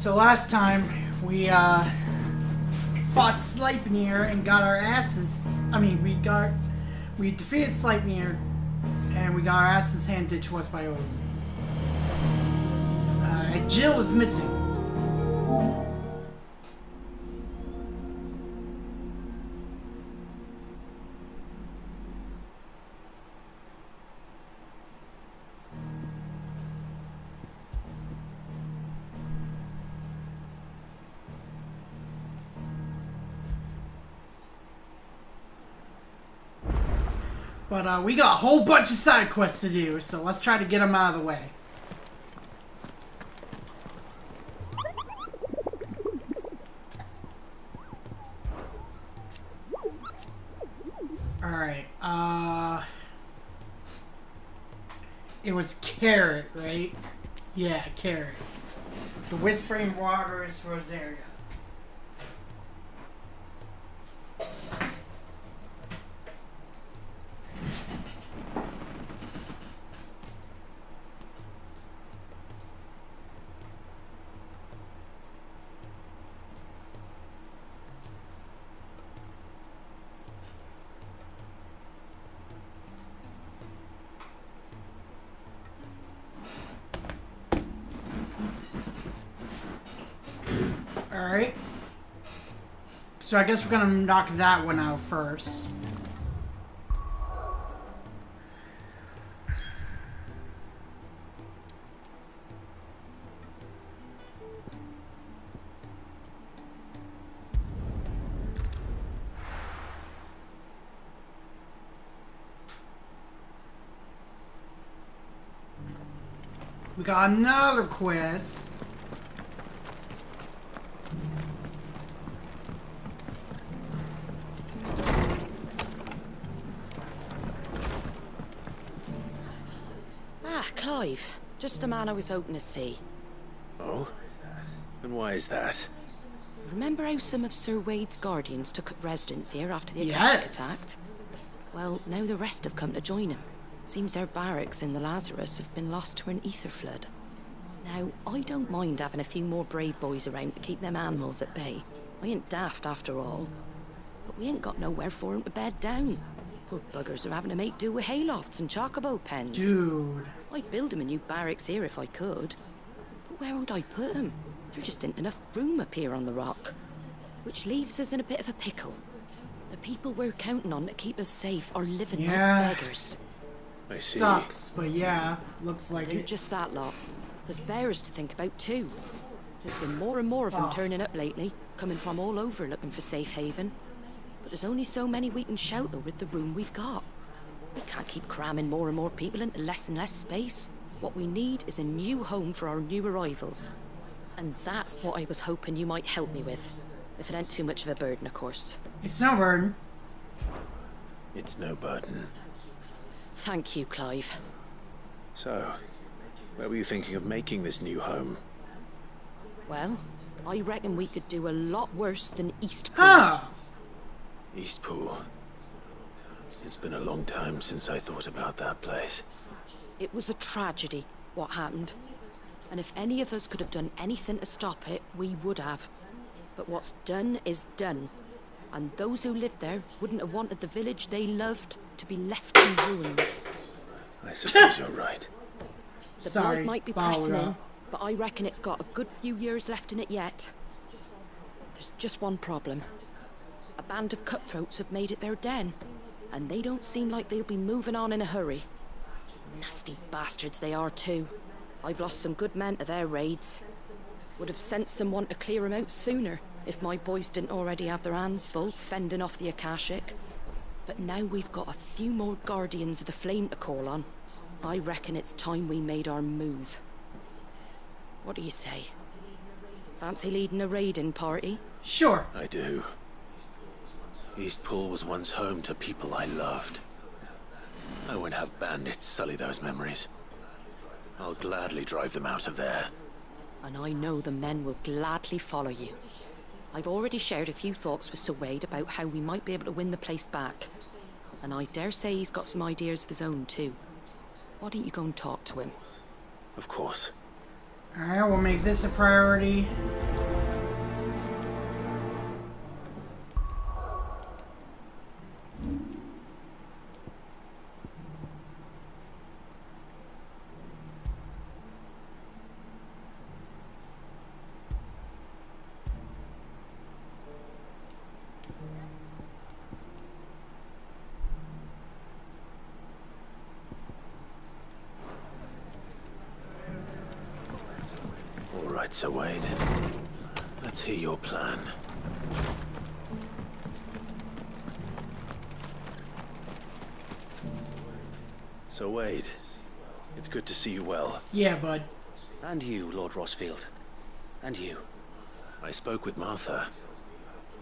So last time we fought Sleipnir and got our asses. I mean, we defeated Sleipnir and we got our asses handed to us by Odin. Jill is missing. But we got a whole bunch of side quests to do, so let's try to get them out of the way. Alright, it was Carrot, right? Yeah, Carrot. The Whispering Waters, Rosaria. Alright. So I guess we're gonna knock that one out first. We got another quest. Clive, just the man I was hoping to see. Oh? And why is that? Remember how some of Sir Wade's guardians took up residence here after the Yes. attacked? Well, now the rest have come to join him. Seems their barracks in the Lazarus have been lost to an ether flood. Now, I don't mind having a few more brave boys around to keep them animals at bay. I ain't daft after all. But we ain't got nowhere for 'em to bed down. Poor buggers are having to make do with haylofts and chocobo pens. Dude. I'd build 'em a new barracks here if I could. But where would I put 'em? There just ain't enough room up here on the rock. Which leaves us in a bit of a pickle. The people we're counting on to keep us safe are living like beggars. I see. Sucks, but yeah, looks like Ain't it. just that lot. There's bears to think about too. There's been more and more of them turning up lately, coming from all over looking for safe haven. But there's only so many we can shelter with the room we've got. We can't keep cramming more and more people into less and less space. What we need is a new home for our new arrivals. And that's what I was hoping you might help me with. If it ain't too much of a burden, of course. It's no burden. It's no burden. Thank you, Clive. So, where were you thinking of making this new home? Well, I reckon we could do a lot worse than Eastpool. Ah! Eastpool. It's been a long time since I thought about that place. It was a tragedy, what happened. And if any of us could have done anything to stop it, we would have. But what's done is done. And those who lived there wouldn't have wanted the village they loved to be left in ruins. I suppose you're right. The Sorry, blight might be pressing in, but I reckon it's got a good few years left in it yet. There's just one problem. A band of cutthroats have made it their den, and they don't seem like they'll be moving on in a hurry. Nasty bastards they are too. I've lost some good men to their raids. Would have sent someone to clear 'em out sooner if my boys didn't already have their hands full fending off the Akashic. But now we've got a few more guardians of the flame to call on. I reckon it's time we made our move. What do you say? Fancy leading a raiding party? Sure. I do. Eastpool was once home to people I loved. I won't have bandits sully those memories. I'll gladly drive them out of there. And I know the men will gladly follow you. I've already shared a few thoughts with Sir Wade about how we might be able to win the place back. And I dare say he's got some ideas of his own too. Why don't you go and talk to him? Of course. Alright, we'll make this a priority. All right, Sir Wade. Let's hear your plan. So Wade, it's good to see you well. Yeah, bud. And you, Lord Rossfield. And you. I spoke with Martha.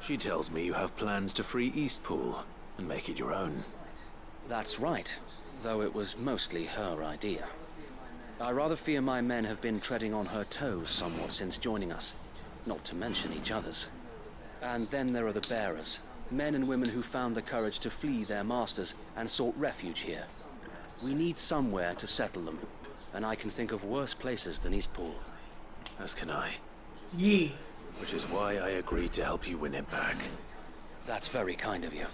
She tells me you have plans to free Eastpool and make it your own. That's right, though it was mostly her idea. I rather fear my men have been treading on her toes somewhat since joining us, not to mention each other's. And then there are the bearers, men and women who found the courage to flee their masters and sought refuge here. We need somewhere to settle them, and I can think of worse places than Eastpool. As can I. Yeah. Which is why I agreed to help you win it back. That's very kind of you.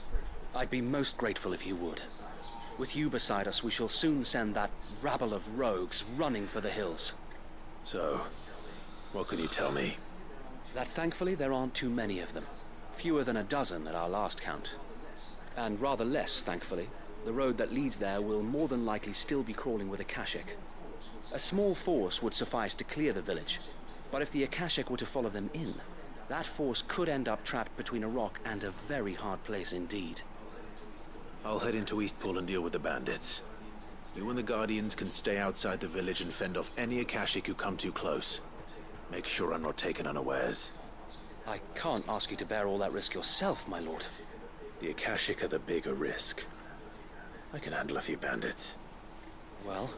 I'd be most grateful if you would. With you beside us, we shall soon send that rabble of rogues running for the hills. So, what can you tell me? That thankfully there aren't too many of them. Fewer than a dozen at our last count. And rather less, thankfully. The road that leads there will more than likely still be crawling with Akashic. A small force would suffice to clear the village. But if the Akashic were to follow them in, that force could end up trapped between a rock and a very hard place indeed. I'll head into Eastpool and deal with the bandits. You and the Guardians can stay outside the village and fend off any Akashic who come too close. Make sure I'm not taken unawares. I can't ask you to bear all that risk yourself, my lord. The Akashic are the bigger risk. I can handle a few bandits. Well,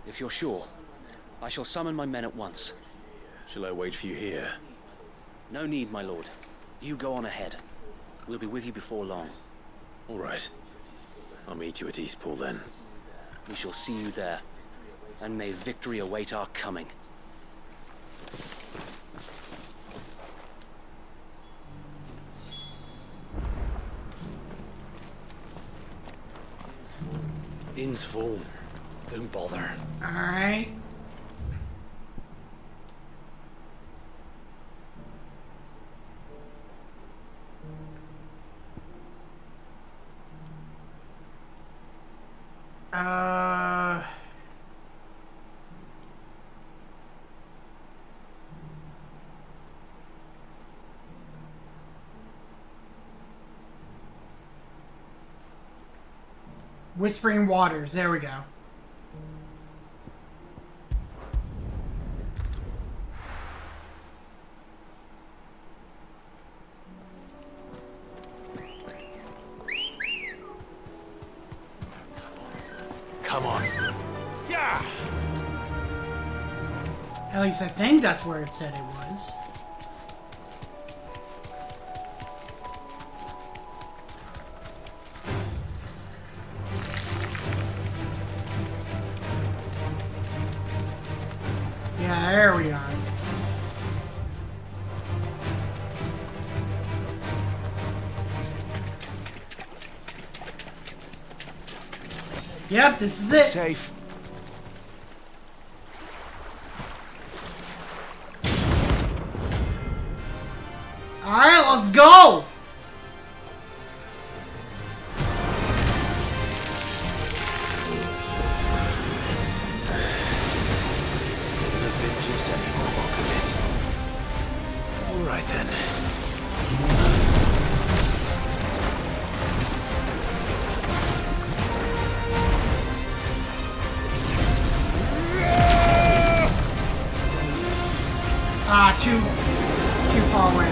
if you're sure, I shall summon my men at once. Shall I wait for you here? No need, my lord. You go on ahead. We'll be with you before long. All right. I'll meet you at Eastpool then. We shall see you there. And may victory await our coming. Inn's full. Don't bother. Alright. Whispering Waters, there we go. Come on. Yeah! At least I think that's where it said it was. Yeah, there we are. Yep, this is it. Safe. Alright, let's go! Just any more walk of it. All right then. Ah, too far away.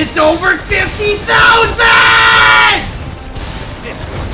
It's over 50,000! This one.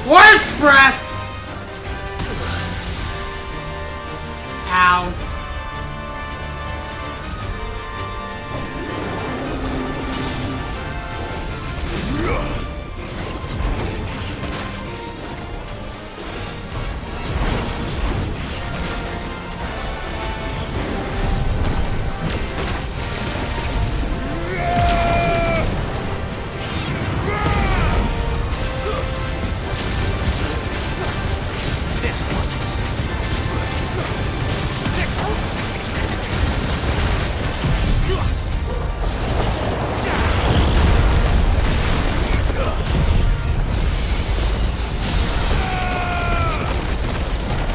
Worst breath! Ow.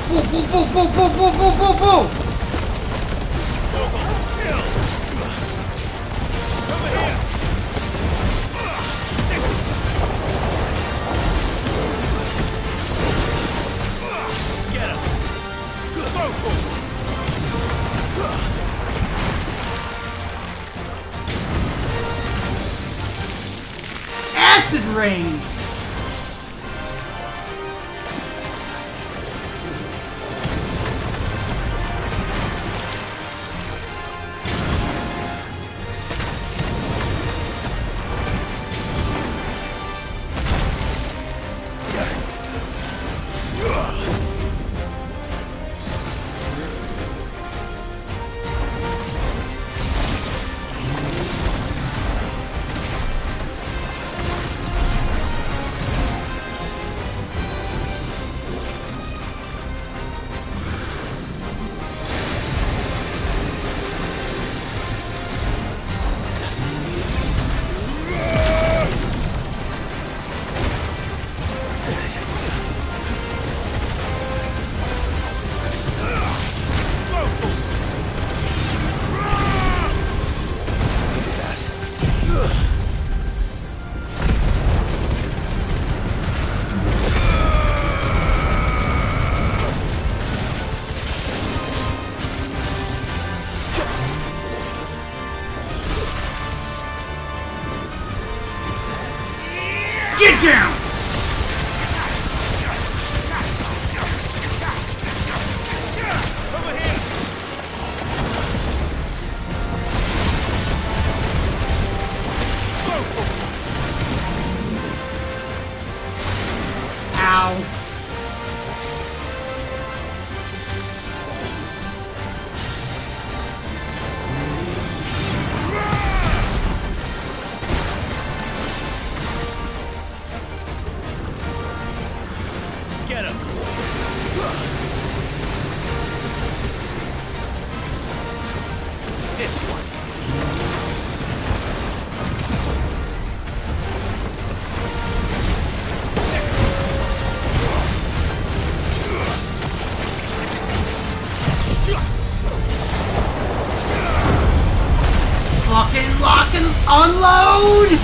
Boom, boom, boom, boom, boom, boom, boom, boom! Acid rain! Get down! Ow. Get him! This one. Fucking lock and unload!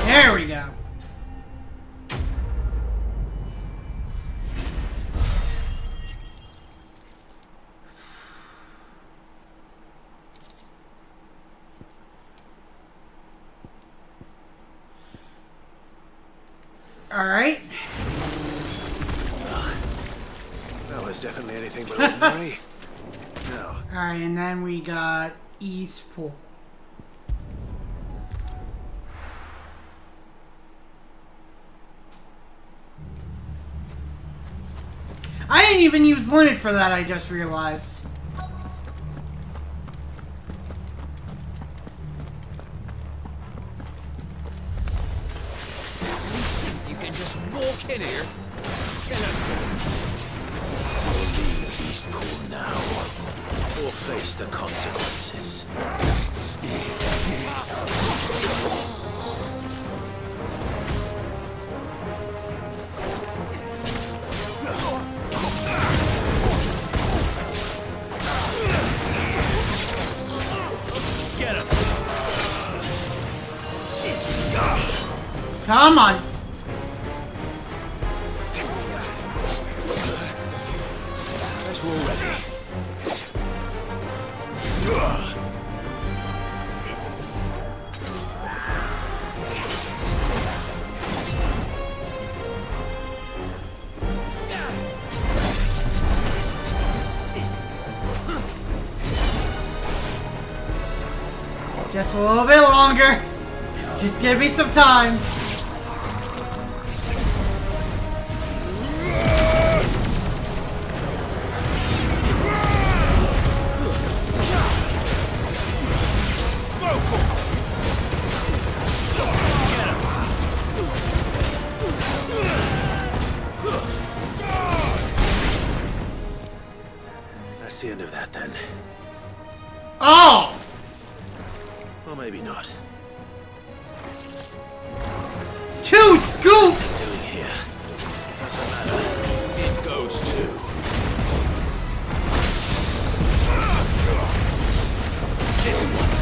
There we go. All right. That was definitely anything but ordinary. No. All right, and then we got East Port. I didn't even use limit for that, I just realized. You can just walk in here. Leave East Pool now, or face the consequences. Get him. Come on. Guess we're ready. Just a little bit longer. Just give me some time. That's the end of that then. Oh! Or maybe not. 2 scoops! Doing here. Doesn't matter. It goes too. This one.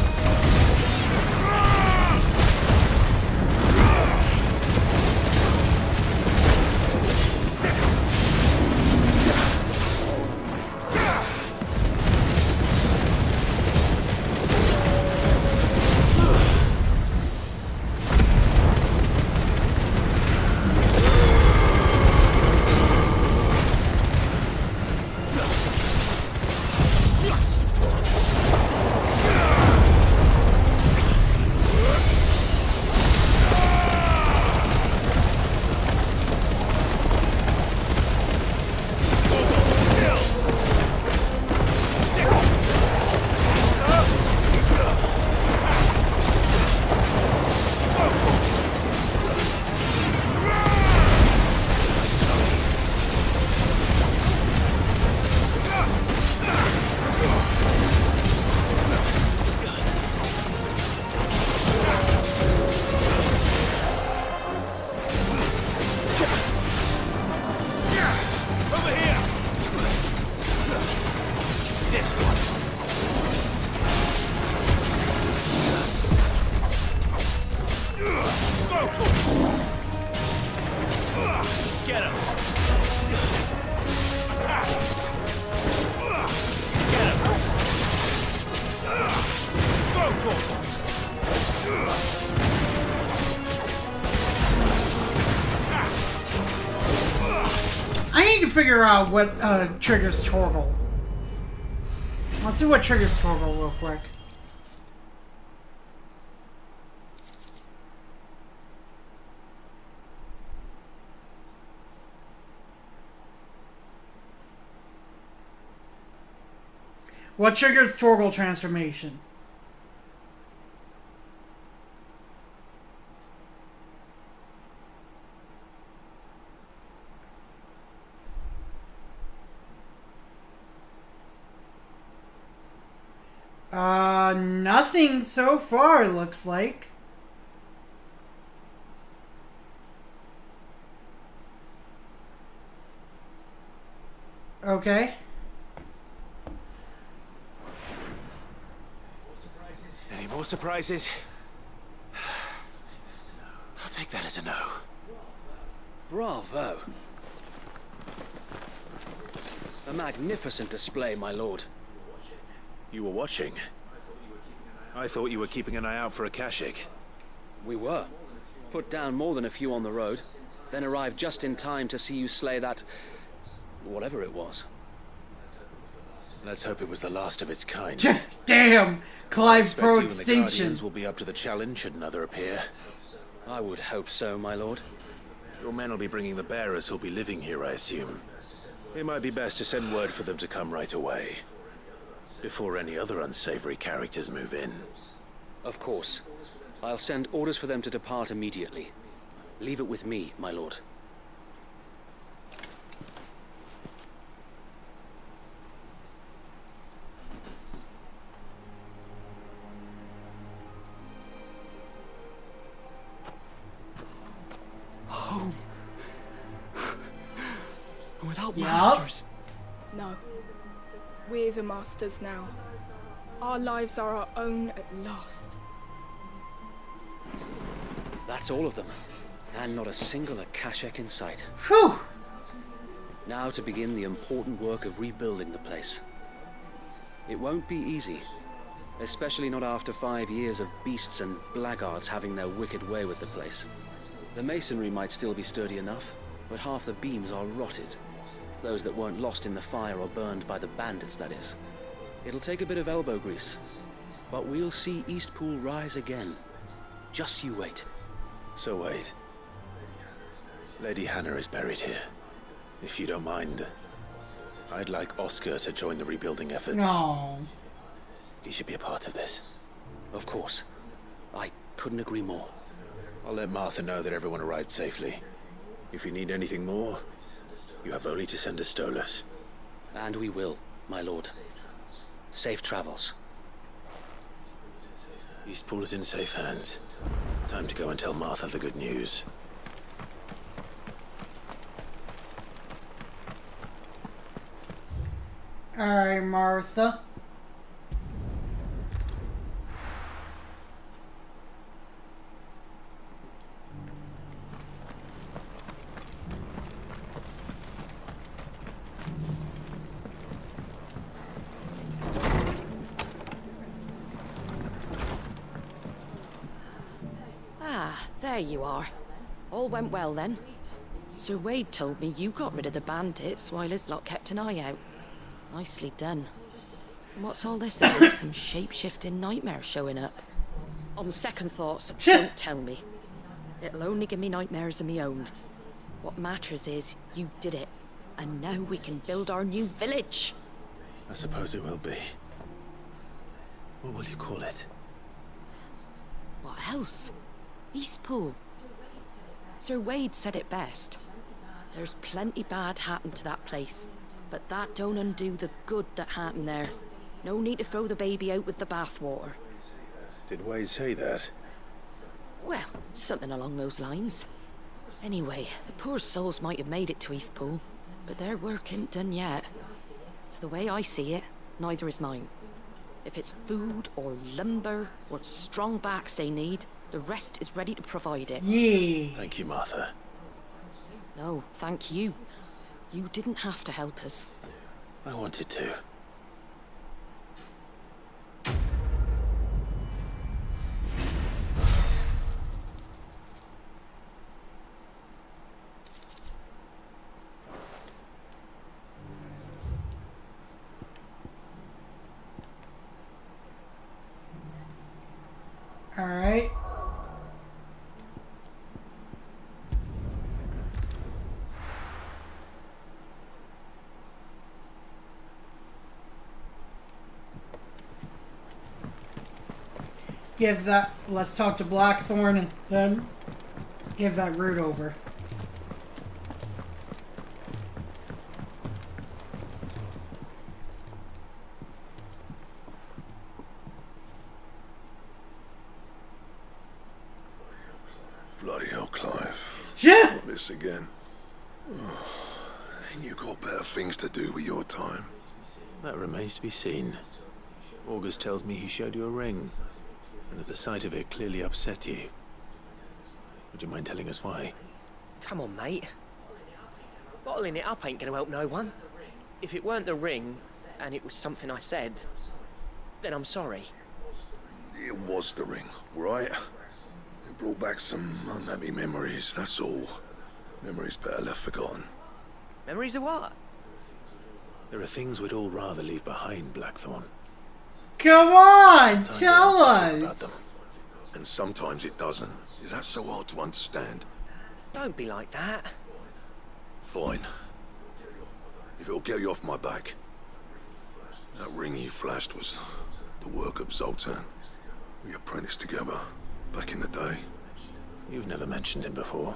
I need to figure out what triggers Torgal. Let's see what triggers Torgal real quick. What triggers Torgal transformation? Nothing so far, looks like. Okay. Any more surprises? I'll take that as a no. Bravo. A magnificent display, my lord. You were watching? I thought you were keeping an eye out for a Kashik. We were. Put down more than a few on the road, then arrived just in time to see you slay that... whatever it was. Let's hope it was the last of its kind. Damn! Clive's Expect you and the pro-extinction. Guardians will be up to the challenge should another appear. I would hope so, my lord. Your men will be bringing the bearers who'll be living here, I assume. It might be best to send word for them to come right away, before any other unsavory characters move in. Of course. I'll send orders for them to depart immediately. Leave it with me, my lord. Home. Without Yup. masters. No. We're the masters now. Our lives are our own at last. That's all of them. And not a single Akashek in sight. Whew! Now to begin the important work of rebuilding the place. It won't be easy. Especially not after 5 years of beasts and blackguards having their wicked way with the place. The masonry might still be sturdy enough, but half the beams are rotted. Those that weren't lost in the fire or burned by the bandits, that is. It'll take a bit of elbow grease, but we'll see Eastpool rise again. Just you wait. So wait. Lady Hannah is buried here. If you don't mind, I'd like Oscar to join the rebuilding efforts. No. He should be a part of this. Of course. I couldn't agree more. I'll let Martha know that everyone arrived safely. If you need anything more, you have only to send a Stolas. And we will, my lord. Safe travels. Eastpool is in safe hands. Time to go and tell Martha the good news. Alright, Martha. Ah, there you are. All went well then. Sir Wade told me you got rid of the bandits while his lot kept an eye out. Nicely done. What's all this about? Some shape-shifting nightmare showing up? On second thoughts, don't tell me. It'll only give me nightmares of me own. What matters is you did it, and now we can build our new village. I suppose it will be. What will you call it? What else? Eastpool. Sir Wade said it best. There's plenty bad happened to that place, but that don't undo the good that happened there. No need to throw the baby out with the bathwater. Did Wade say that? Well, something along those lines. Anyway, the poor souls might have made it to Eastpool, but their work ain't done yet. So the way I see it, neither is mine. If it's food or lumber or strong backs they need, the rest is ready to provide it. Yeah. Thank you, Martha. No, thank you. You didn't have to help us. I wanted to. Alright. Give that, let's talk to Blackthorn and then give that root over. Bloody hell, Clive. Yeah. Not this again. Ain't you got better things to do with your time? That remains to be seen. August tells me he showed you a ring, and that the sight of it clearly upset you. Would you mind telling us why? Come on, mate. Bottling it up ain't gonna help no one. If it weren't the ring, and it was something I said, then I'm sorry. It was the ring, right? It brought back some unhappy memories, that's all. Memories better left forgotten. Memories of what? There are things we'd all rather leave behind, Blackthorn. Come on, Time tell to talk about us. them. And sometimes it doesn't. Is that so hard to understand? Don't be like that. Fine. if it'll get you off my back. That ring you flashed was the work of Zoltan. We apprenticed together back in the day. You've never mentioned him before.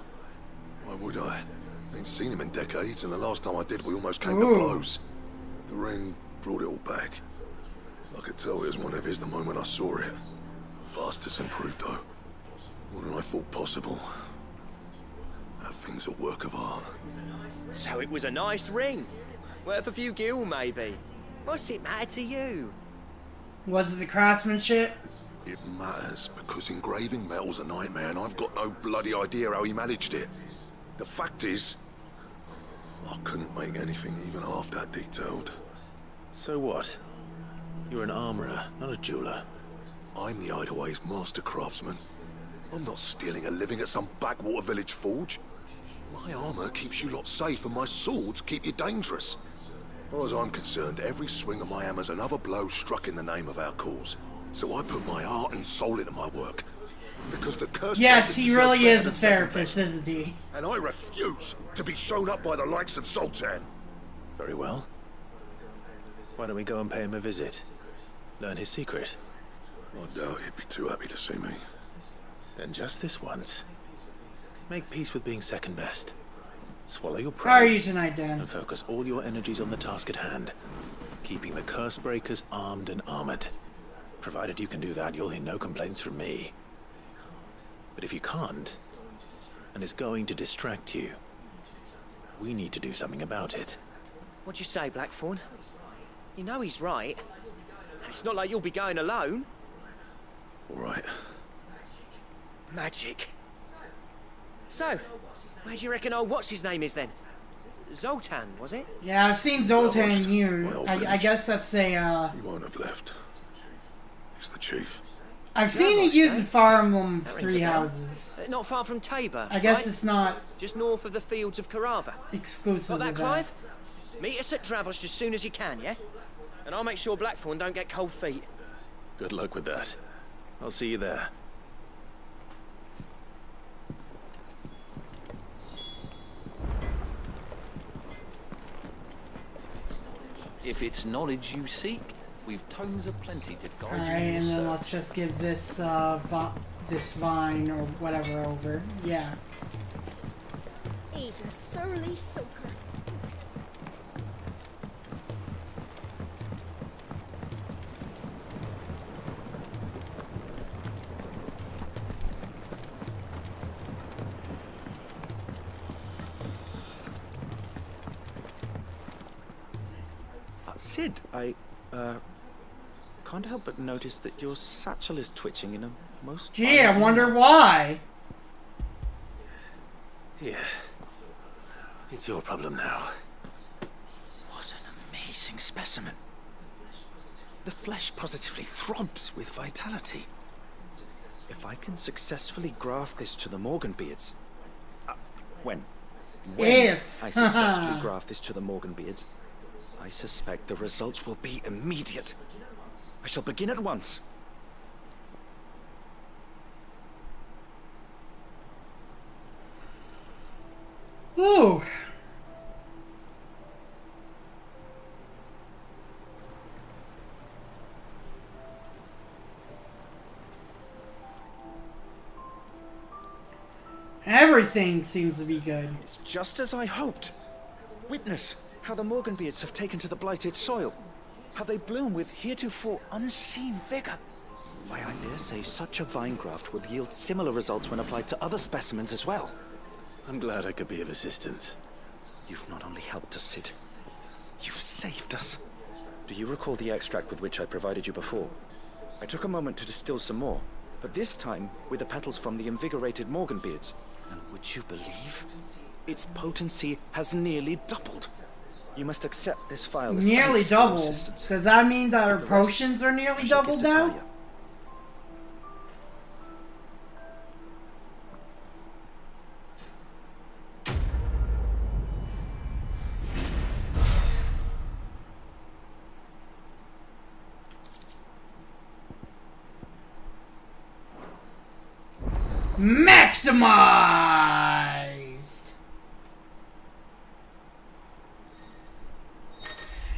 Why would I? Ain't seen him in decades, and the last time I did, we almost came Ooh. to blows. The ring brought it all back. I could tell it was one of his the moment I saw it. Bastard's improved, though. More than I thought possible. That thing's a work of art. So it was a nice ring. Worth a few gil, maybe. What's it matter to you? Was it the craftsmanship? It matters, because engraving metal's a nightmare, and I've got no bloody idea how he managed it. The fact is, I couldn't make anything even half that detailed. So what? You're an armorer, not a jeweler. I'm the Hideaway's master craftsman. I'm not stealing a living at some backwater village forge. My armor keeps you lot safe, and my swords keep you dangerous. As far as I'm concerned, every swing of my hammer's another blow struck in the name of our cause. So I put my heart and soul into my work. Because the curse... Yes, he really is a the second therapist, best. isn't he? And I refuse to be shown up by the likes of Zoltan. Very well. Why don't we go and pay him a visit? Learn his secret. I doubt he'd be too happy to see me. Then just this once. Make peace with being second best. Swallow your How are pride. you tonight, Dan? And focus all your energies on the task at hand. Keeping the curse breakers armed and armored. Provided you can do that, you'll hear no complaints from me. But if you can't, and it's going to distract you, we need to do something about it. What'd you say, Blackthorn? You know he's right. And it's not like you'll be going alone. All right. Magic. So, where do you reckon old what's-his-name is then? Zoltan, was it? Yeah, I've seen Zoltan Lost. here. My old I village. guess that's a, He won't have left. He's the chief. I've seen it Davos, used eh? in Fire Emblem That rings Three a bell. Houses. Not far from Tabor, I guess right? it's not Just north of the fields of Carava. exclusive Got that, of Clive? Meet us at Davos as soon as you can, yeah? And I'll make sure Blackthorn don't get cold feet. Good luck with that. I'll see you there. If it's knowledge you seek, we've tomes aplenty to guide Alright, you in and your then search. let's just give this, this vine or whatever over. Yeah. He's a surly soaker. Sid, I can't help but notice that your satchel is twitching in a most... Gee, I violent wonder manner. why. Here. It's your problem now. What an amazing specimen. The flesh positively throbs with vitality. If I can successfully graft this to the Morganbeards... when If. I successfully graft this to the Morganbeards, I suspect the results will be immediate. I shall begin at once. Ooh. Everything seems to be good. It's just as I hoped. Witness how the Morganbeards have taken to the blighted soil. How they bloom with heretofore unseen vigor. Why, I dare say such a vine graft would yield similar results when applied to other specimens as well. I'm glad I could be of assistance. You've not only helped us, Sid, you've saved us. Do you recall the extract with which I provided you before? I took a moment to distill some more, but this time with the petals from the invigorated Morganbeards. And would you believe? Its potency has nearly doubled. You must accept this file as Nearly thanks for your doubled. assistance. Does that mean that our The rest potions are I nearly shall doubled give to now? Talia. Maximized!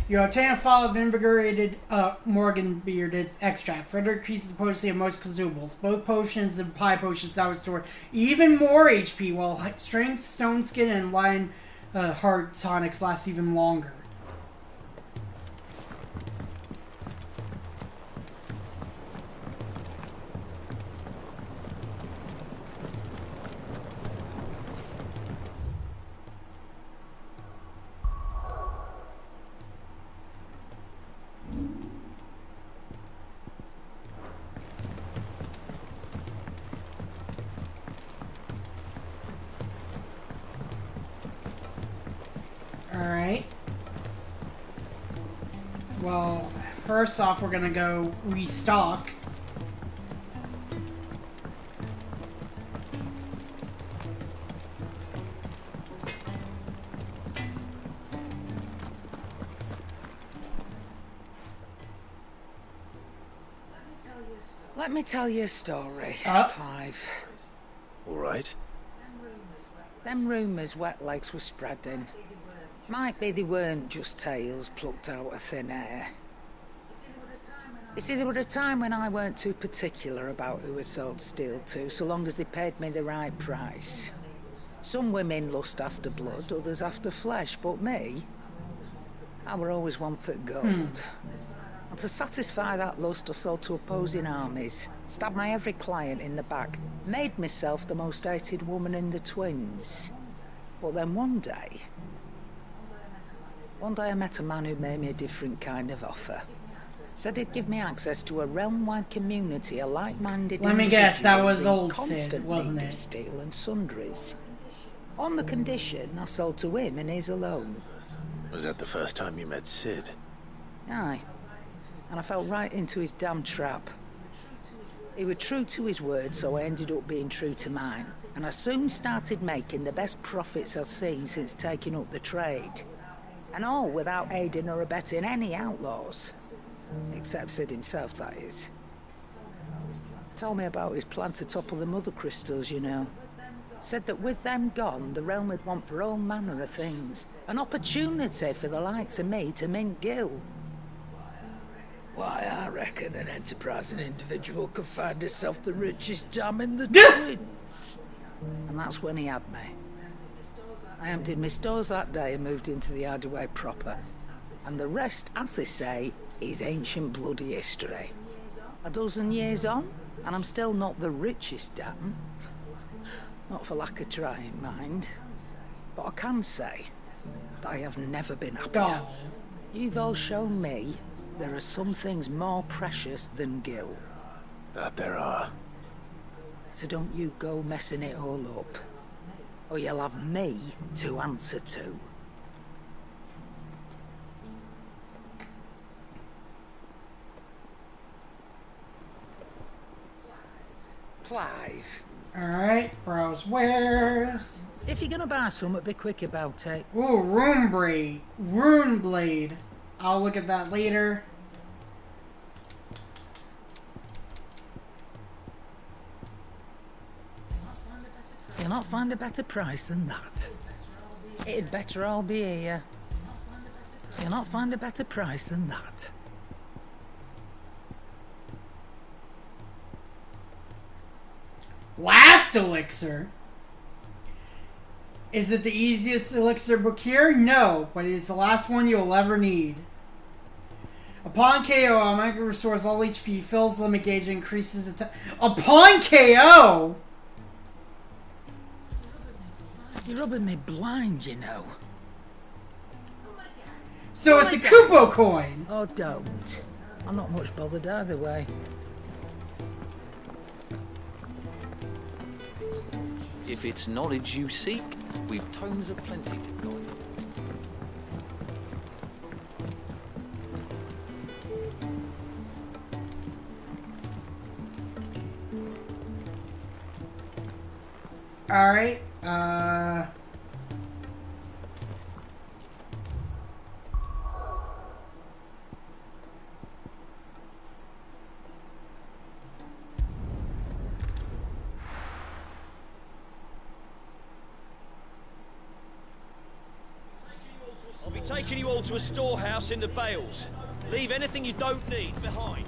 You obtain a file of invigorated Morgan bearded extract. Further increases the potency of most consumables. Both potions and pie potions now restore even more HP, while strength, stone skin, and lion heart tonics last even longer. Alright. Well, first off, we're gonna go restock. Let me tell you a story, Clive. All right. Them rumours Wetlegs were spreading. Might be they weren't just tales plucked out of thin air. You see, there were a time when I weren't too particular about who I sold steel to, so long as they paid me the right price. Some women lust after blood, others after flesh, but me, I were always one for gold. And to satisfy that lust, I sold to opposing armies, stabbed my every client in the back, made myself the most hated woman in the twins. But then one day I met a man who made me a different kind of offer. Said he'd give me access to a realm-wide community of like-minded Let me guess, that was individuals in old Sid, constant wasn't need it? of steel and sundries. On the condition I sold to him and his alone. Was that the first time you met Sid? Aye. And I fell right into his damn trap. He was true to his word, so I ended up being true to mine. And I soon started making the best profits I've seen since taking up the trade. And all without aiding or abetting any outlaws. Except Sid himself, that is. Told me about his plan to topple the mother crystals, you know. Said that with them gone, the realm would want for all manner of things. An opportunity for the likes of me to mint gil. Why, I reckon an enterprising individual could find himself the richest dam in the twins. And that's when he had me. I emptied my stores that day and moved into the hideaway proper. And the rest, as they say, is ancient bloody history. A dozen years on, and I'm still not the richest dam. Not for lack of trying, mind. But I can say that I have never been happier. You've all shown me there are some things more precious than gil. That there are. So don't you go messing it all up, or you'll have me to answer to. Clive. Alright, browse wares. If you're gonna buy something, be quick about it. Ooh, Rune Blade. I'll look at that later. You'll not find a better price than that. It'd better all be here. You'll not find a better price than that. Last elixir? Is it the easiest elixir to procure? No, but it is the last one you'll ever need. Upon KO, automatically restores all HP, fills limit gauge, and increases attack. Upon KO! You're rubbing me blind, you know. So it's a Kupo coin! Oh, don't. I'm not much bothered either way. If it's knowledge you seek, we've tomes aplenty to guide. Alright, I'll be taking you all to a storehouse in the Bales. Leave anything you don't need behind.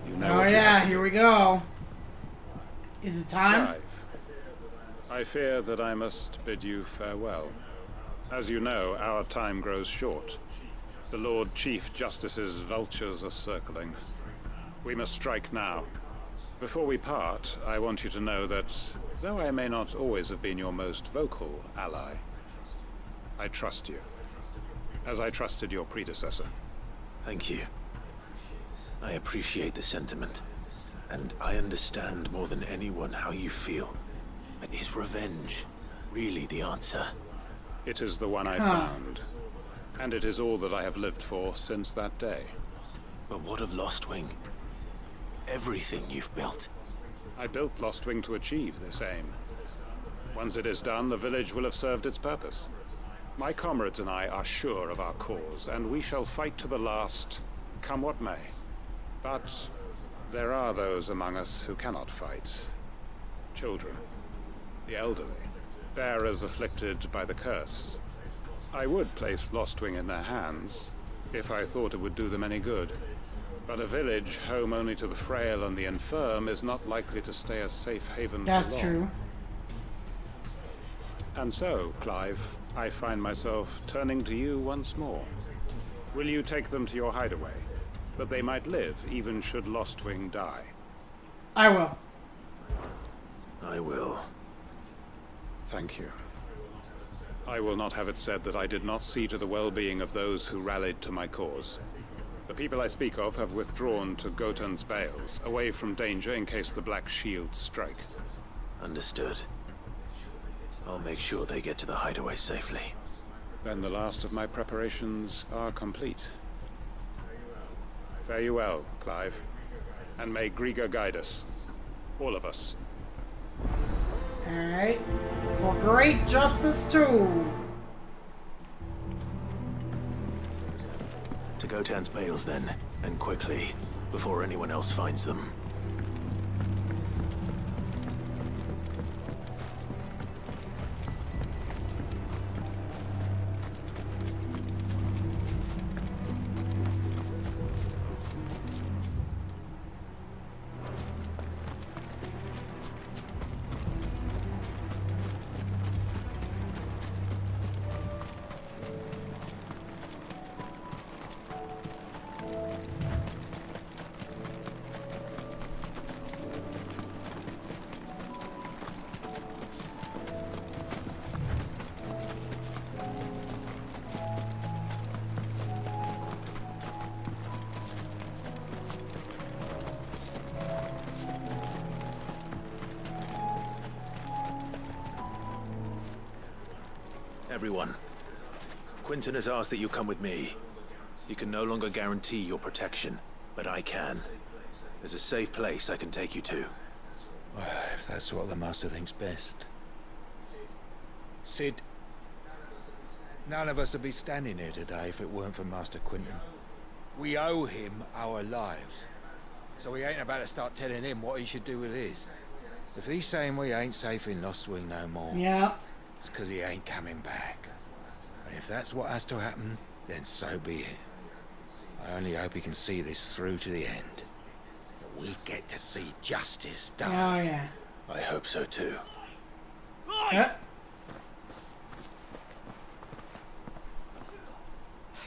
You know Oh what you yeah, have to here do. we go. Is it time? Clive, I fear that I must bid you farewell. As you know, our time grows short. The Lord Chief Justice's vultures are circling. We must strike now. Before we part, I want you to know that, though I may not always have been your most vocal ally, I trust you, as I trusted your predecessor. Thank you. I appreciate the sentiment, and I understand more than anyone how you feel. But is revenge really the answer? It is the one I found, and it is all that I have lived for since that day. But what of Lostwing? Everything you've built. I built Lostwing to achieve this aim. Once it is done, the village will have served its purpose. My comrades and I are sure of our cause, and we shall fight to the last, come what may. But there are those among us who cannot fight. Children, the elderly, bearers afflicted by the curse. I would place Lostwing in their hands, if I thought it would do them any good. But a village home only to the frail and the infirm is not likely to stay a safe haven for long. That's true. And so, Clive, I find myself turning to you once more. Will you take them to your hideaway, that they might live even should Lostwing die? I will. I will. Thank you. I will not have it said that I did not see to the well-being of those who rallied to my cause. The people I speak of have withdrawn to Gotan's Bales, away from danger in case the Black Shields strike. Understood. I'll make sure they get to the hideaway safely. Then the last of my preparations are complete. Fare you well, Clive. And may Griga guide us. All of us. Alright. For great justice too. To Gotan's Bales then, and quickly, before anyone else finds them. Everyone, Quinton has asked that you come with me. He can no longer guarantee your protection, but I can. There's a safe place I can take you to. Well, if that's what the Master thinks best. Sid, none of us would be standing here today if it weren't for Master Quinton. We owe him our lives. So we ain't about to start telling him what he should do with his. If he's saying we ain't safe in Lostwing no more, yeah, it's because he ain't coming back. And if that's what has to happen, then so be it. I only hope he can see this through to the end. That we get to see justice done. Oh yeah. I hope so too.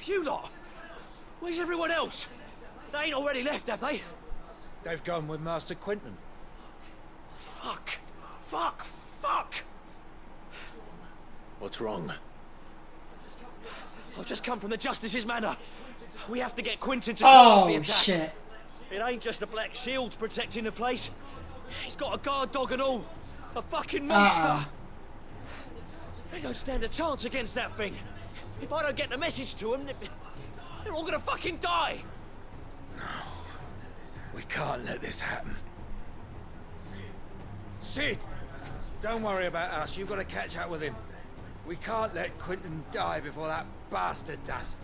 You lot! Where's everyone else? They ain't already left, have they? They've gone with Master Quinton. Fuck! Fuck! Fuck! What's wrong? I've just come from the Justice's manor. We have to get Quinton to call off the Oh attack. shit. It ain't just the Black Shields protecting the place. He's got a guard dog and all. A fucking monster. They don't stand a chance against that thing. If I don't get the message to them, they're all gonna fucking die. No. We can't let this happen. Sid! Don't worry about us. You've got to catch up with him. We can't let Quinton die before that bastard does.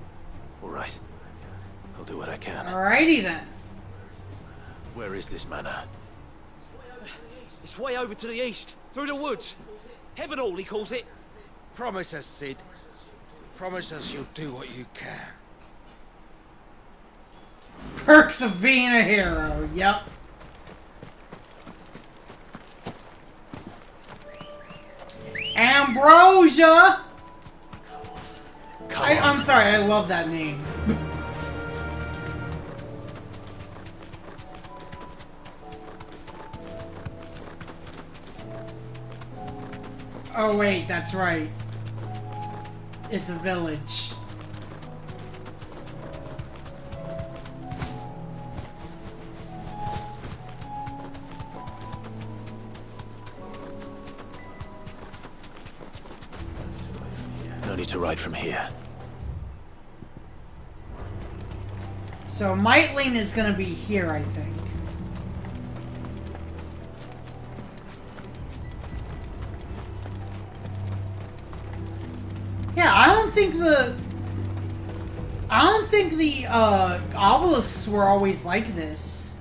All right. I'll do what I can. Alrighty then. Where is this manor? It's way over to the east, Through the woods. Heaven Hall, he calls it. Promise us, Sid. Promise us you'll do what you can. Perks of being a hero. Yep. Ambrosia! I'm sorry, I love that name. Oh wait, that's right. It's a village. No need to ride from here. So Mightling is gonna be here, I think. Yeah, I don't think the obelisks were always like this.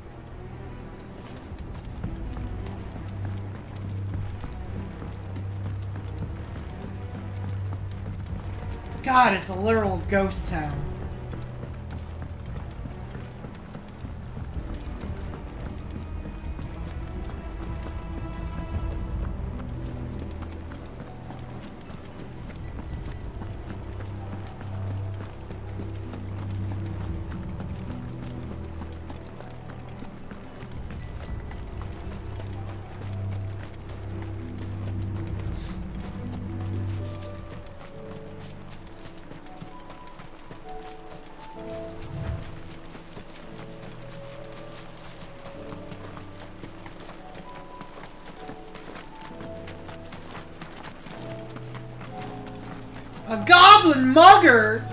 God, it's a literal ghost town. A goblin mugger?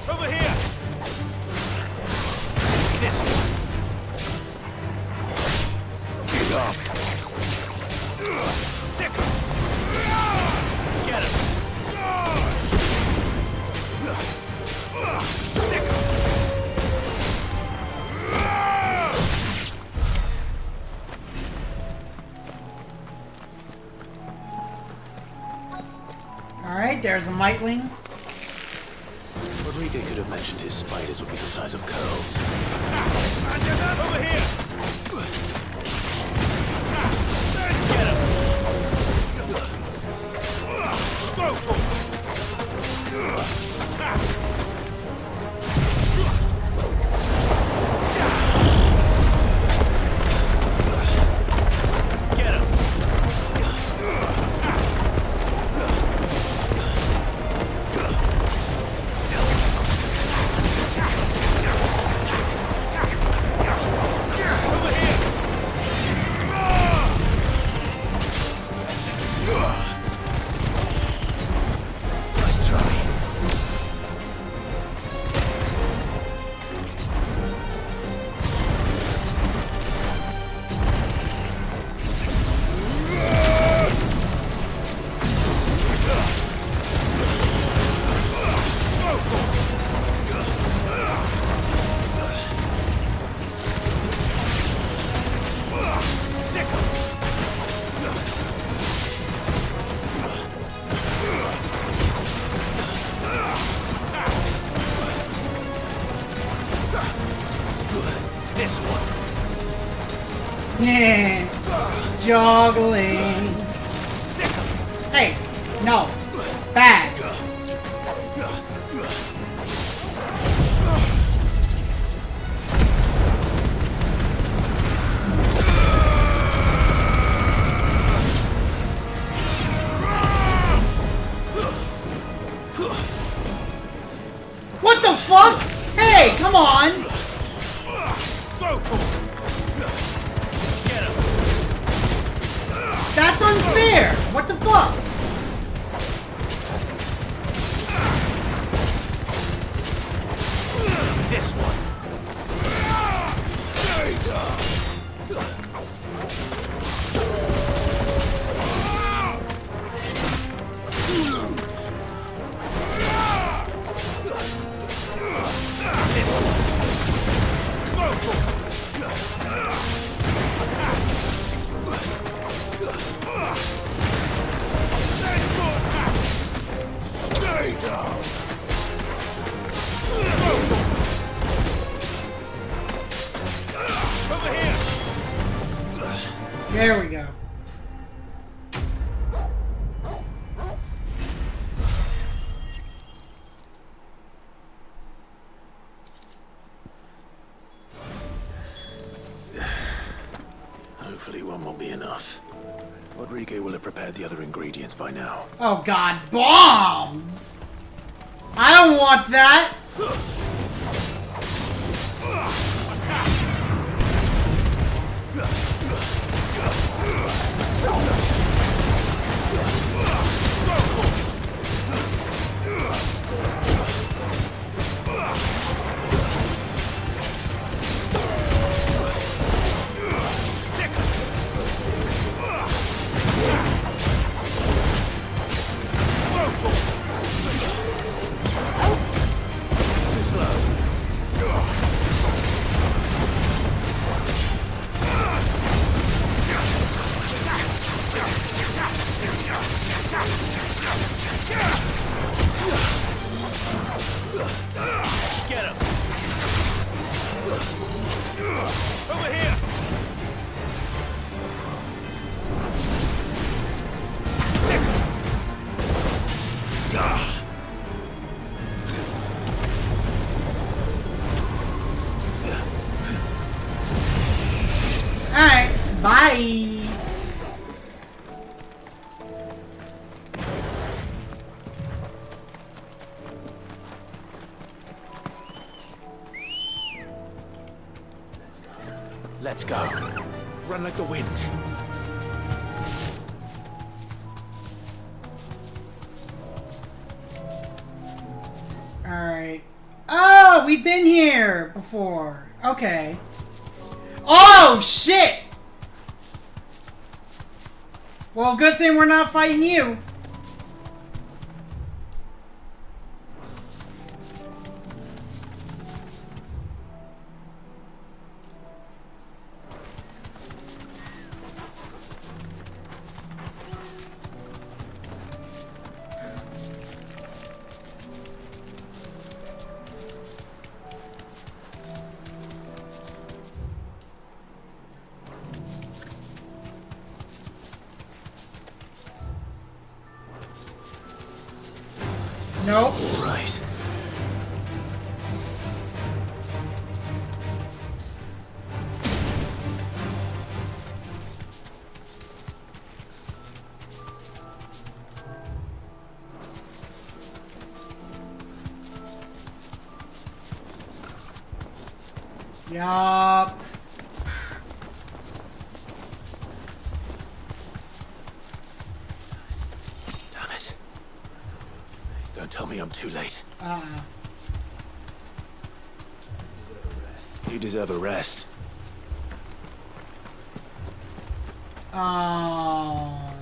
Over here! This one. Get off. Sick him. Get him. Sick him. Alright, there's a Mightling. Rodrigo could have mentioned his spiders would be the size of curls. Over here! Let's get him! Go for it! Get him! This one. Yeah. Joggling. Hey, no. Bad. What the fuck? Hey, come on. That's unfair! What the fuck? This one. This one. There we go. Hopefully one will be enough. Rodrigo will have prepared the other ingredients by now. Oh god, bombs! I don't want that! Get him! Over here! Alright, bye! Let's go. Run like the wind. Alright. Oh, we've been here before. Okay. Oh, shit! Well, good thing we're not fighting you. Nope. All right. Yup. Damn it. Don't tell me I'm too late. You deserve a rest. Oh.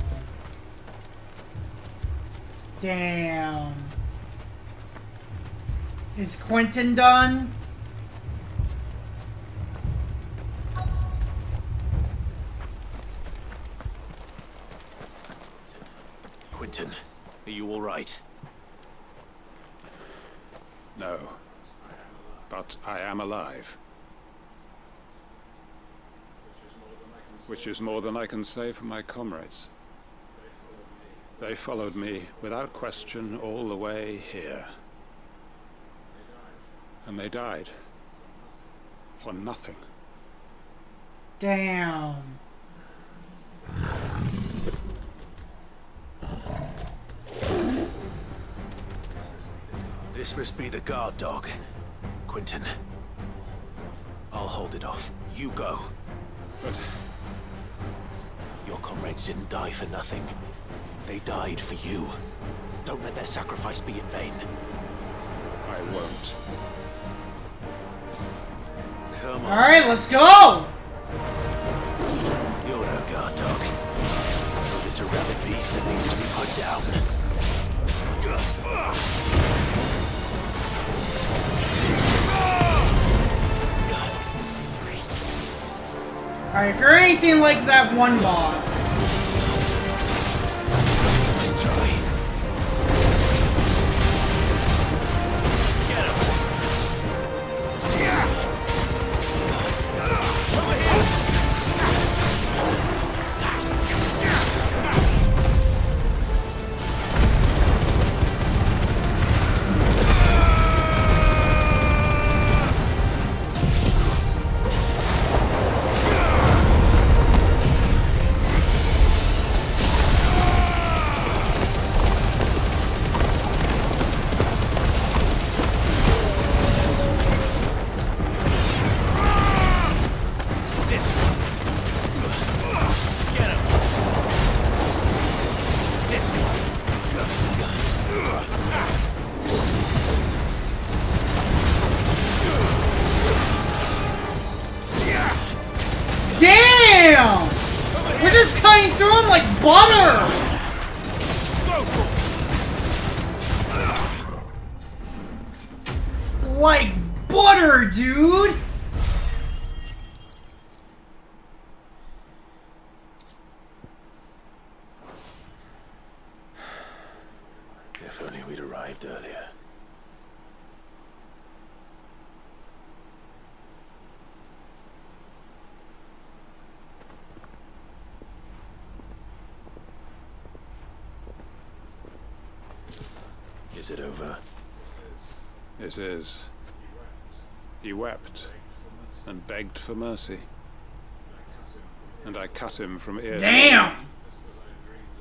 Damn. Is Quentin done? Quentin, are you all right? No. But I am alive. Which is more than I can say for my comrades. They followed me without question all the way here. And they died. For nothing. Damn. This must be the guard dog. Quentin. I'll hold it off. You go. But your comrades didn't die for nothing. They died for you. Don't let their sacrifice be in vain. I won't. Come on. Alright, let's go! You're no guard dog. You're just a rabid beast that needs to be put down. Alright, if you're anything like that one boss. Let's try. Get him! Over here! Damn! We're just cutting through him like butter! Like butter, dude! If only we'd arrived earlier. Is it over? It is. He wept and begged for mercy. And I cut him from ear to ear. Damn!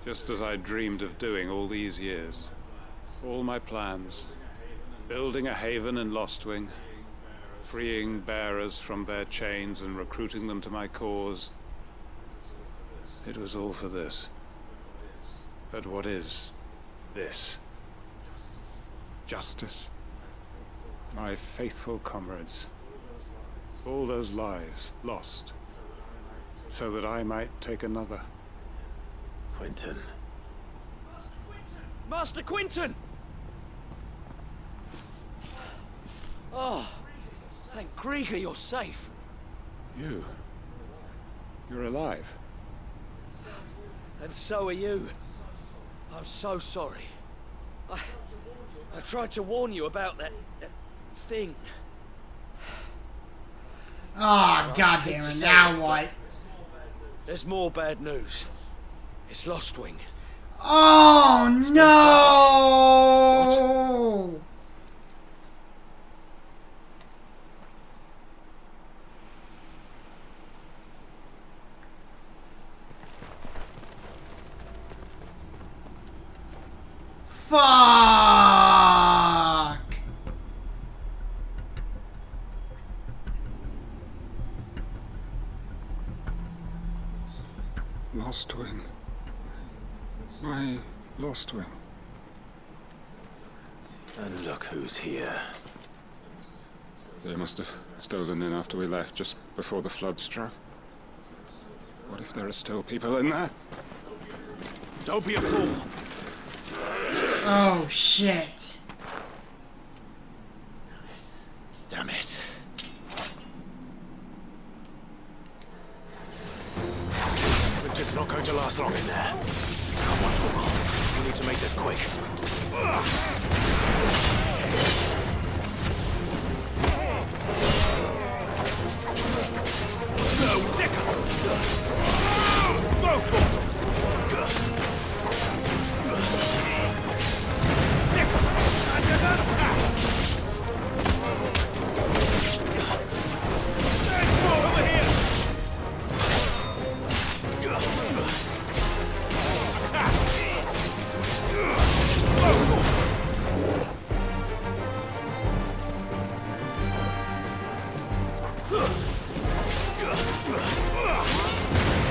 Just as I dreamed of doing all these years. All my plans. Building a haven in Lostwing. Freeing bearers from their chains and recruiting them to my cause. It was all for this. But what is this? Justice? My faithful comrades. All those lives lost. So that I might take another. Quentin. Master Quentin! Oh, thank Grieger you're safe. You're alive. And so are you. I'm so sorry. I tried to warn you about that thing. Oh, god damn it, now what? There's more bad news. It's Lostwing. Oh no! Fuck! Lostwing. My Lostwing. And look who's here. They must have stolen in after we left, just before the flood struck. What if there are still people in there? Don't be a fool! Oh shit. Damn it. Quentin's not going to last long in there. Come on, Torgal. We need to make this quick. No, Zika! Go, Torgal! Zika! And another attack! There's more over here!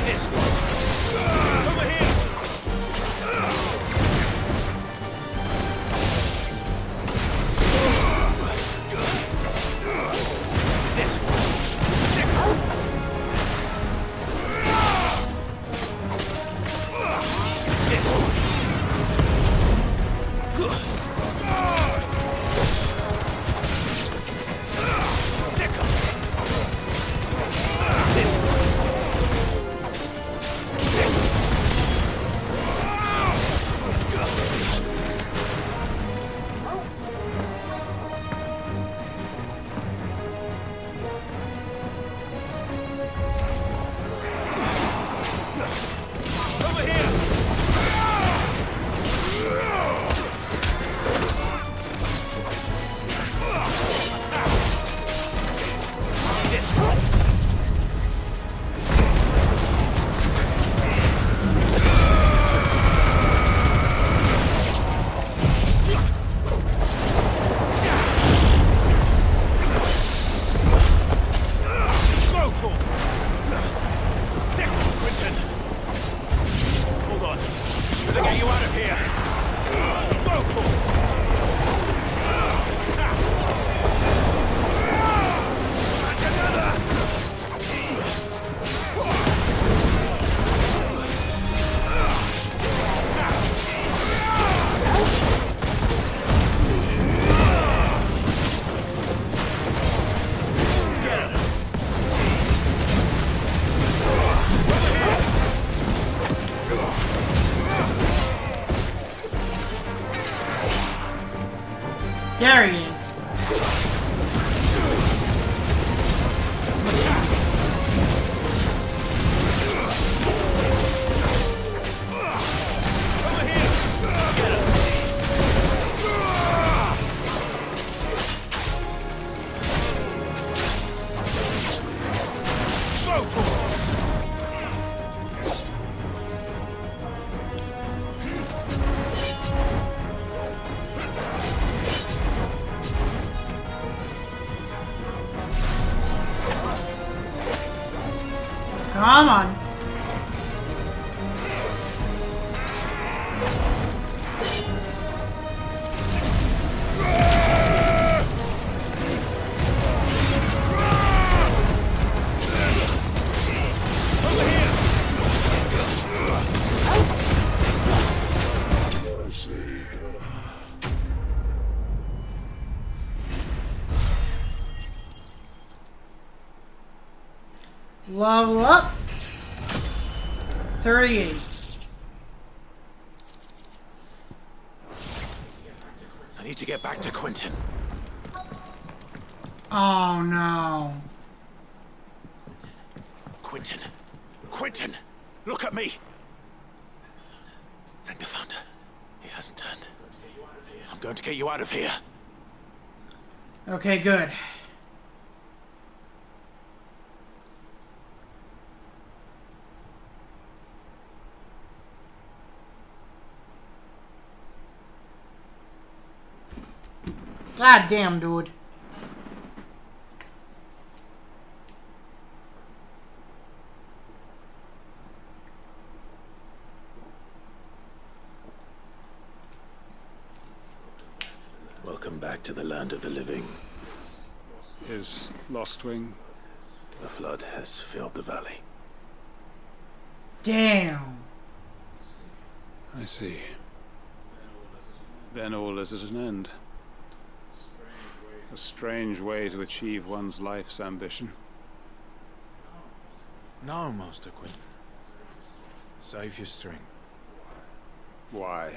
This one. Over here. This one. This one. This one. Over here! This one. Go, Tor! Sick, Quentin! Hold on. Gonna get you out of here! Go, Tor! And another! Come on. Level up. 38. I need to get back to Quentin. Oh no. Quentin. Quentin! Look at me! Thank the Thunder. He hasn't turned. I'm going to get you out of here. Okay, good. God damn, dude. Welcome back to the land of the living. Is Lostwing? The flood has filled the valley. Damn. I see. Then all is at an end. A strange way to achieve one's life's ambition. No, Master Quentin. Save your strength. Why?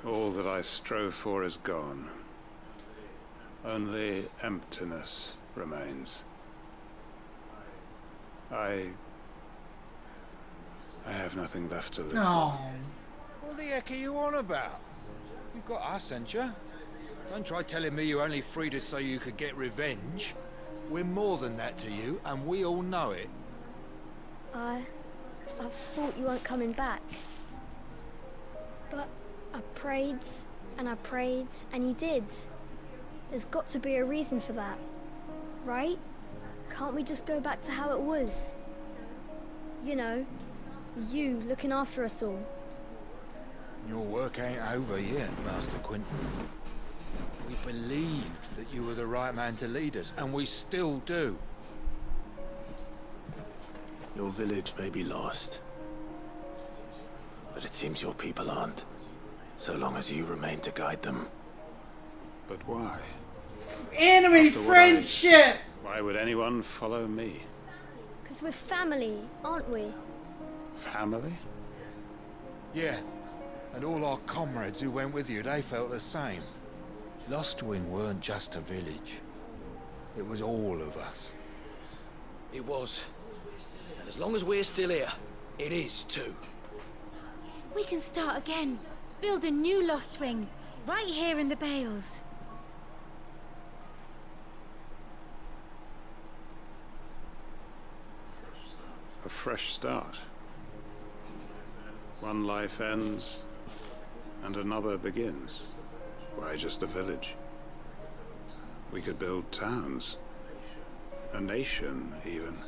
All that I strove for is gone. Only emptiness remains. I have nothing left to live for. What the heck are you on about? You've got us, ain't you? Don't try telling me you're only freed us so you could get revenge. We're more than that to you, and we all know it. I thought you weren't coming back. But I prayed, and you did. There's got to be a reason for that, right? Can't we just go back to how it was? You know, you looking after us all. Your work ain't over yet, Master Quentin. We believed that you were the right man to lead us, and we still do. Your village may be lost, but it seems your people aren't, so long as you remain to guide them. But why? Enemy friendship! Why would anyone follow me? Because we're family, aren't we? Family? Yeah, and all our comrades who went with you, they felt the same. Lostwing weren't just a village. It was all of us. It was. And as long as we're still here, it is too. We can start again. Build a new Lostwing. Right here in the Bales. A fresh start. One life ends, and another begins. Why just a village? We could build towns. A nation, even.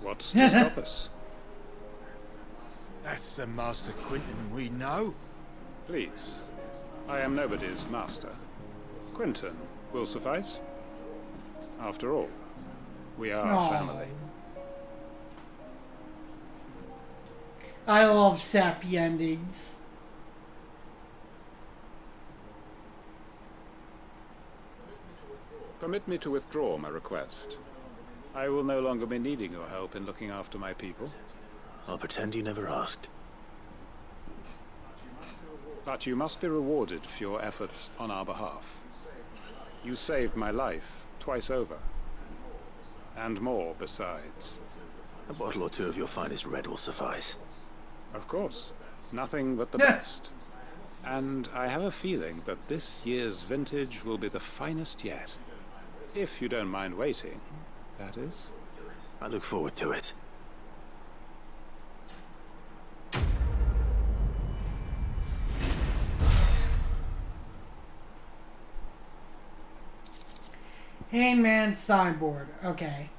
What's to stop us? That's the Master Quentin we know. Please. I am nobody's master. Quentin will suffice. After all, we are family. I love sappy endings. Permit me to withdraw my request. I will no longer be needing your help in looking after my people. I'll pretend you never asked. But you must be rewarded for your efforts on our behalf. You saved my life twice over. And more besides. A bottle or two of your finest red will suffice. Of course. Nothing but the best. And I have a feeling that this year's vintage will be the finest yet. If you don't mind waiting, that is. I look forward to it. Hangman sideboard. Okay.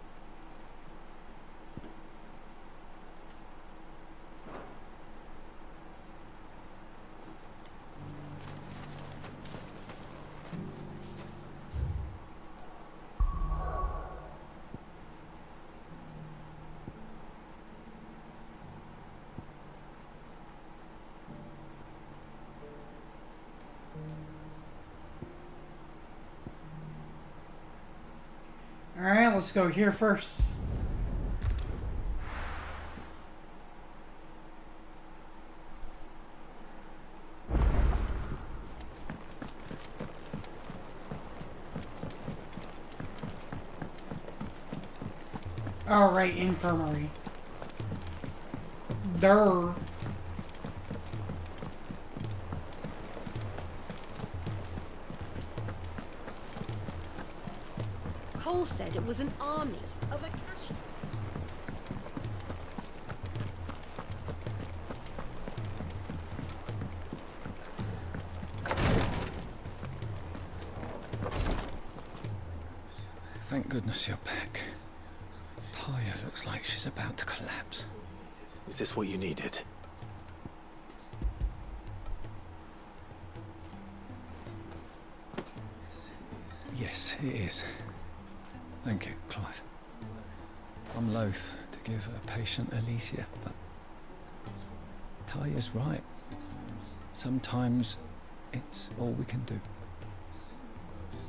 Alright, let's go here first. Alright, infirmary. Durr. Cole said it was an army of Acacia. Thank goodness you're back. Taya looks like she's about to collapse. Is this what you needed? Yes, it is. Thank you, Clive. I'm loath to give a patient Alicia, but Taya's right. Sometimes it's all we can do.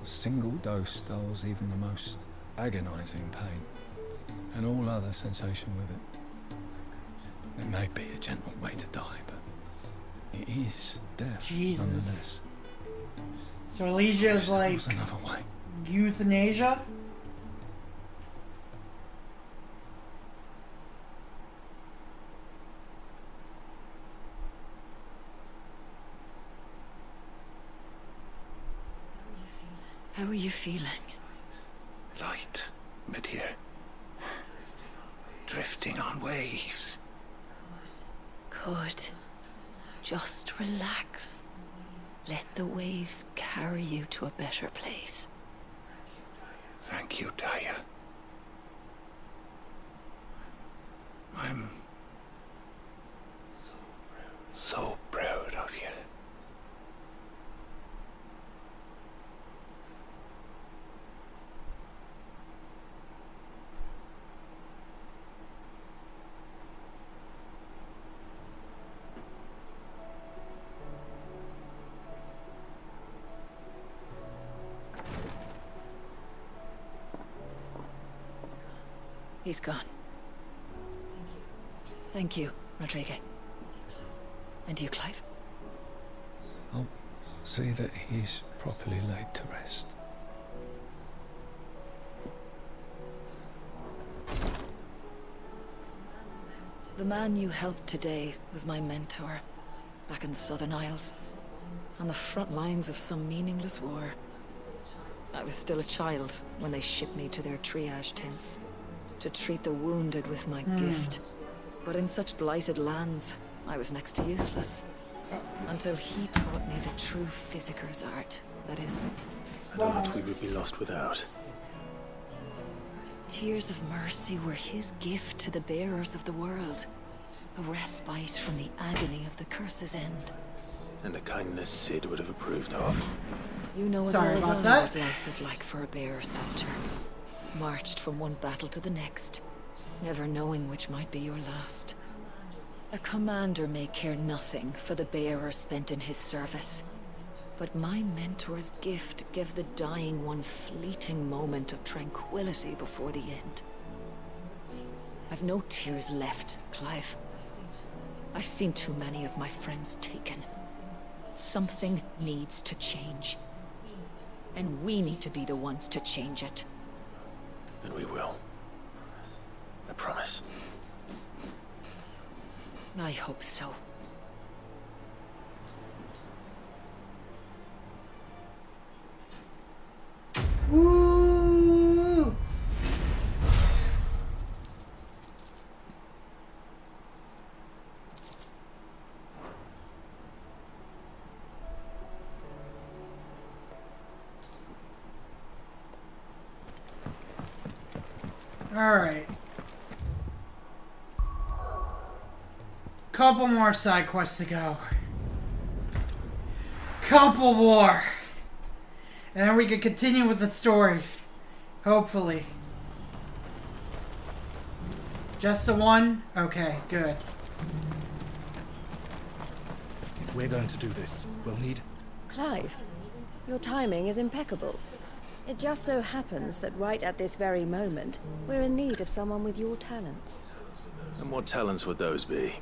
A single dose dulls even the most agonizing pain, and all other sensation with it. It may be a gentle way to die, but it is death nonetheless. So Alicia is like There's another way. Euthanasia? How are you feeling? Light, mid-here. Drifting on waves. Good. Just relax. Let the waves carry you to a better place. Thank you, Taya. I'm so proud of you. He's gone. Thank you, Rodrigo. And you, Clive? I'll see that he's properly laid to rest. The man you helped today was my mentor, back in the Southern Isles, on the front lines of some meaningless war. I was still a child when they shipped me to their triage tents to treat the wounded with my gift. But in such blighted lands, I was next to useless. Until he taught me the true physicker's art, that is. An art we would be lost without. Tears of mercy were his gift to the bearers of the world. A respite from the agony of the curse's end. And a kindness Sid would have approved of. You know as Sorry well as about I that. what life is like for a bearer soldier. Marched from one battle to the next, never knowing which might be your last. A commander may care nothing for the bearer spent in his service. But my mentor's gift gave the dying one fleeting moment of tranquility before the end. I've no tears left, Clive. I've seen too many of my friends taken. Something needs to change. And we need to be the ones to change it. And we will. I promise. I hope so. Alright. Couple more side quests to go. Couple more. And then we can continue with the story. Hopefully. Just the one? Okay, good. If we're going to do this, we'll need... Clive, your timing is impeccable. It just so happens that right at this very moment, we're in need of someone with your talents. And what talents would those be?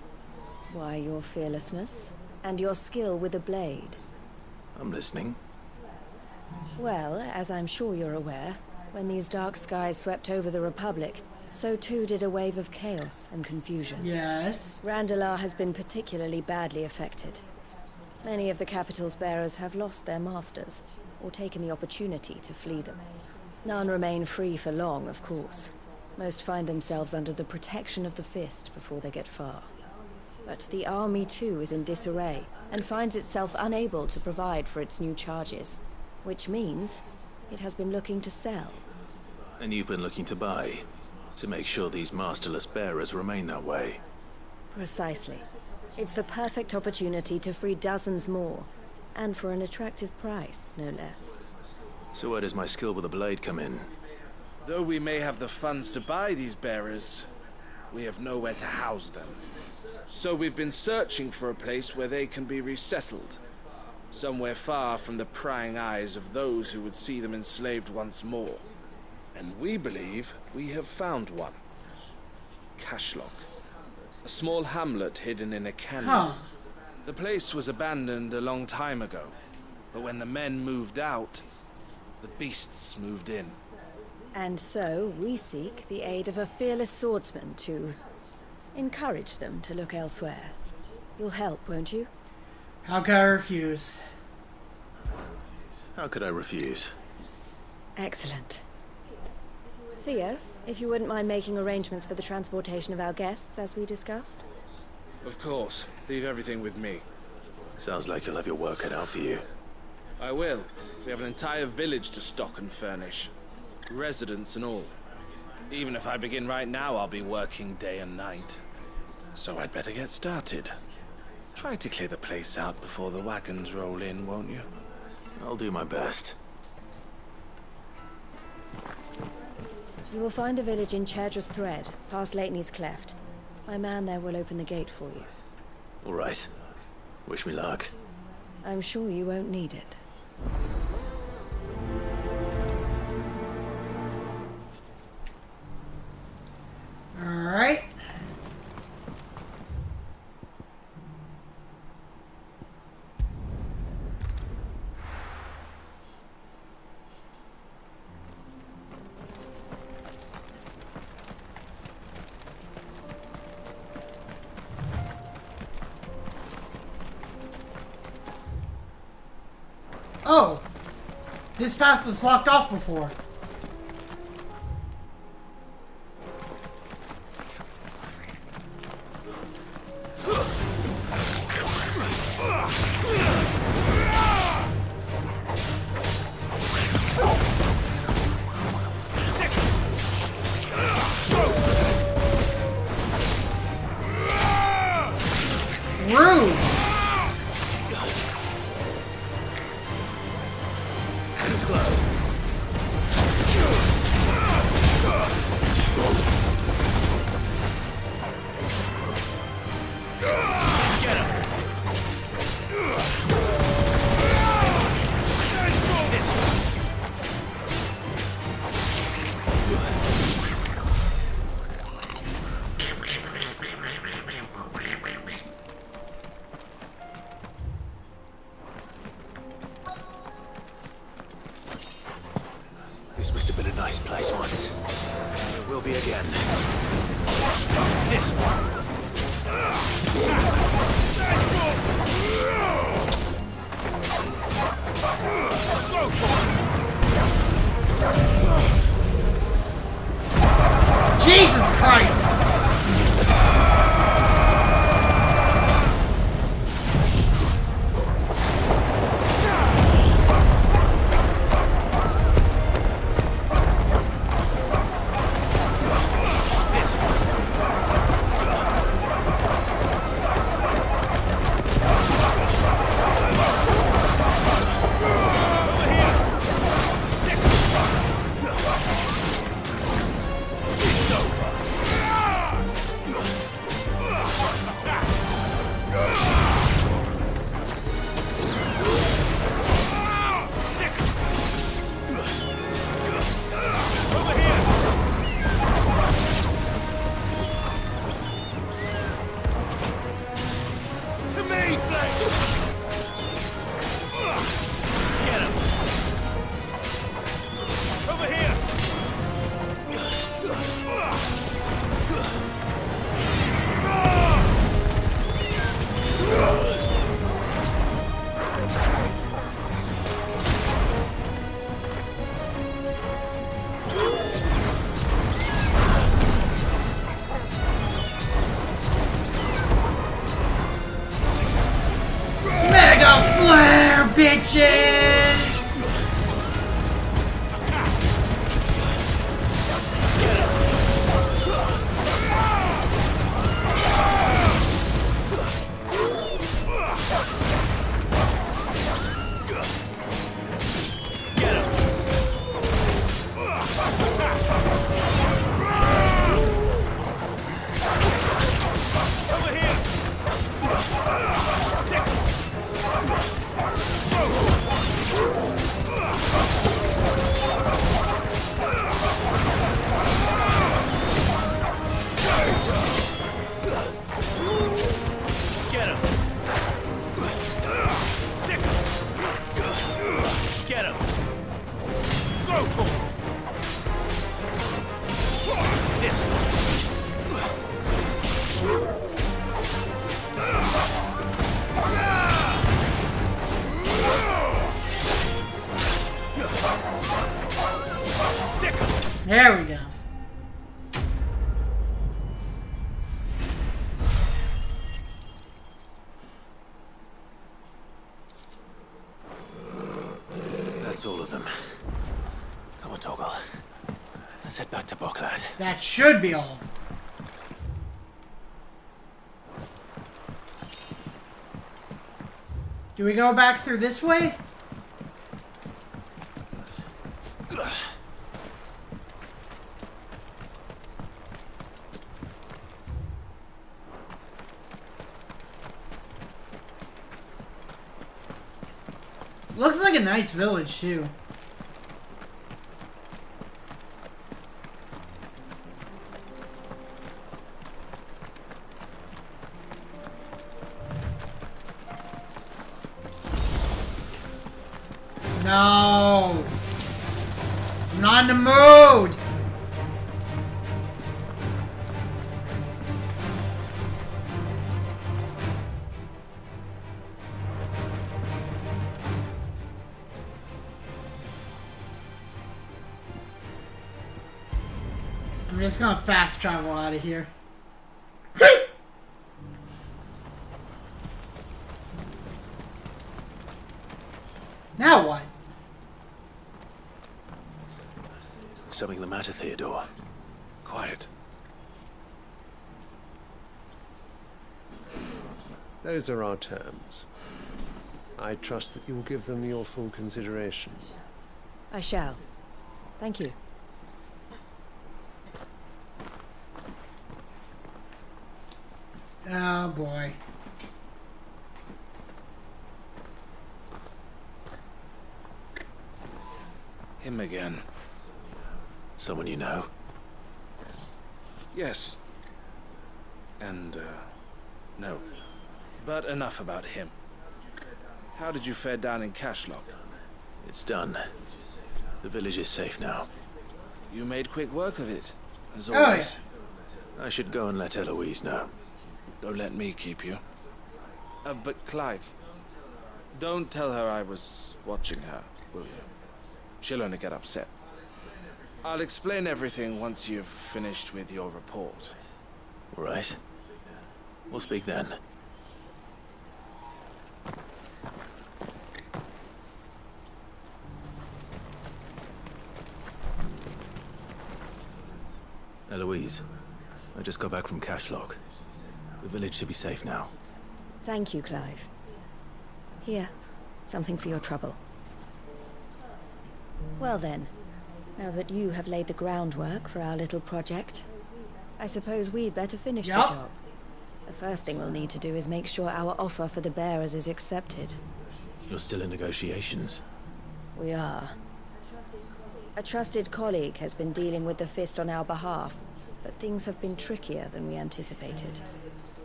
Why, your fearlessness, and your skill with a blade. I'm listening. Well, as I'm sure you're aware, when these dark skies swept over the Republic, so too did a wave of chaos and confusion. Yes. Randalar has been particularly badly affected. Many of the capital's bearers have lost their masters, or taken the opportunity to flee them. None remain free for long, of course. Most find themselves under the protection of the Fist before they get far. But the army too is in disarray, and finds itself unable to provide for its new charges. Which means it has been looking to sell. And you've been looking to buy, to make sure these masterless bearers remain that way. Precisely. It's the perfect opportunity to free dozens more, and for an attractive price, no less. So where does my skill with a blade come in? Though we may have the funds to buy these bearers, we have nowhere to house them. So we've been searching for a place where they can be resettled. Somewhere far from the prying eyes of those who would see them enslaved once more. And we believe we have found one. Cashlock. A small hamlet hidden in a canyon. Huh. The place was abandoned a long time ago. But when the men moved out, the beasts moved in. And so we seek the aid of a fearless swordsman to encourage them to look elsewhere. You'll help, won't you? How could I refuse? How could I refuse? Excellent. Theo, if you wouldn't mind making arrangements for the transportation of our guests, as we discussed. Of course. Leave everything with me. Sounds like you'll have your work cut out for you. I will. We have an entire village to stock and furnish. Residents and all. Even if I begin right now, I'll be working day and night. So I'd better get started. Try to clear the place out before the wagons roll in, won't you? I'll do my best. You will find a village in Chadra's Thread, past Lateney's Cleft. My man there will open the gate for you. All right. Wish me luck. I'm sure you won't need it. All right. Oh! This path was blocked off before. Rude! Too slow. Get him! This must have been a nice place once. It will be again. This one. Jesus Christ! There we go. That's all of them. Come on, Toggle. Let's head back to Boklad. That should be all. Do we go back through this way? Looks like a nice village, too. No! I'm not in the mood! I'm just gonna fast travel out of here. Now what? Something the matter, Theodore? Quiet. Those are our terms. I trust that you will give them your full consideration. I shall. Thank you. Oh boy. Him again. Someone you know? Yes. And, no. But enough about him. How did you fare down in Cashlock? It's done. The village is safe now. You made quick work of it, as Oh, always. I should go and let Eloise know. Don't let me keep you. But Clive, don't tell her I was watching her, will you? She'll only get upset. I'll explain everything once you've finished with your report. All right. We'll speak then. Eloise, I just got back from Cashlock. The village should be safe now. Thank you, Clive. Here, something for your trouble. Well then, now that you have laid the groundwork for our little project, I suppose we'd better finish the job. The first thing we'll need to do is make sure our offer for the bearers is accepted. You're still in negotiations? We are. A trusted colleague has been dealing with the Fist on our behalf, but things have been trickier than we anticipated.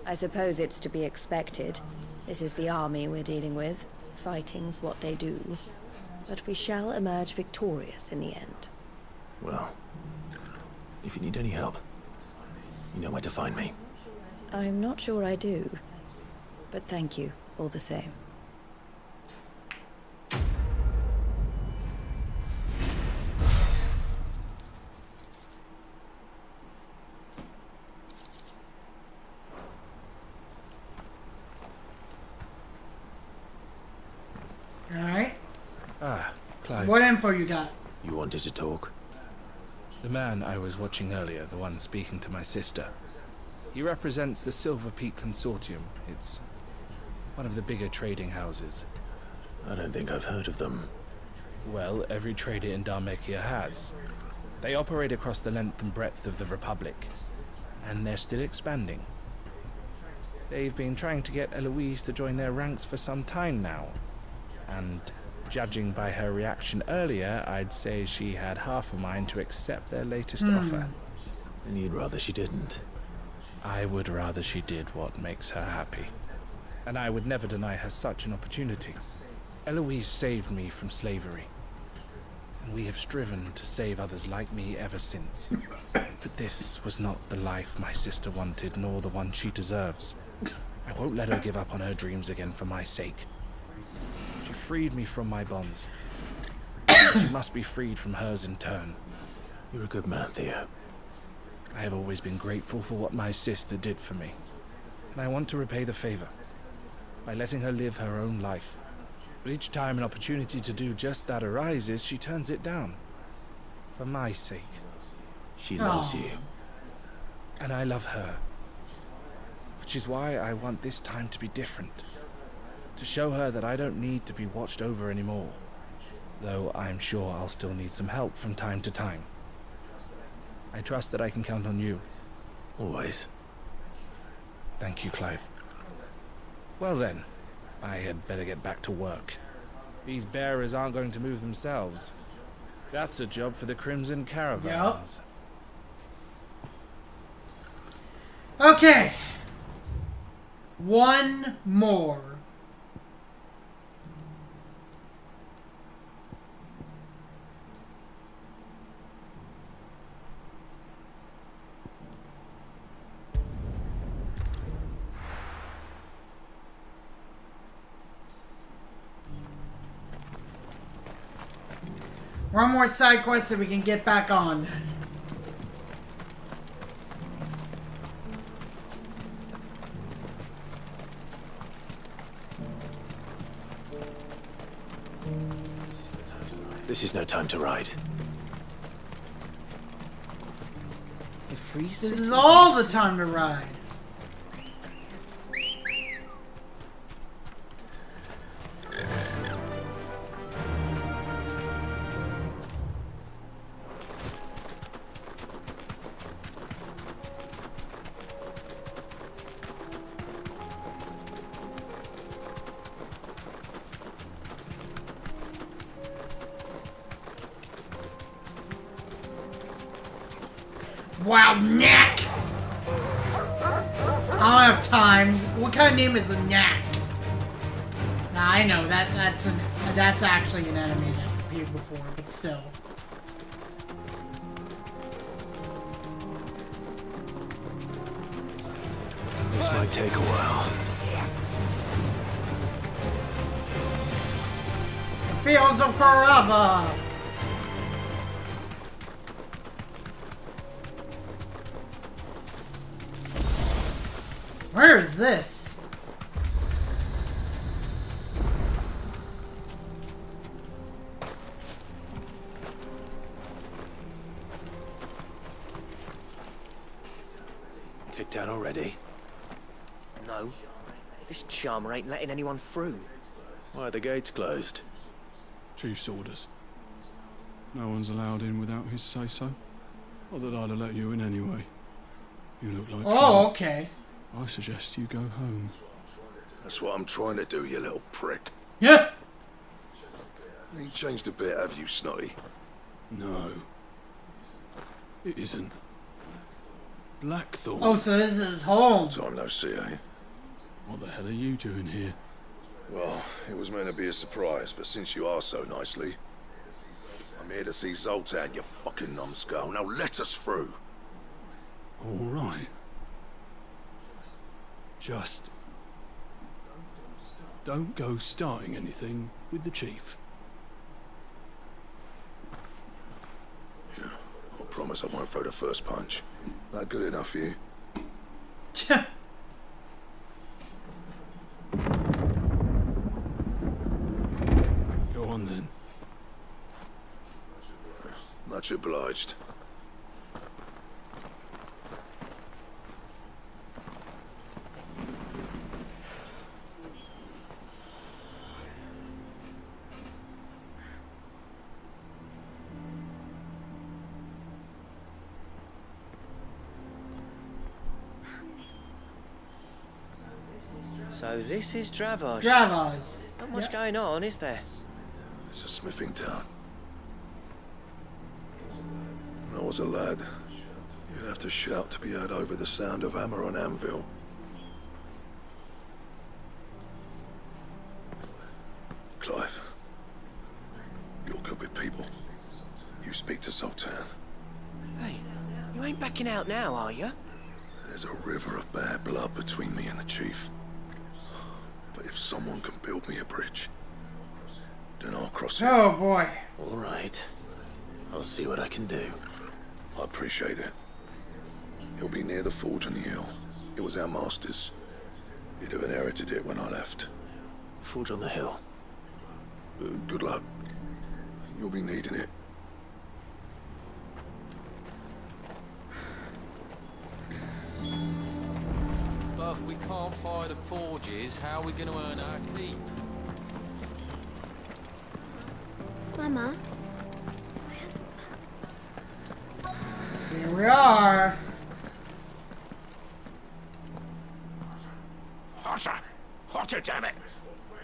I suppose it's to be expected. This is the army we're dealing with. Fighting's what they do. But we shall emerge victorious in the end. Well, if you need any help, you know where to find me. I'm not sure I do, but thank you all the same. Alright. Ah, Clive. What info you got? You wanted to talk? The man I was watching earlier, the one speaking to my sister. He represents the Silver Peak Consortium. It's one of the bigger trading houses. I don't think I've heard of them. Well, every trader in Dharmekia has. They operate across the length and breadth of the Republic, and they're still expanding. They've been trying to get Eloise to join their ranks for some time now, and judging by her reaction earlier, I'd say she had half a mind to accept their latest offer. And you'd rather she didn't? I would rather she did what makes her happy. And I would never deny her such an opportunity. Eloise saved me from slavery. and we have striven to save others like me ever since. But this was not the life my sister wanted, nor the one she deserves. I won't let her give up on her dreams again for my sake. She freed me from my bonds. She must be freed from hers in turn. You're a good man, Theo. I have always been grateful for what my sister did for me, and I want to repay the favor by letting her live her own life. But each time an opportunity to do just that arises, she turns it down. For my sake. She loves you. And I love her. Which is why I want this time to be different. To show her that I don't need to be watched over anymore. Though I'm sure I'll still need some help from time to time. I trust that I can count on you. Always. Thank you, Clive. Well then, I had better get back to work. These bearers aren't going to move themselves. That's a job for the Crimson Caravans. Yep. Okay. One more. One more side quest that we can get back on. This is no time to ride. This is all the time to ride. Wow, Knack! I don't have time. What kind of name is a Knack? Nah, I know that's actually an enemy that's appeared before, but still. This might take a while. Fields of Forever! Where is this? Kicked out already? No. This charmer ain't letting anyone through. Why are the gates closed? Chief's orders. No one's allowed in without his say-so. Not that I'd have let you in anyway. You look like trouble. Okay. I suggest you go home. That's what I'm trying to do, you little prick. Yeah. You changed a bit, have you, Snotty? No. It isn't. Blackthorn. Oh, so this is home. Time no see, eh? What the hell are you doing here? Well, it was meant to be a surprise, but since you are so nicely, I'm here to see Zoltan, you fucking numbskull. Now let us through. All right. Just don't go starting anything with the chief. Yeah, I promise I won't throw the first punch. That good enough for you? Go on then. Much obliged. So this is Dravos. Dravos. Not much going on, is there? It's a smithing town. When I was a lad, you'd have to shout to be heard over the sound of hammer on anvil. Clive, you're good with people. speak to Zoltan. Hey, you ain't backing out now, are you? There's a river of bad blood between me and the chief. But if someone can build me a bridge, then I'll cross it. Oh boy. All right. I'll see what I can do. I appreciate it. He'll be near the forge on the hill. It was our master's. He'd have inherited it when I left. Forge on the hill. Good luck. You'll be needing it. But if we can't fire the forges, how are we going to earn our keep? Mama. Here we are. Hotter! Hotter, damn it!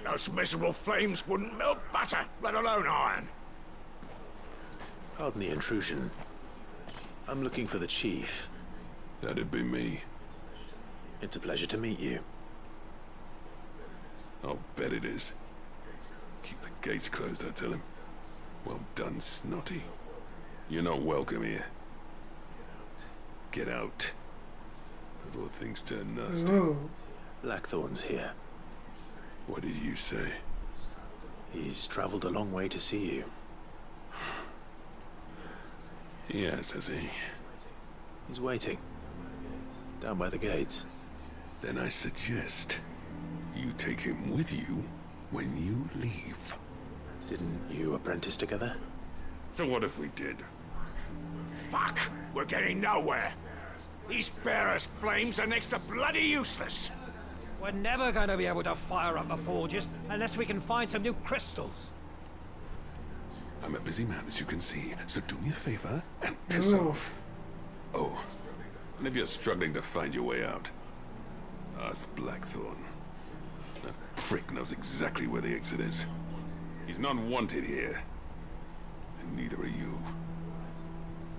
Those miserable flames wouldn't melt butter, let alone iron. Pardon the intrusion. I'm looking for the chief. That'd be me. It's a pleasure to meet you. I'll bet it is. Keep the gates closed, I tell him. Well done, Snotty. You're not welcome here. Get out. Before things turn nasty. Ooh. Blackthorn's here. What did you say? He's traveled a long way to see you. Yes, has he? He's waiting. Down by the gates. Then I suggest you take him with you when you leave. Didn't you apprentice together? So what if we did? Fuck! We're getting nowhere. These bearers' flames are next to bloody useless. We're never going to be able to fire up the forges unless we can find some new crystals. I'm a busy man, as you can see, so do me a favor and piss off. Oh, and if you're struggling to find your way out, ask Blackthorn. That prick knows exactly where the exit is. He's not wanted here, and neither are you.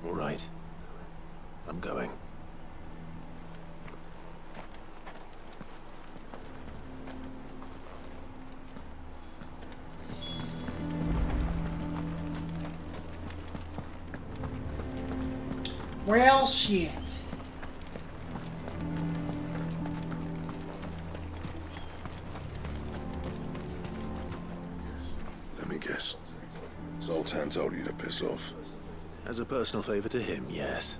All right. I'm going. Well, shit. Let me guess. Zoltan told you to piss off. As a personal favor to him, yes.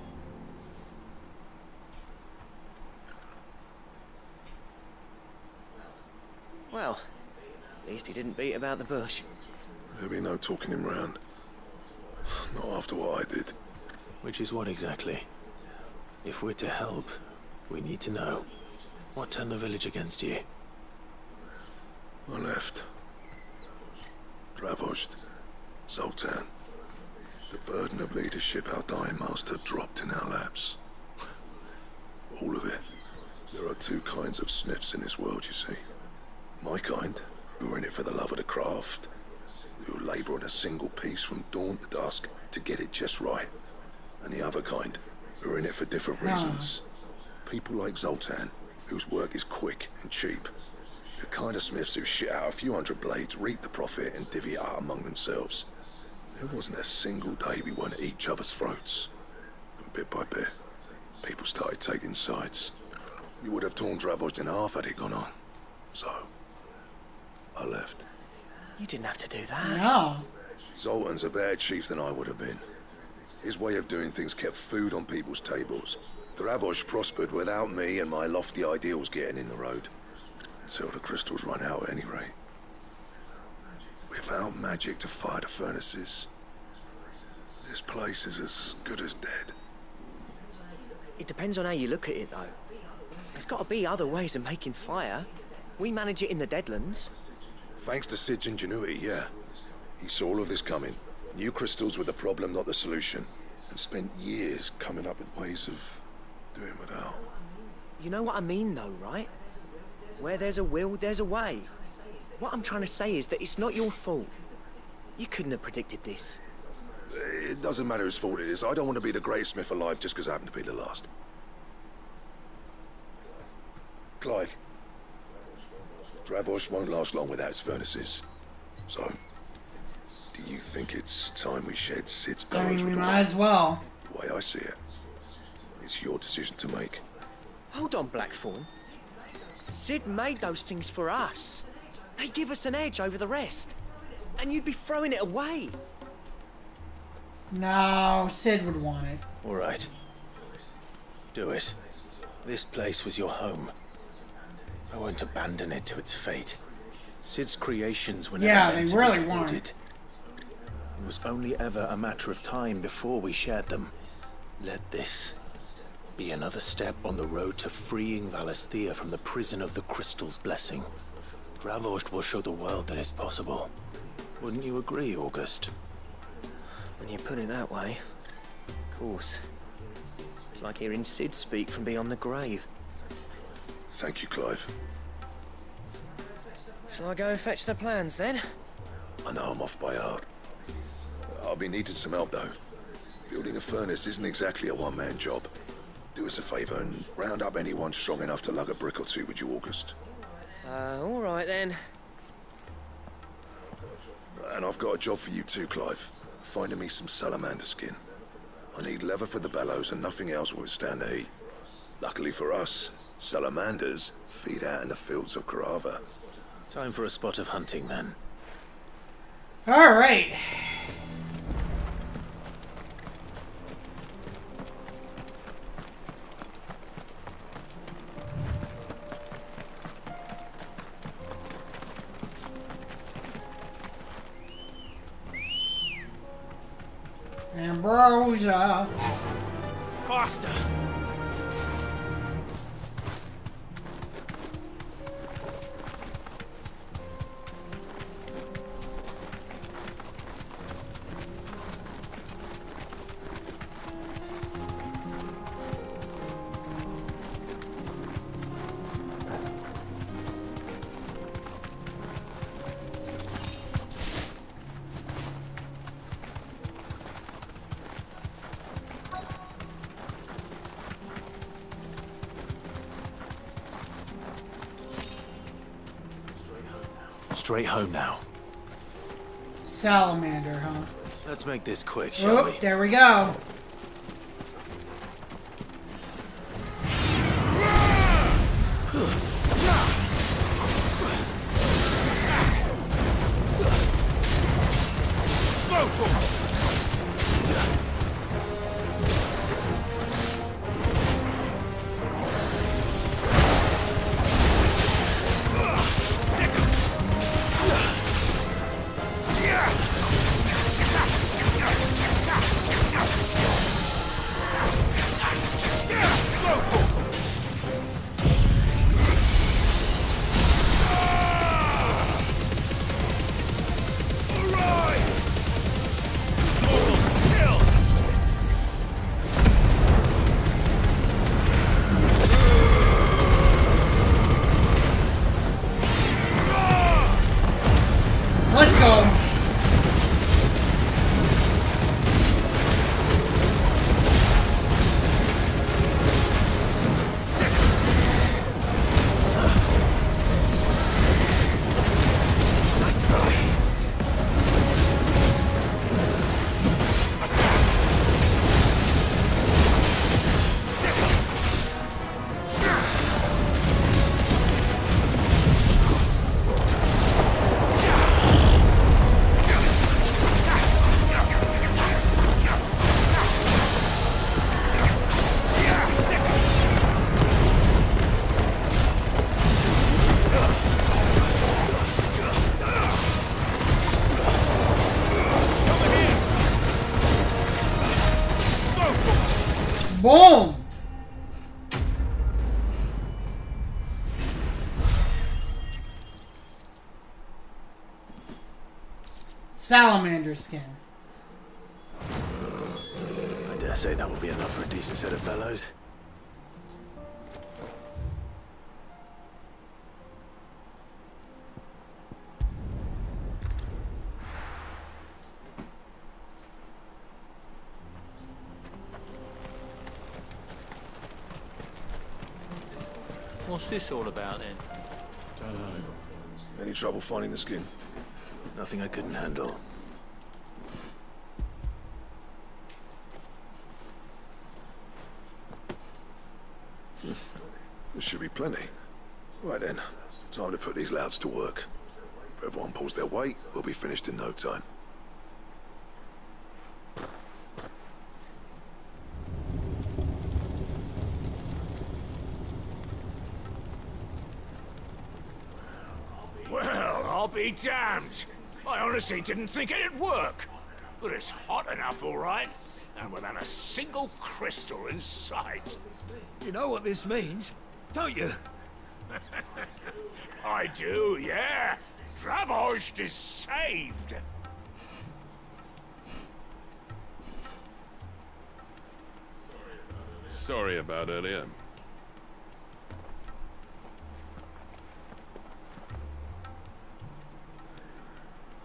Well, at least he didn't beat about the bush. There'll be no talking him round. Not after what I did. Which is what exactly? If we're to help, we need to know. What turned the village against you? I left. Dravozd. Zoltan. The burden of leadership our dying master dropped in our laps. All of it. There are two kinds of smiths in this world, you see. My kind, who are in it for the love of the craft, who labour on a single piece from dawn to dusk to get it just right. And the other kind, who are in it for different reasons. People like Zoltan, whose work is quick and cheap. The kind of smiths who shit out a few hundred blades, reap the profit, and divvy it out among themselves. There wasn't a single day we weren't at each other's throats. And bit by bit, people started taking sides. You would have torn Dravozd in half had it gone on. So, I left. You didn't have to do that. No. Zoltan's a better chief than I would have been. His way of doing things kept food on people's tables. Dravozd prospered without me and my lofty ideals getting in the road. Until the crystals run out at any rate. Without magic to fire the furnaces, this place is as good as dead. It depends on how you look at it, though. There's got to be other ways of making fire. We manage it in the Deadlands. Thanks to Sid's ingenuity, yeah. He saw all of this coming. Knew crystals were the problem, not the solution. And spent years coming up with ways of doing without. You know what I mean, though, right? Where there's a will, there's a way. What I'm trying to say is that it's not your fault. You couldn't have predicted this. It doesn't matter whose fault it is. I don't want to be the greatest smith alive just because I happen to be the last. Clive. Dravozd won't last long without its furnaces. So, Do you think it's time we shed Sid's I bellows mean, we with might as well. The way I see it, it's your decision to make. Hold on, Blackthorn. Sid made those things for us. They give us an edge over the rest. And you'd be throwing it away. No, Sid would want it. All right. Do it. This place was your home. I won't abandon it to its fate. Sid's creations were never meant to be hoarded. It was only ever a matter of time before we shared them. Let this be another step on the road to freeing Valisthea from the prison of the Crystal's blessing. Dravost will show the world that it's possible. Wouldn't you agree, August? When you put it that way, of course. It's like hearing Sid speak from beyond the grave. Thank you, Clive. Shall I go and fetch the plans, then? I know I'm off by heart. I'll be needing some help, though. Building a furnace isn't exactly a one-man job. Do us a favour and round up anyone strong enough to lug a brick or two, would you, August? All right, then. And I've got a job for you too, Clive. Finding me some salamander skin. I need leather for the bellows and nothing else will withstand the heat. Luckily for us, salamanders feed out in the fields of Carava. Time for a spot of hunting, then. All right. Ambrosia. Faster! Straight home now. Salamander, huh? Let's make this quick, shall we? There we go. Let's go. Boom! Salamander skin. I dare say that will be enough for a decent set of bellows. What's this all about, then? Don't know. Any trouble finding the skin? Nothing I couldn't handle. There should be plenty. Right then, time to put these louds to work. If everyone pulls their weight, we'll be finished in no time. Well, I'll be damned. I honestly didn't think it'd work. But it's hot enough, all right. And without a single crystal in sight. You know what this means, don't you? I do, yeah. Dravost is saved. Sorry about earlier.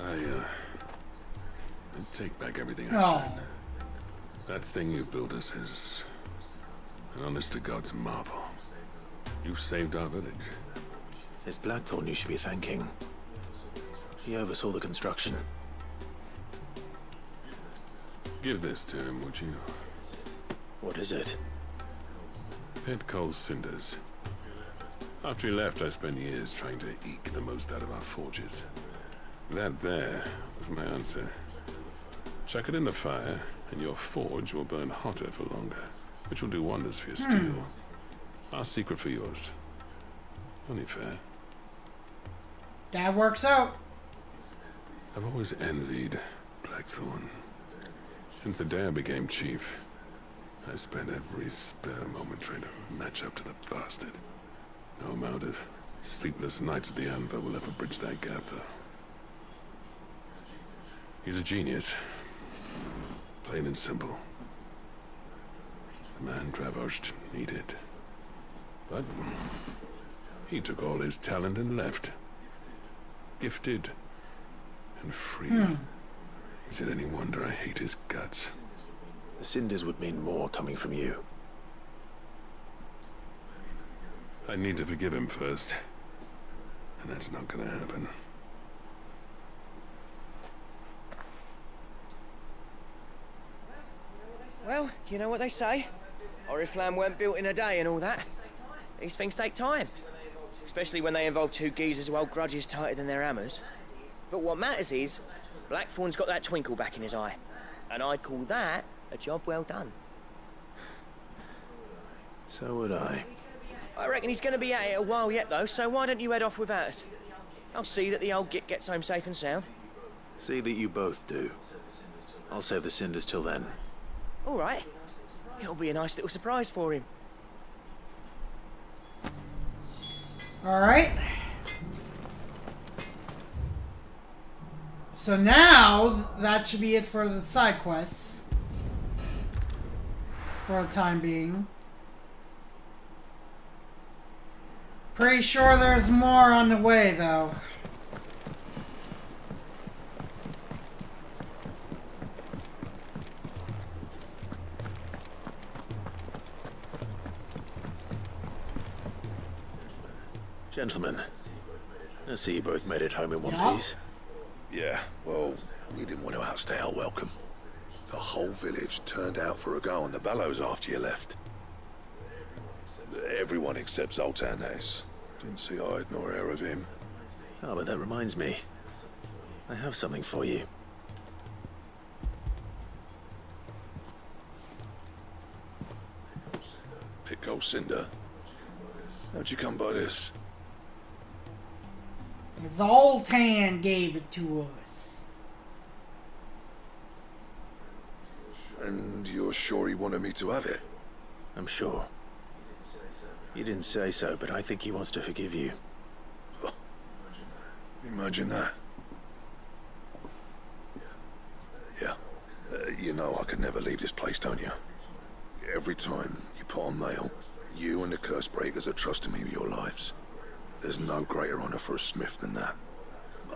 I take back everything I said. That thing you built us is an honest-to-God's marvel. You saved our village. It's Blackthorn you should be thanking. He oversaw the construction. Give this to him, would you? What is it? Pet Cole's cinders. After he left, I spent years trying to eke the most out of our forges. That there was my answer. Chuck it in the fire, and your forge will burn hotter for longer, which will do wonders for your steel. Our secret for yours. Only fair. That works out. I've always envied Blackthorn. Since the day I became chief, I spent every spare moment trying to match up to the bastard. No amount of sleepless nights at the Anvil will ever bridge that gap, though. He's a genius. Plain and simple. The man Dravost needed. But he took all his talent and left. Gifted and free. Is it any wonder I hate his guts? The cinders would mean more coming from you. I need to forgive him first. And that's not gonna happen. Well, you know what they say. Oriflamme weren't built in a day and all that. These things take time. Especially when they involve two geezers who hold grudges tighter than their hammers. But what matters is, Blackthorn's got that twinkle back in his eye. And I'd call that a job well done. So would I. I reckon he's going to be at it a while yet, though, so why don't you head off without us? I'll see that the old git gets home safe and sound. See that you both do. I'll save the cinders till then. All right. It'll be a nice little surprise for him. Alright. So now, that should be it for the side quests. For the time being. Pretty sure there's more on the way, though. Gentlemen, I see you both made it home in one piece. Yeah, well, we didn't want to outstay our welcome. The whole village turned out for a go on the bellows after you left. Everyone except Zoltan has. Didn't see hide nor hair of him. Oh, but that reminds me. I have something for you. Pico Cinder. How'd you come by this? Zoltan gave it to us. And you're sure he wanted me to have it? I'm sure. You didn't say so, but I think he wants to forgive you. Imagine that. Yeah. You know I could never leave this place, don't you? Every time you put on mail, you and the curse breakers are trusting me with your lives. There's no greater honor for a smith than that.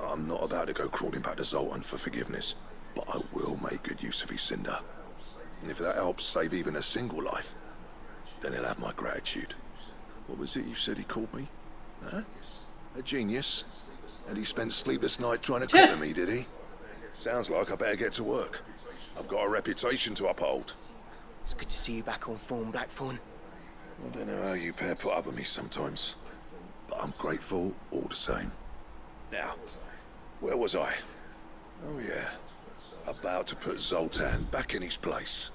I'm not about to go crawling back to Zoltan for forgiveness, but I will make good use of his cinder. And if that helps save even a single life, then he'll have my gratitude. What was it you said he called me? Huh? A genius? And he spent sleepless night trying to corner me, did he? Sounds like I better get to work. I've got a reputation to uphold. It's good to see you back on form, Blackthorn. I don't know how you pair put up with me sometimes, but I'm grateful all the same. Now, where was I? Oh yeah, about to put Zoltan back in his place.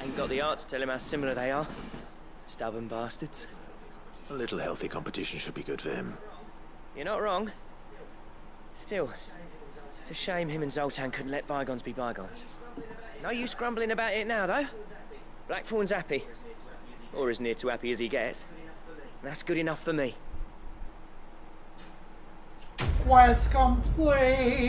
Ain't got the art to tell him how similar they are. Stubborn bastards. A little healthy competition should be good for him. You're not wrong. Still, it's a shame him and Zoltan couldn't let bygones be bygones. No use grumbling about it now, though. Blackthorn's happy. Or as near to happy as he gets. And that's good enough for me. Quest complete.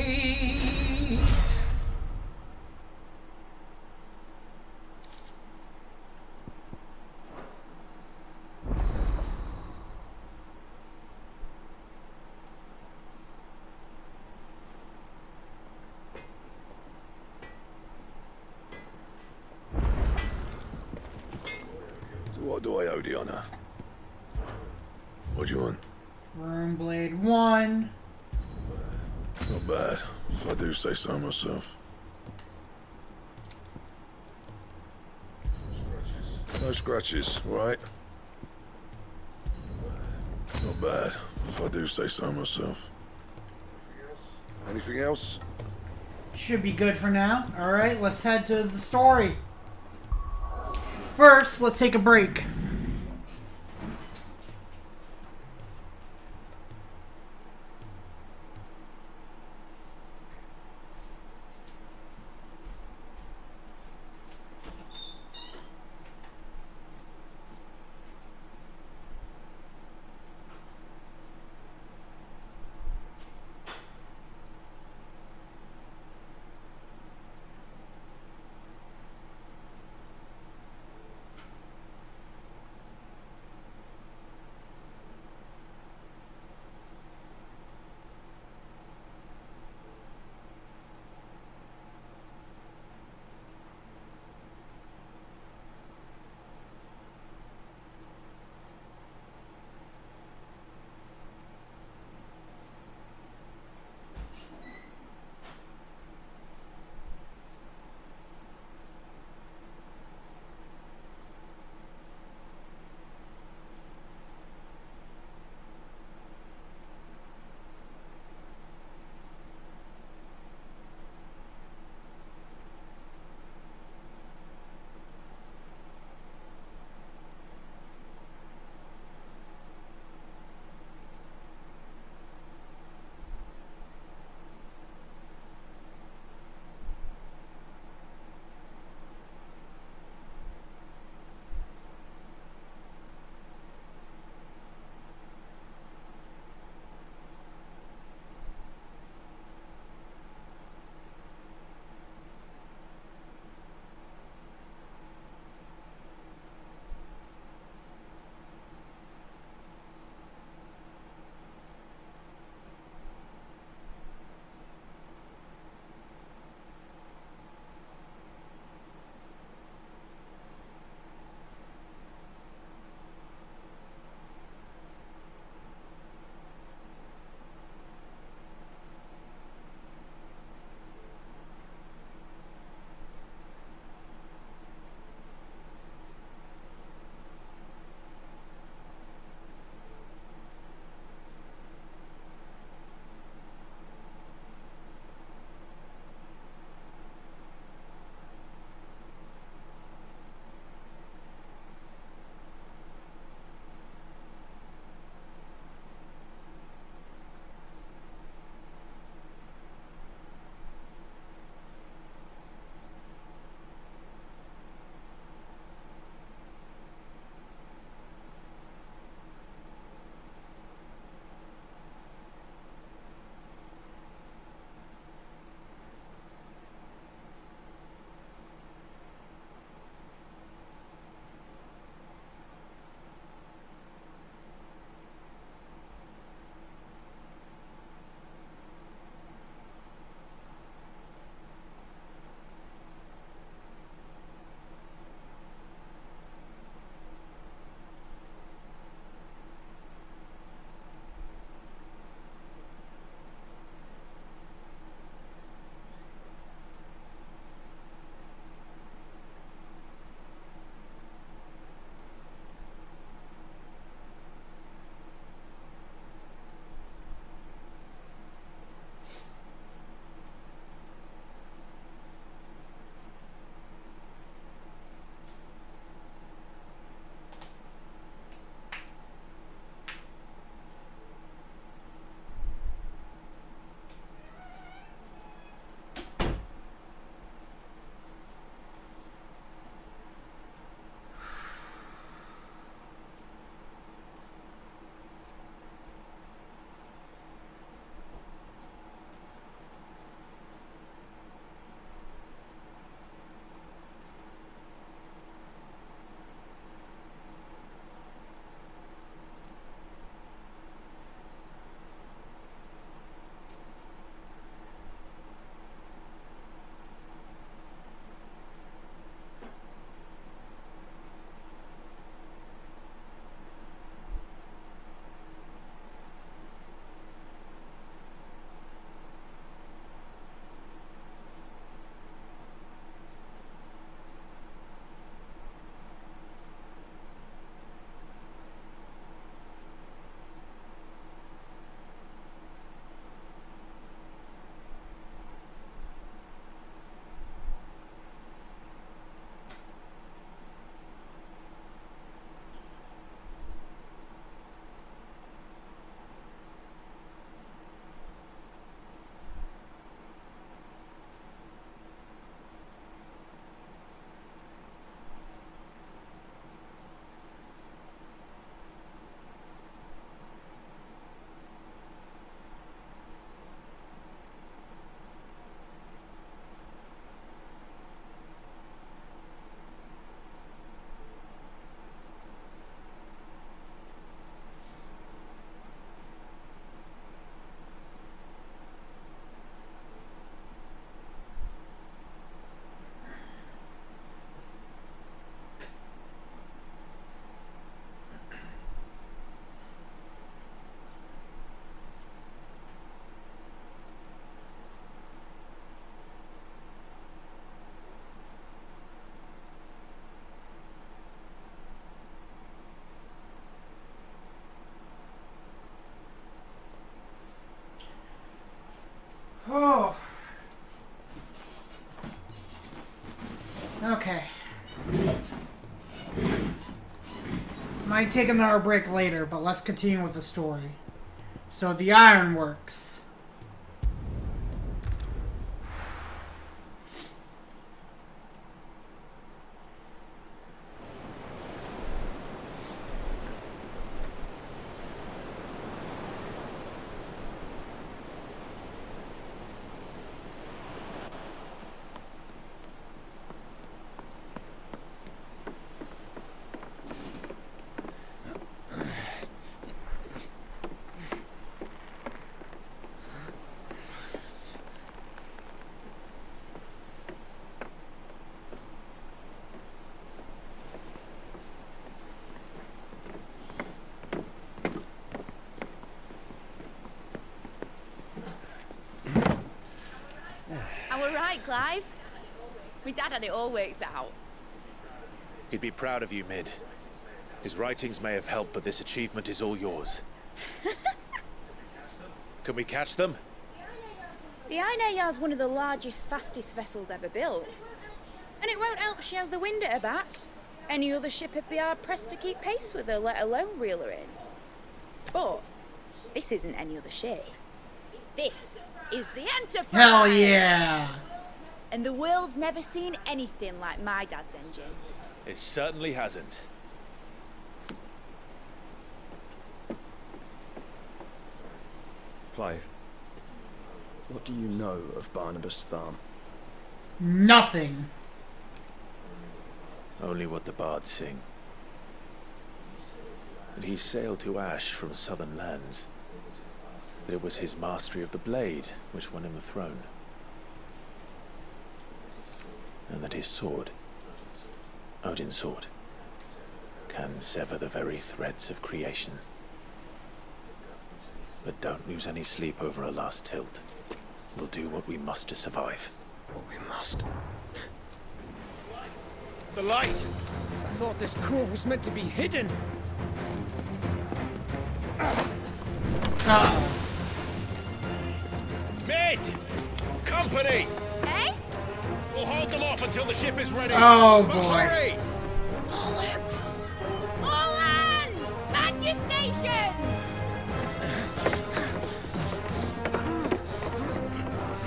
So what do I owe the honor? What do you want? Runeblade 1. Not bad, if I do say so myself. No scratches, right? Not bad, if I do say so myself. Anything else? Should be good for now. Alright, let's head to the story. First, let's take a break. Oh. Okay. Might take another break later, but let's continue with the story. So, the ironworks. Right, Clive? My dad had it all worked out. He'd be proud of you, Mid. His writings may have helped, but this achievement is all yours. Can we catch them? The Aina is one of the largest, fastest vessels ever built. And it won't help she has the wind at her back. Any other ship would be hard-pressed to keep pace with her, let alone reel her in. But this isn't any other ship. This is the Enterprise! Hell yeah! And the world's never seen anything like my dad's engine. It certainly hasn't. Clive, what do you know of Barnabas Tharm? Nothing. Only what the bards sing. That he sailed to Ash from southern lands. That it was his mastery of the blade which won him the throne. And that his sword, Odin's sword, can sever the very threads of creation. But don't lose any sleep over a last tilt. We'll do what we must to survive. What we must. The light! I thought this cove was meant to be hidden. Mid! Company! Eh? We'll hold them off until the ship is ready. Oh, But boy. hurry! Bollocks! All hands! Man your stations!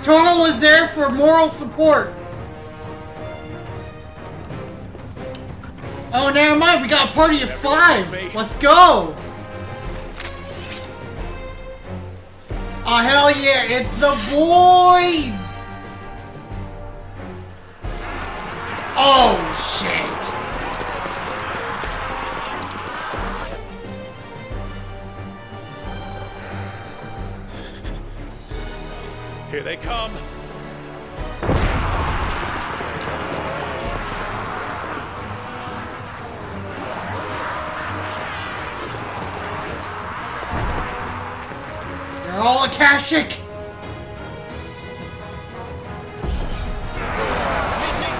Total was there for moral support. Oh, never mind. We got a party of 5. Let's go. Oh, hell yeah. It's the boys. Oh, shit. Here they come. They're all Akashic. Needs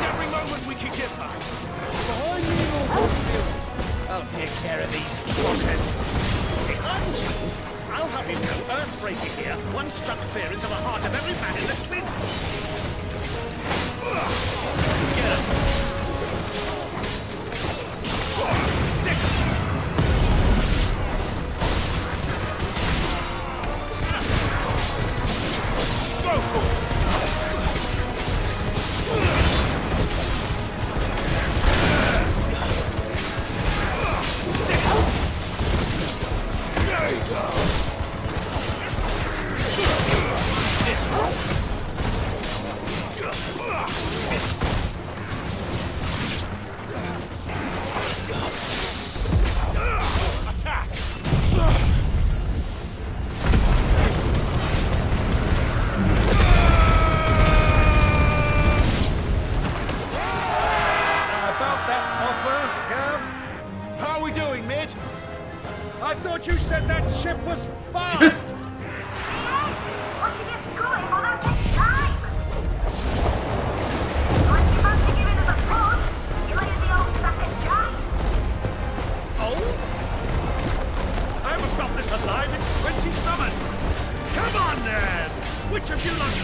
every moment we can get back. Behind me, I'll take care of these fuckers. Behind you? I'll have you know, Earthbreaker here once struck fear into the heart of every man in the twin. Get him.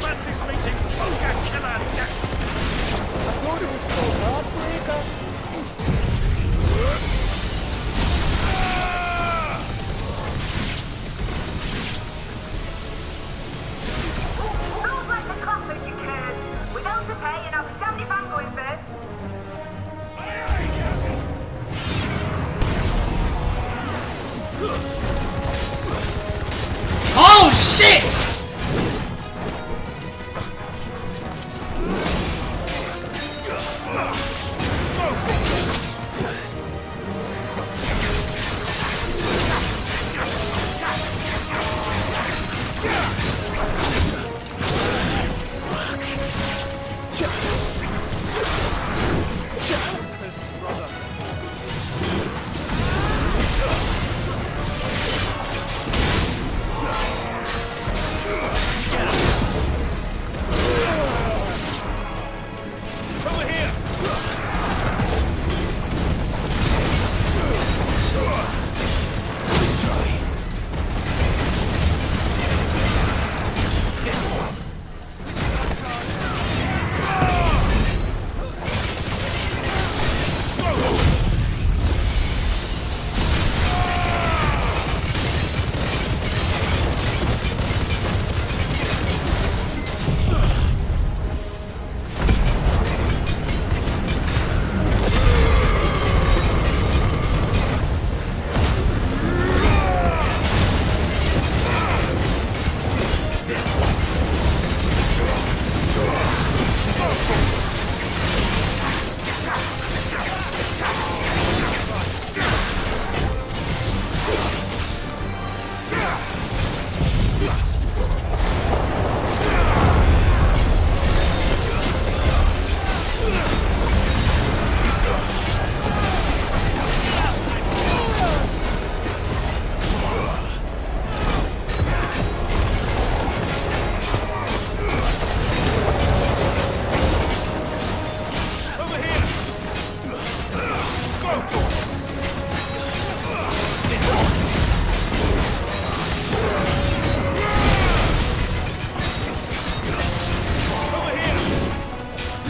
fancies meeting Ogre Killer next? I thought it was called Heartbreaker. Don't let the coffee you curse. We don't to pay and I'll stand if I'm going first. Oh shit!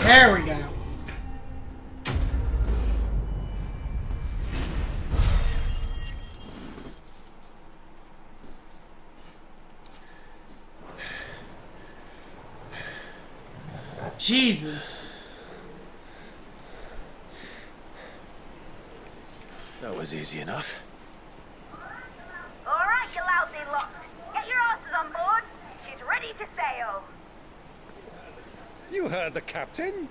There we go. Jesus. That was easy enough. All right, you lousy lot. Get your asses on board. She's ready to sail. You heard the captain.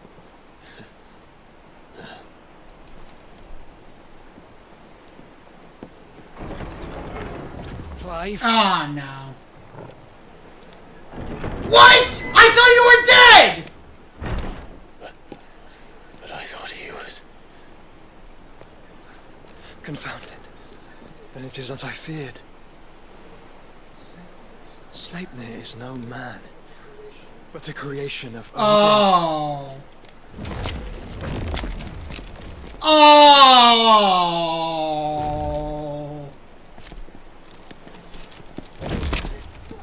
Clive? Oh no. What? I thought you were dead! But I thought he was... Confounded. Then it is as I feared. Sleipnir is no man, but a creation of Odin. Oh. Oh.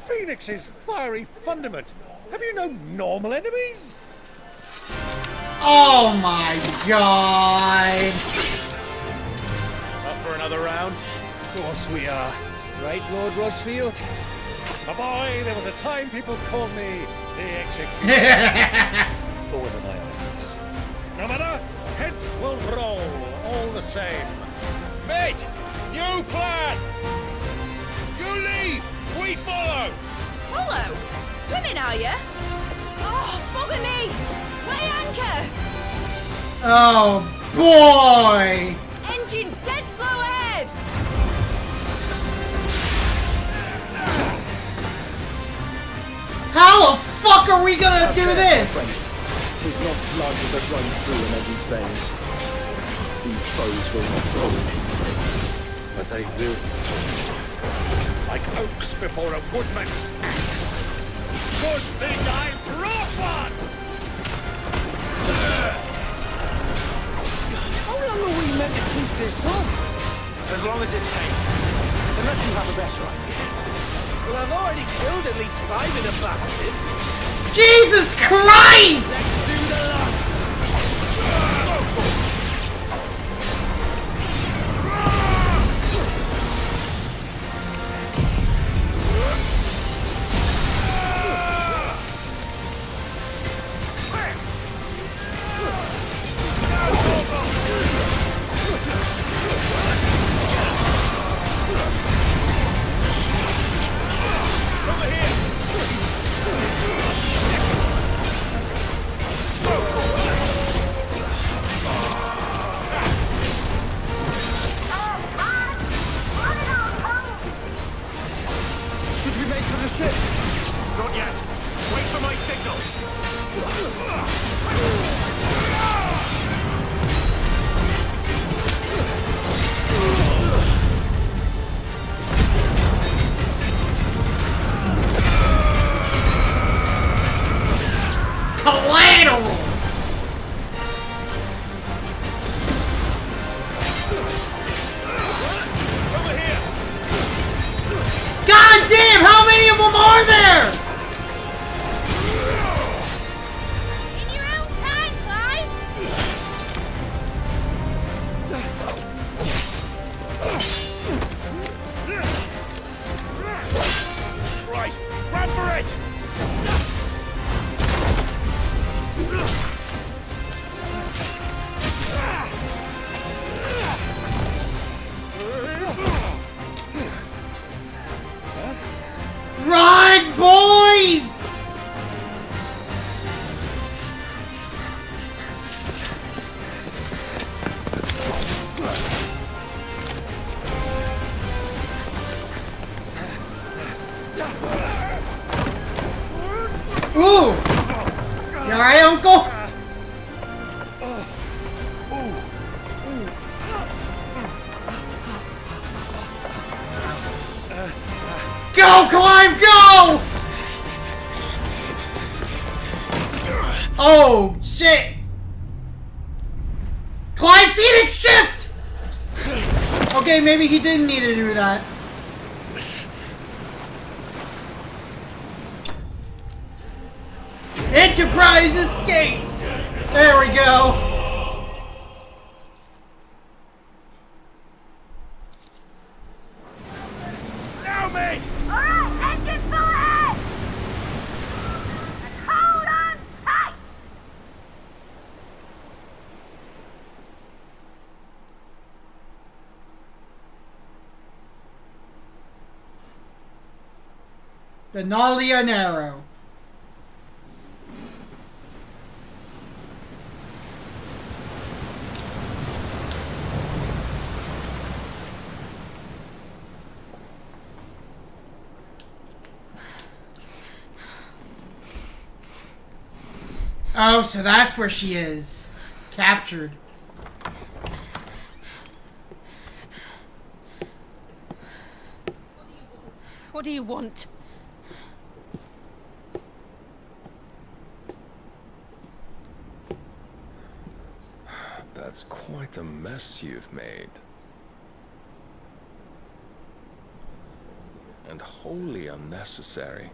Phoenix's fiery fundament. Have you no normal enemies? Oh my god. Up for another round? Of course we are. Right, Lord Rosfield? A boy, there was a time people called me the Executioner. Or was it my eyes? No matter, heads will roll, all the same. Mate, new plan! You leave, we follow! Follow? Swimming, are you? Oh, bugger me! Weigh anchor! Oh boy! Engine's dead slow ahead! How the fuck are we gonna do this? Tis not blood that runs through in Eddie's veins. These foes will not fall, but they will fall. Like oaks before a woodman's axe. Good thing I brought one! How long are we meant to keep this up? As long as it takes. Unless you have a better idea. Well, I've already killed at least 5 of the bastards. Jesus Christ! Let's do the lot. Not yet. Wait for my signal. Collateral! Over here. God damn, how many of them are there? In your own time, Clive! Right, run for it! Run, boys! Ooh! You alright, Uncle? Go, Clive, go! Oh, shit! Clive, Phoenix shift! Okay, maybe he didn't need to do that. Enterprise escape! There we go. Now, mate! Alright, engine full ahead! And hold on tight! The Nalia Narrow. Oh, so that's where she is. Captured. What do you want? That's quite a mess you've made. And wholly unnecessary.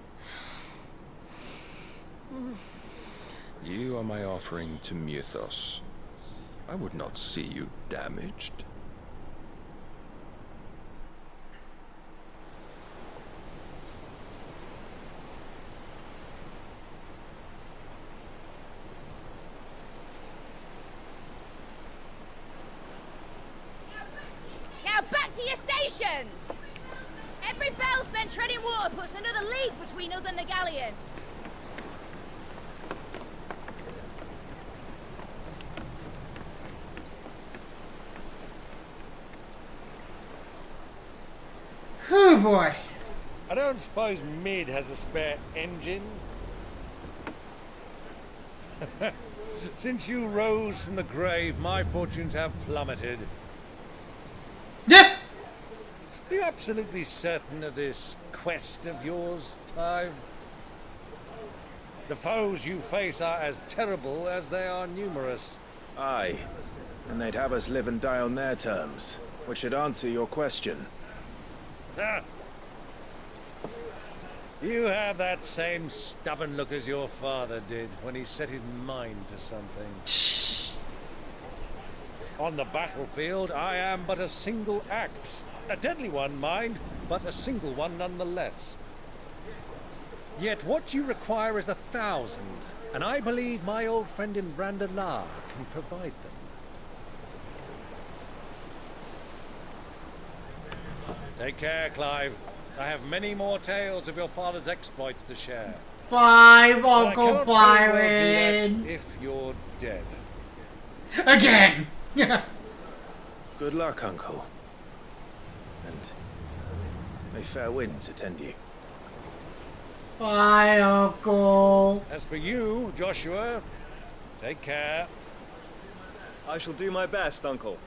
You are my offering to Mythos. I would not see you damaged. Now back to your stations! Every bell spent treading water puts another league between us and the galleon. Oh boy. I don't suppose Mid has a spare engine? Since you rose from the grave, my fortunes have plummeted. Yeah. Are you absolutely certain of this quest of yours, Clive? The foes you face are as terrible as they are numerous. Aye. And they'd have us live and die on their terms, which should answer your question. Ah. You have that same stubborn look as your father did when he set his mind to something. On the battlefield, I am but a single axe. A deadly one, mind, but a single one nonetheless. Yet what you require is 1,000, and I believe my old friend in Randalar can provide them. Take care, Clive. I have many more tales of your father's exploits to share. Bye, But I Uncle cannot very well do Byron. that if you're dead. Again. Good luck, Uncle. And may fair winds attend you. Bye, Uncle. As for you, Joshua, take care. I shall do my best, Uncle.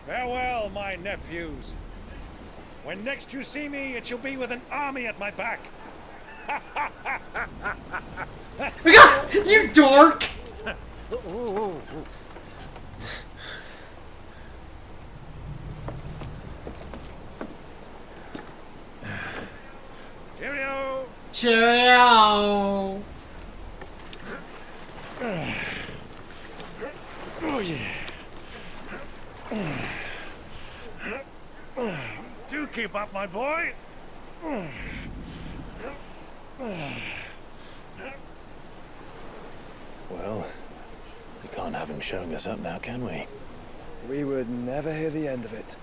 Farewell, my nephews. When next you see me, it shall be with an army at my back. You dork! Cheerio! Cheerio! Oh, yeah. Do keep up, my boy. Well, we can't have him showing us up now, can we? We would never hear the end of it.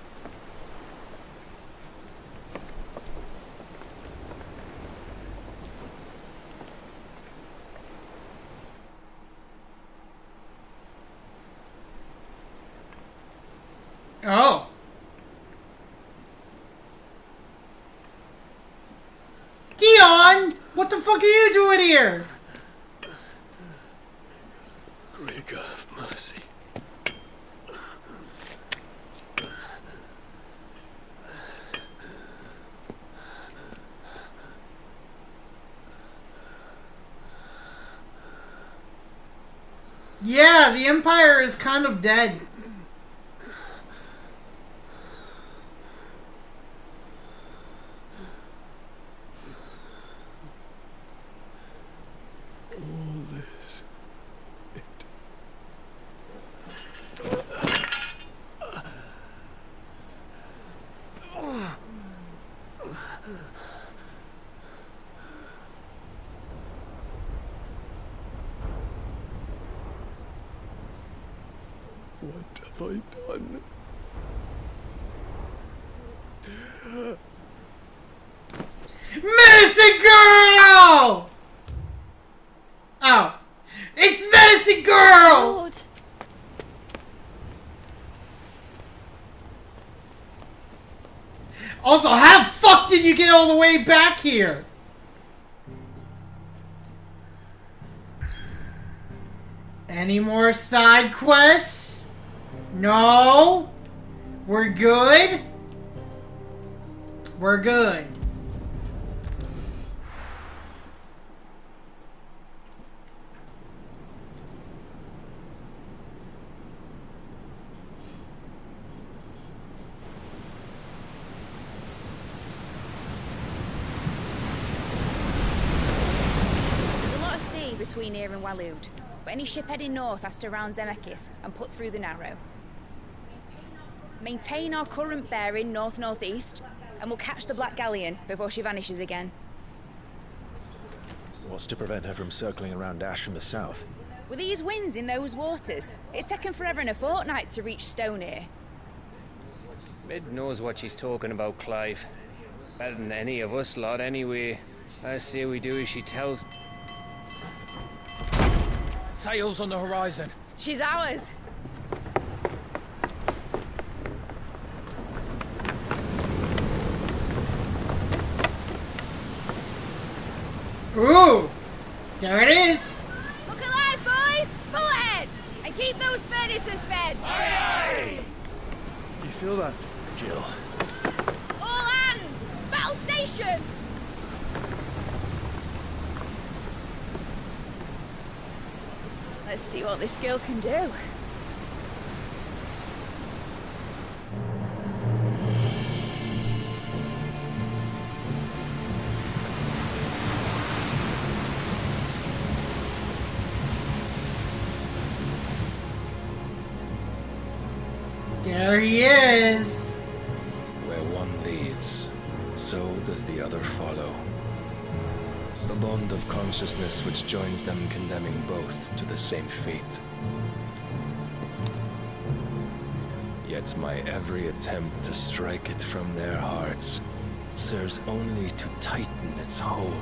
Oh. Dion! What the fuck are you doing here? Great God of mercy. Yeah, the Empire is kind of dead. All this. What have I done? Medicine Girl! Oh. It's Medicine Girl! Lord. Also, how the fuck did you get all the way back here? Any more side quests? No? We're good? We're good. There's a lot of sea between here and Waloed, but any ship heading north has to round Zemeckis and put through the Narrow. Maintain our current bearing north-northeast, and we'll catch the Black Galleon before she vanishes again. What's to prevent her from circling around Ash from the south? With these winds in those waters, it'd take 'em forever and a fortnight to reach Stonehenge. Mid knows what she's talking about, Clive. Better than any of us lot, anyway. I say we do as she tells. Sails on the horizon. She's ours. Ooh! There it is! Look alive, boys! Pull ahead! And keep those furnaces fed! Do you feel that? Jill. All hands! Battle stations! Let's see what this girl can do. There he is. Where one leads, so does the other follow. The bond of consciousness which joins them condemning both to the same fate. Yet my every attempt to strike it from their hearts serves only to tighten its hold.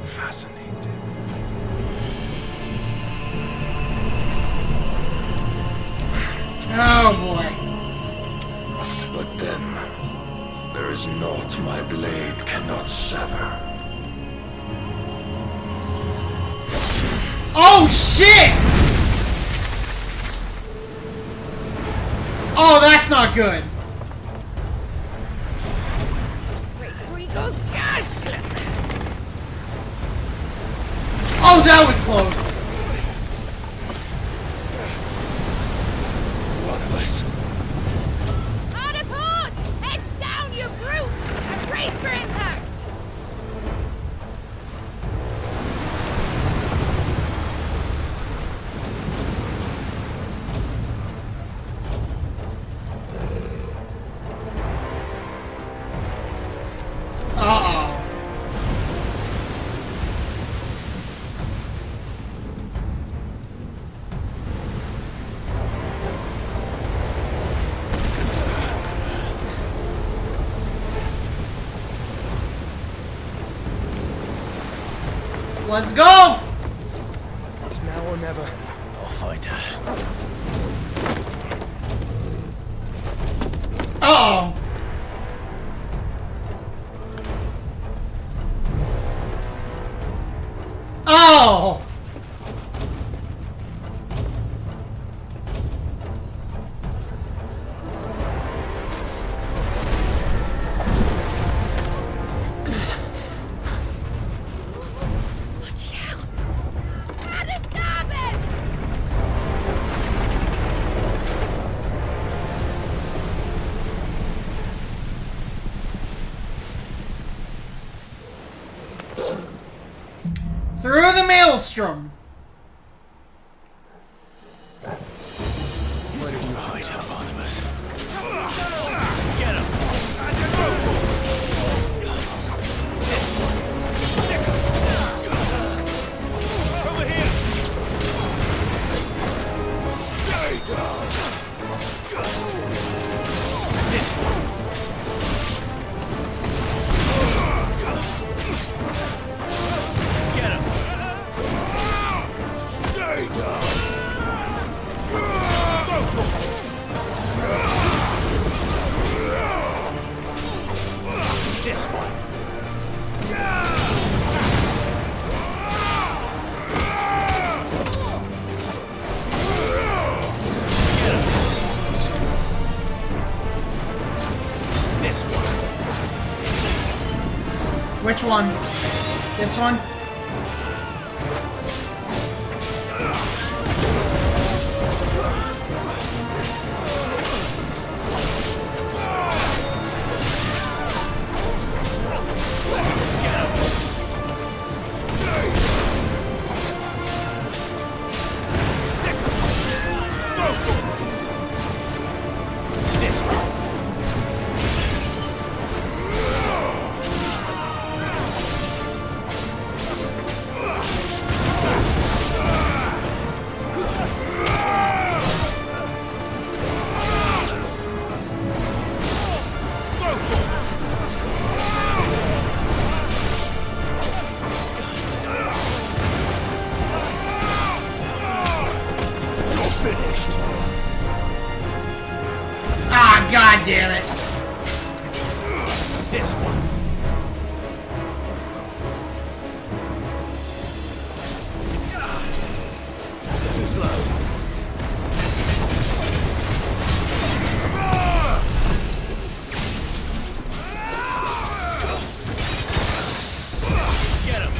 Fascinating. Oh boy. But then, there is naught my blade cannot sever. Oh shit! Oh, that's not good. Where he goes, gosh! Oh, that was close. Barnabas. Hard a port! Heads down, you brutes! And brace for impact! Uh-oh. Let's go! It's now or never. I'll find her. Uh-oh. Oh! Through the maelstrom. Where did you hide her, Barnabas? Get him! Over here! Stay down! This one! Get him! Stay down! This one. This one. Which one? This one? This one. You're finished. Ah, god damn it. This one. Too slow. Get him.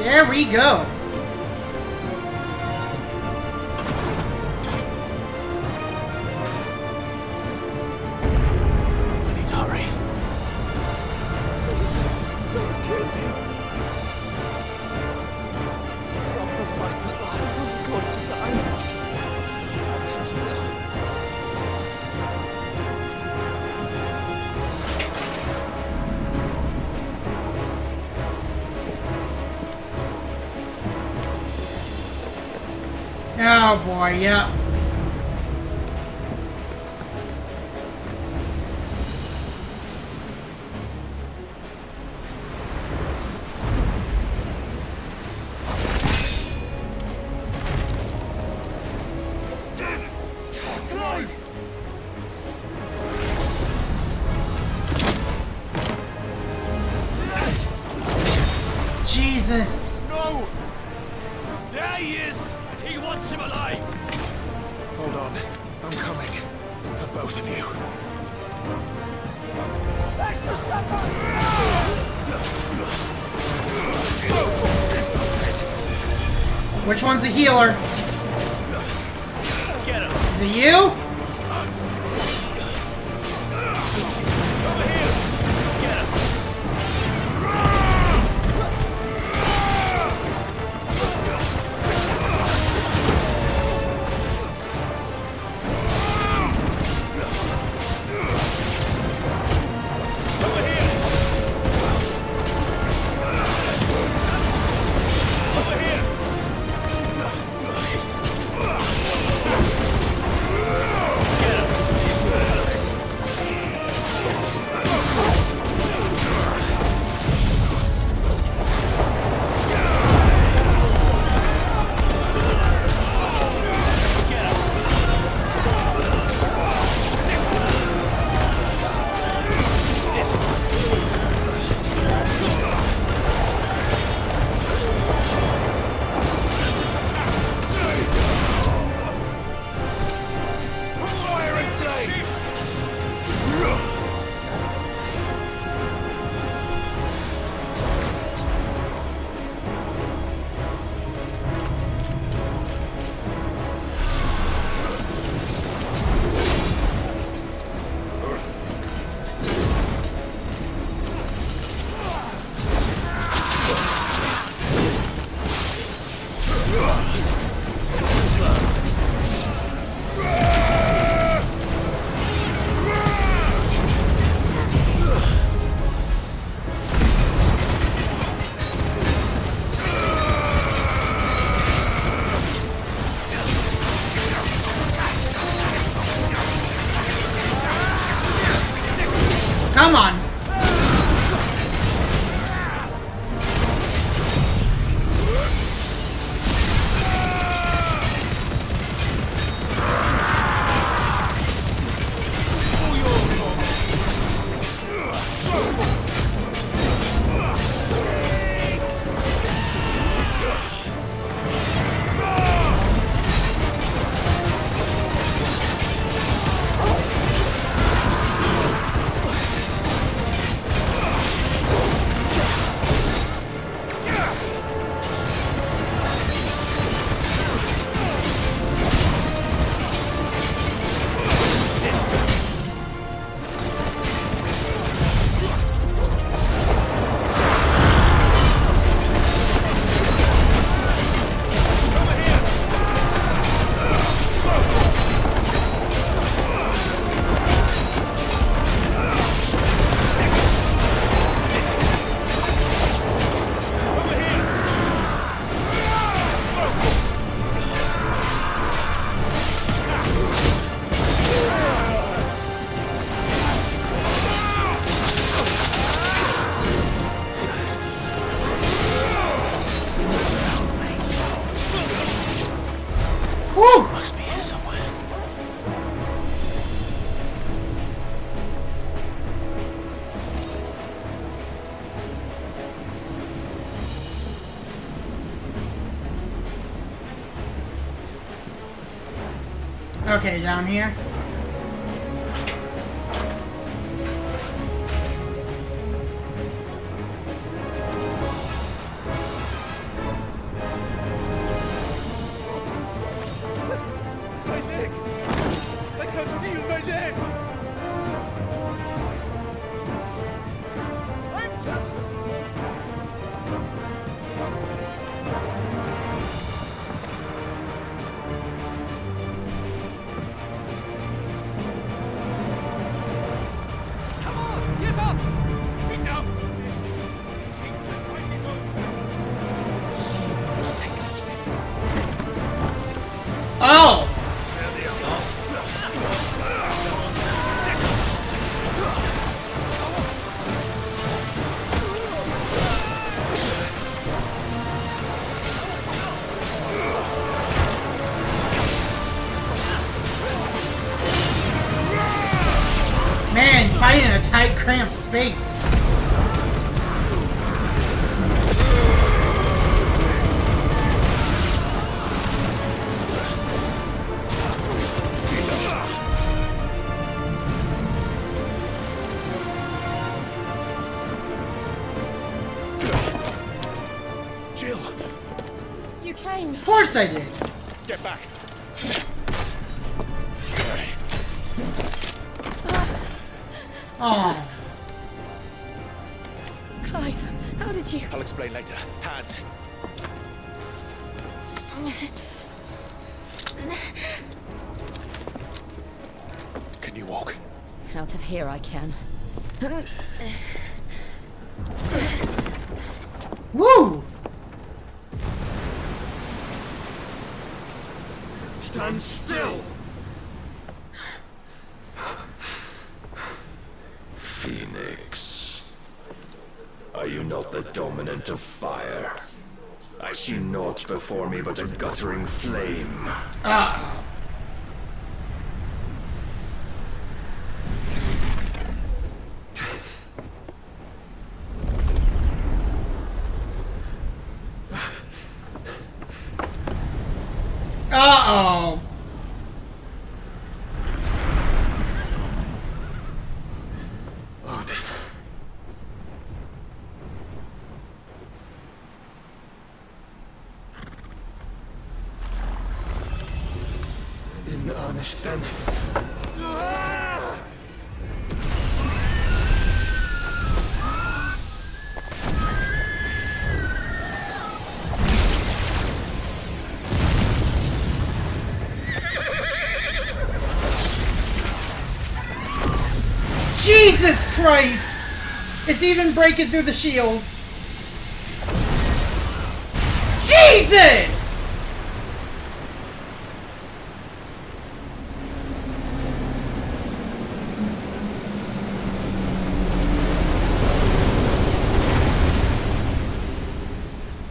There we go. I need to hurry. Don't kill me. Proper fight at last. I'm going to die. Oh boy, yeah. Jesus. No! There he is! He wants him alive! Hold on. I'm coming. For both of you. That's the shepherd! Which one's the healer? Get him! Is it you? Come on. Woo! Must be here somewhere. Okay, down here. tight, cramped space. Jill! You came. Of course I did. Get back! Oh. Clive, how did you... I'll explain later. Hands. Can you walk? Out of here I can. Woo! Stand still! Phoenix. Are you not the dominant of fire? I see naught before me but a guttering flame. Ah. Uh-oh. In earnest then. Jesus Christ! It's even breaking through the shield. Jesus!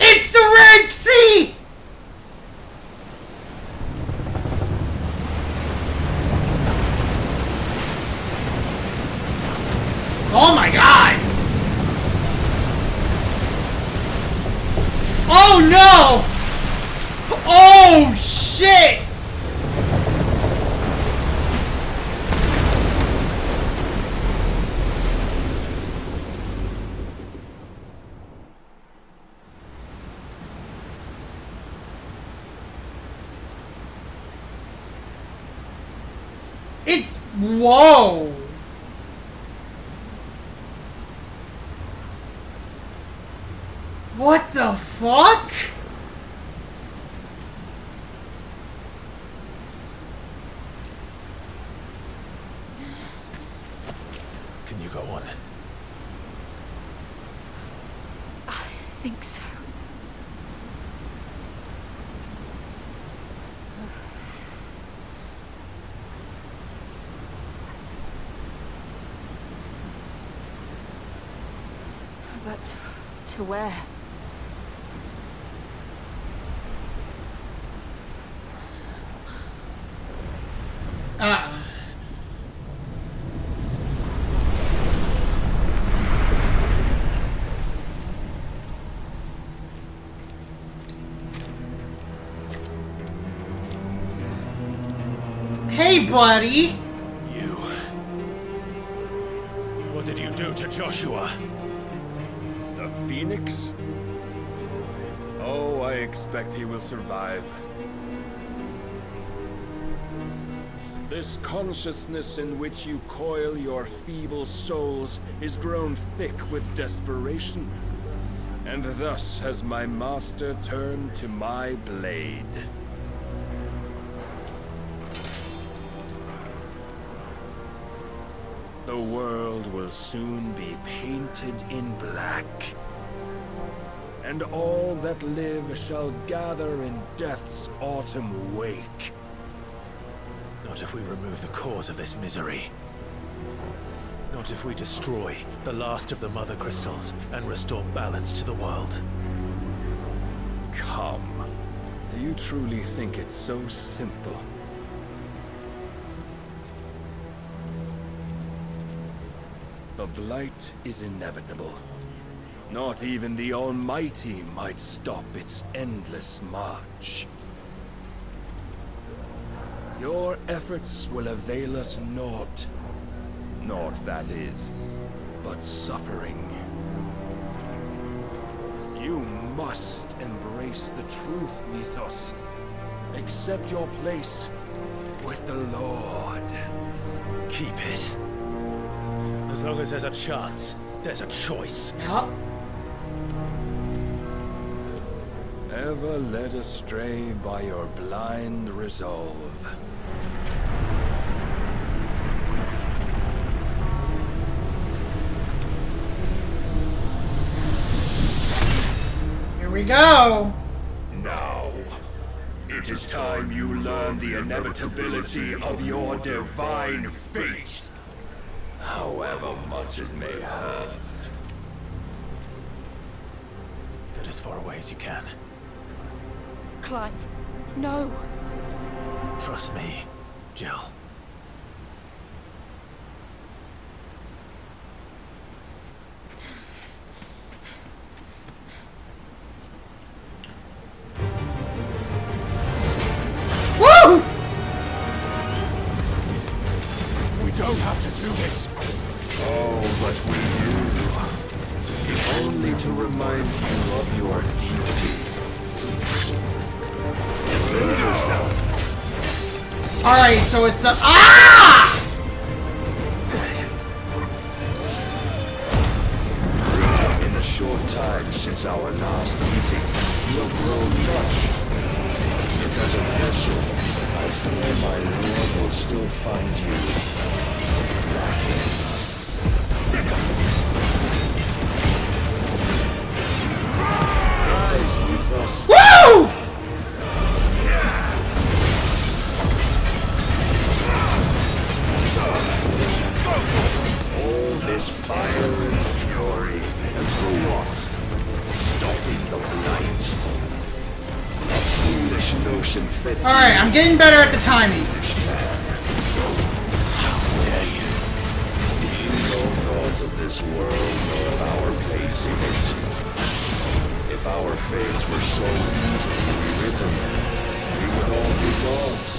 It's the Red Sea! Oh my god! Oh no! Oh shit! It's... whoa! What the fuck? Can you go on? I think so. But to where? Hey, buddy! You... What did you do to Joshua? The Phoenix? Oh, I expect he will survive. This consciousness in which you coil your feeble souls is grown thick with desperation. And thus has my master turned to my blade. The world will soon be painted in black. And all that live shall gather in death's autumn wake. Not if we remove the cause of this misery. Not if we destroy the last of the Mother Crystals and restore balance to the world. Come. Do you truly think it's so simple? The blight is inevitable. Not even the Almighty might stop its endless march. Your efforts will avail us naught. Naught, that is, but suffering. You must embrace the truth, Mythos. Accept your place with the Lord. Keep it. As long as there's a chance, there's a choice. Yep. Ever led astray by your blind resolve. Here we go. Now, it is time you learn the inevitability of your divine fate. However much it may hurt. Get as far away as you can. Clive, no. Trust me, Jill. Woo! We don't have to do this. Oh, but we do. If only to remind you of your duty. Defend yourself. Alright, so it's the. Ah! In the short time since our last meeting, you have grown much. Yet as a vessel, I fear my Lord will still find you lacking. Rise with us. Woo! All this fire and fury, and for what? Stopping the blight. A foolish notion fits. Alright, I'm getting better at the timing. How dare you? You know naught of this world nor of our place in it. If our fates were so easily rewritten, we would all be gods.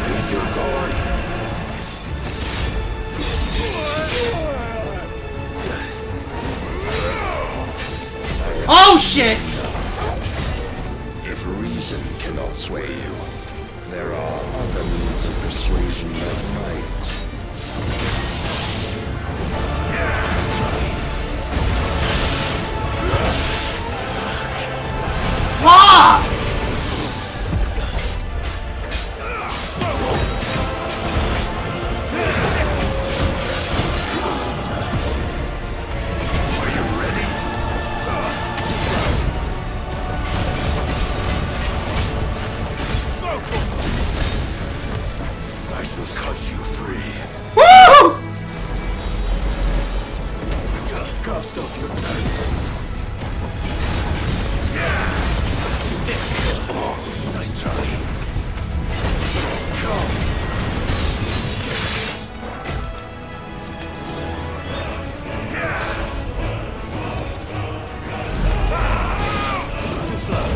Raise your guard. Oh shit! If reason cannot sway you, there are other means of persuasion that might. Ah! Are you ready? I shall cut you free. Woo! Cast off your blindness. Oh, nice try. Come. Too slow.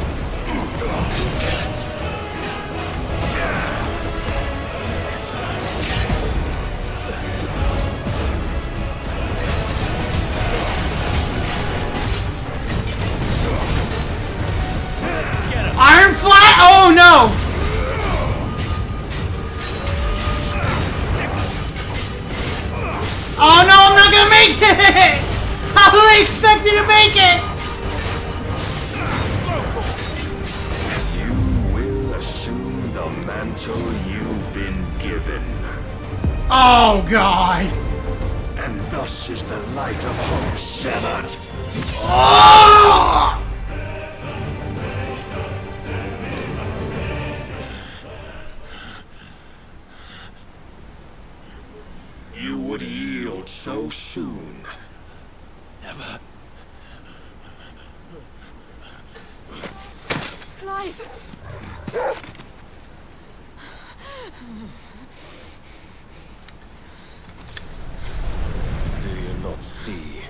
Iron flat? Oh no! Oh no, I'm not gonna make it! How do they expect me to make it? You will assume the mantle you've been given. Oh god! And thus is the light of hope severed. Oh! You would yield so soon. Never. alive! Do you not see?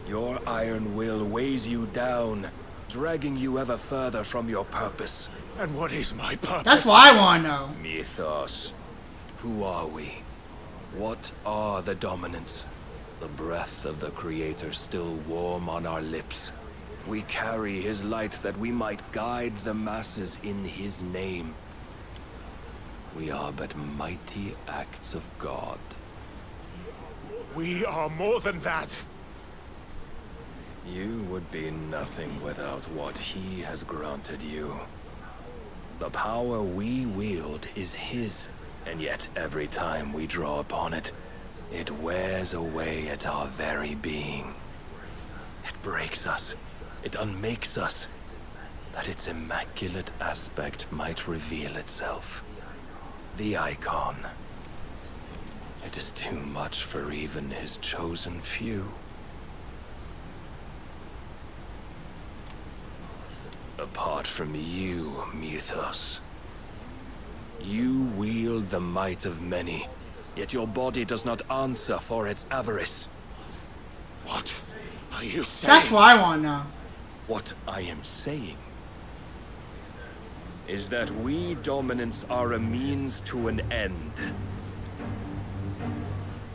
Your iron will weighs you down, dragging you ever further from your purpose. And what is my purpose? That's what I want to know. Mythos. Who are we? What are the dominants? The breath of the Creator still warm on our lips. We carry his light that we might guide the masses in his name. We are but mighty acts of God. We are more than that. You would be nothing without what he has granted you. The power we wield is his, and yet every time we draw upon it, it wears away at our very being. It breaks us. It unmakes us, that its immaculate aspect might reveal itself. The icon. It is too much for even his chosen few. Apart from you, Mythos, you wield the might of many, yet your body does not answer for its avarice. What are you saying? That's what I want to know. What I am saying is that we dominants are a means to an end.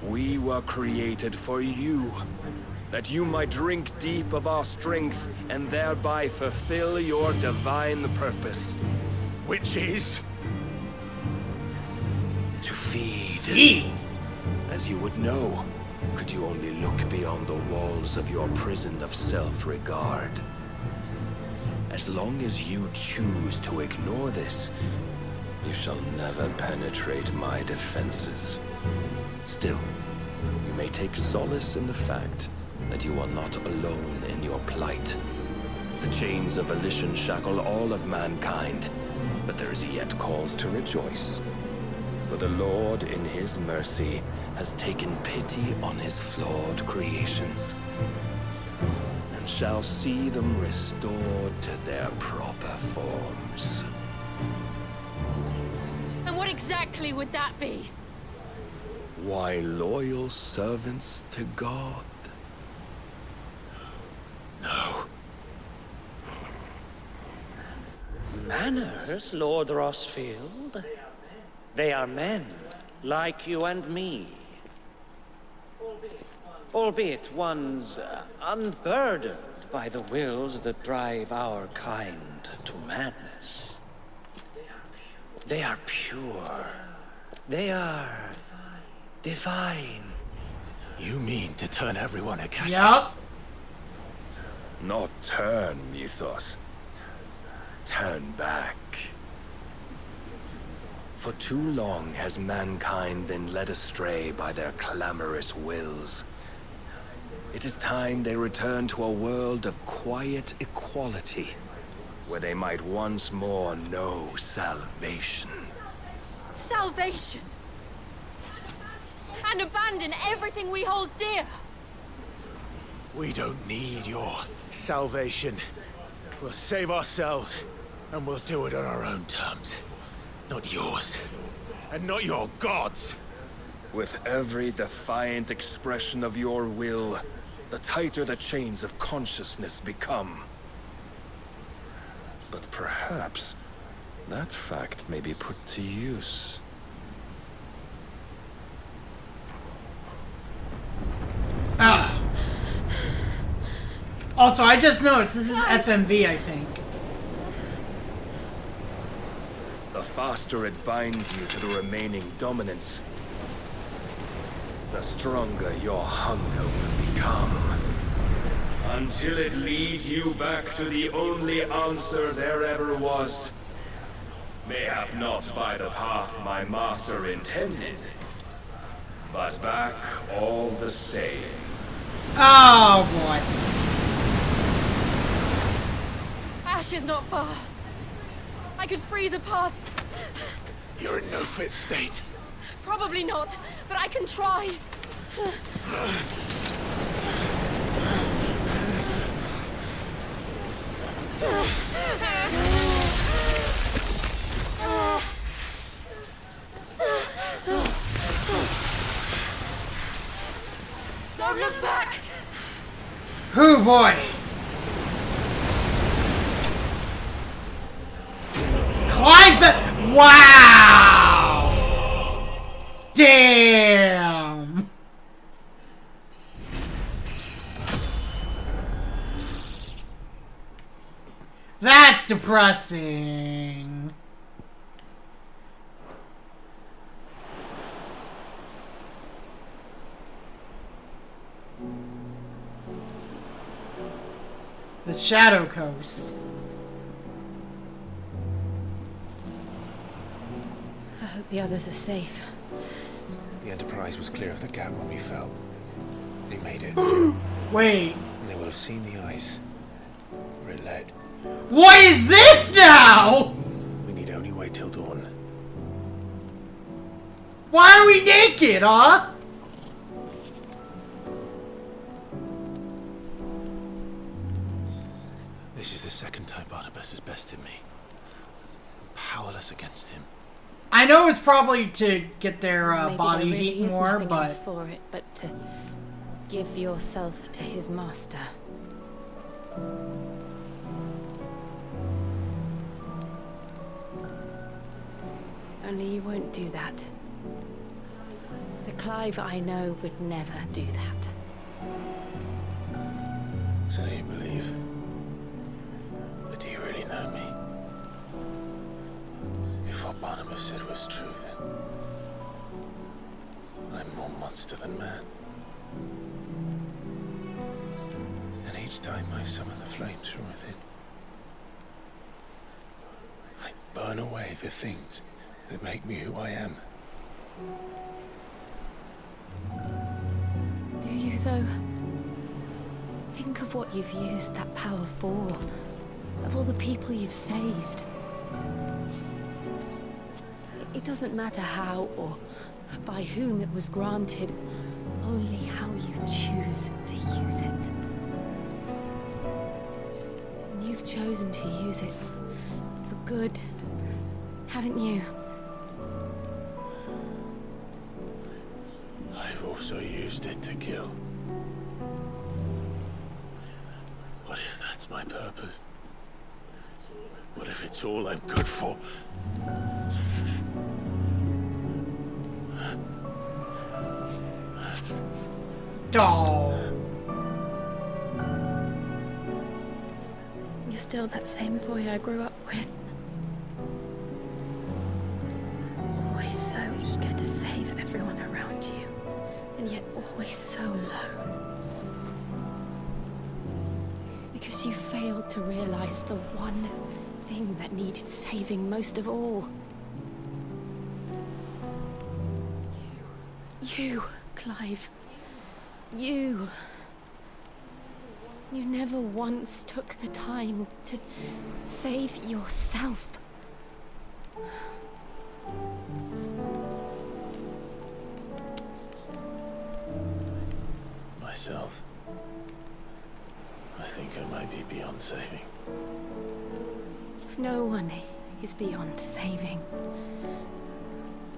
We were created for you, that you might drink deep of our strength and thereby fulfill your divine purpose. Which is? To feed. Feed? As you would know, could you only look beyond the walls of your prison of self-regard. As long as you choose to ignore this, you shall never penetrate my defenses. Still, you may take solace in the fact that you are not alone in your plight. The chains of volition shackle all of mankind, but there is yet cause to rejoice. For the Lord, in his mercy, has taken pity on his flawed creations, and shall see them restored to their proper forms. And what exactly would that be? Why, loyal servants to God. No. Manners, Lord Rossfield. They are men, like you and me. Albeit ones unburdened by the wills that drive our kind to madness. They are pure. They are divine. You mean to turn everyone against? Yup. Not turn, Mythos. Turn back. For too long has mankind been led astray by their clamorous wills. It is time they return to a world of quiet equality, where they might once more know salvation. Salvation! And abandon everything we hold dear! We don't need your salvation. We'll save ourselves, and we'll do it on our own terms. Not yours. And not your gods. With every defiant expression of your will, the tighter the chains of consciousness become. But perhaps that fact may be put to use. Ah. Also, I just noticed this is FMV, I think. The faster it binds you to the remaining dominance, the stronger your hunger will become. Until it leads you back to the only answer there ever was. Mayhap not by the path my master intended, but back all the same. Oh boy. Ash is not far. I could freeze a path. You're in no fit state. Probably not, but I can try. look back! Oh boy! Climb back! Wow! Damn! That's depressing. The Shadow Coast. I hope the others are safe. The Enterprise was clear of the gap when we fell. They made it. Wait. And they will have seen the ice where it led. What is this now? We need only wait till dawn. Why are we naked, huh? This is the second time Barnabas has bested me. I'm powerless against him. I know it's probably to get their Maybe body there really heat is more, nothing but else for it but to give yourself to his master. Only you won't do that. The Clive I know would never do that. So you believe? But do you really know me? If what Barnabas said was true, then I'm more monster than man. And each time I summon the flames from within, I burn away the things that make me who I am. Do you, though? Think of what you've used that power for. Of all the people you've saved. It doesn't matter how or by whom it was granted, only how you choose to use it. And you've chosen to use it for good, haven't you? I've also used it to kill. What if that's my purpose? What if it's all I'm good for? Oh. You're still that same boy I grew up with. Always so eager to save everyone around you, and yet always so alone. Because you failed to realize the one thing that needed saving most of all. You, Clive. You. You never once took the time to save yourself. Myself? I think I might be beyond saving. No one is beyond saving,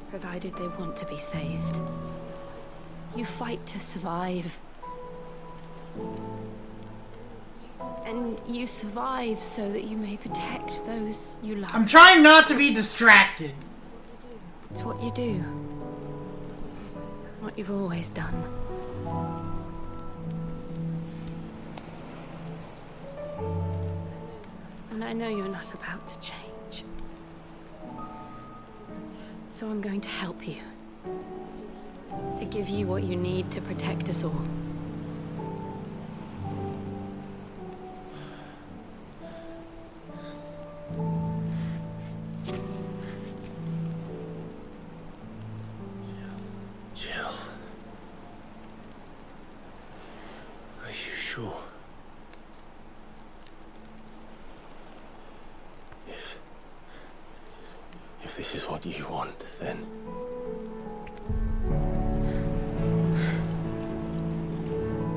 provided they want to be saved. You fight to survive. And you survive so that you may protect those you love. I'm trying not to be distracted. It's what you do. What you've always done. And I know you're not about to change. So I'm going to help you. To give you what you need to protect us all. Jill. Are you sure? If this is what you want, then...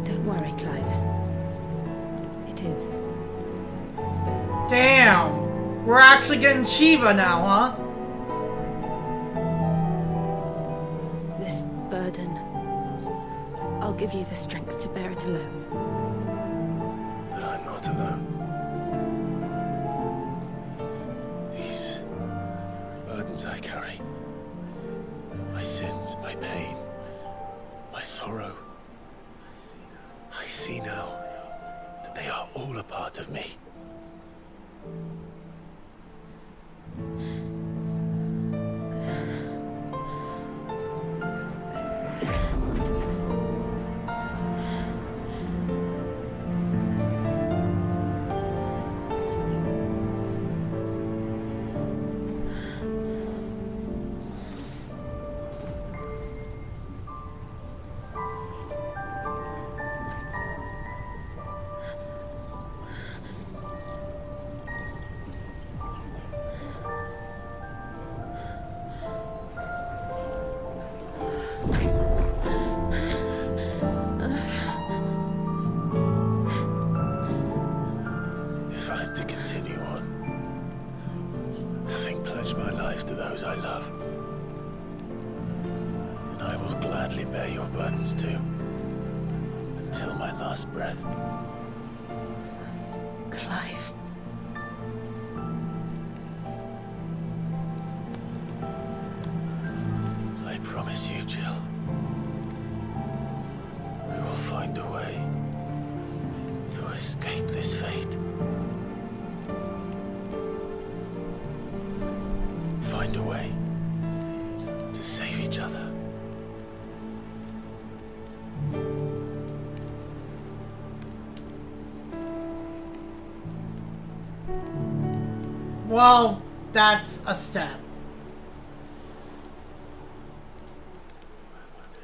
Don't worry, Clive. It is. Damn! We're actually getting Shiva now, huh? This burden, I'll I'll give you the strength to bear it alone. But I'm not alone. These burdens I carry, my sins, my pain, my sorrow, I see now that they are all a part of me. If I'm to continue on, having pledged my life to those I love, then I will gladly bear your burdens too, until my last breath. Clive. I promise you, Jill, we will find a way to escape this fate. Find a way to save each other. Well, that's a step.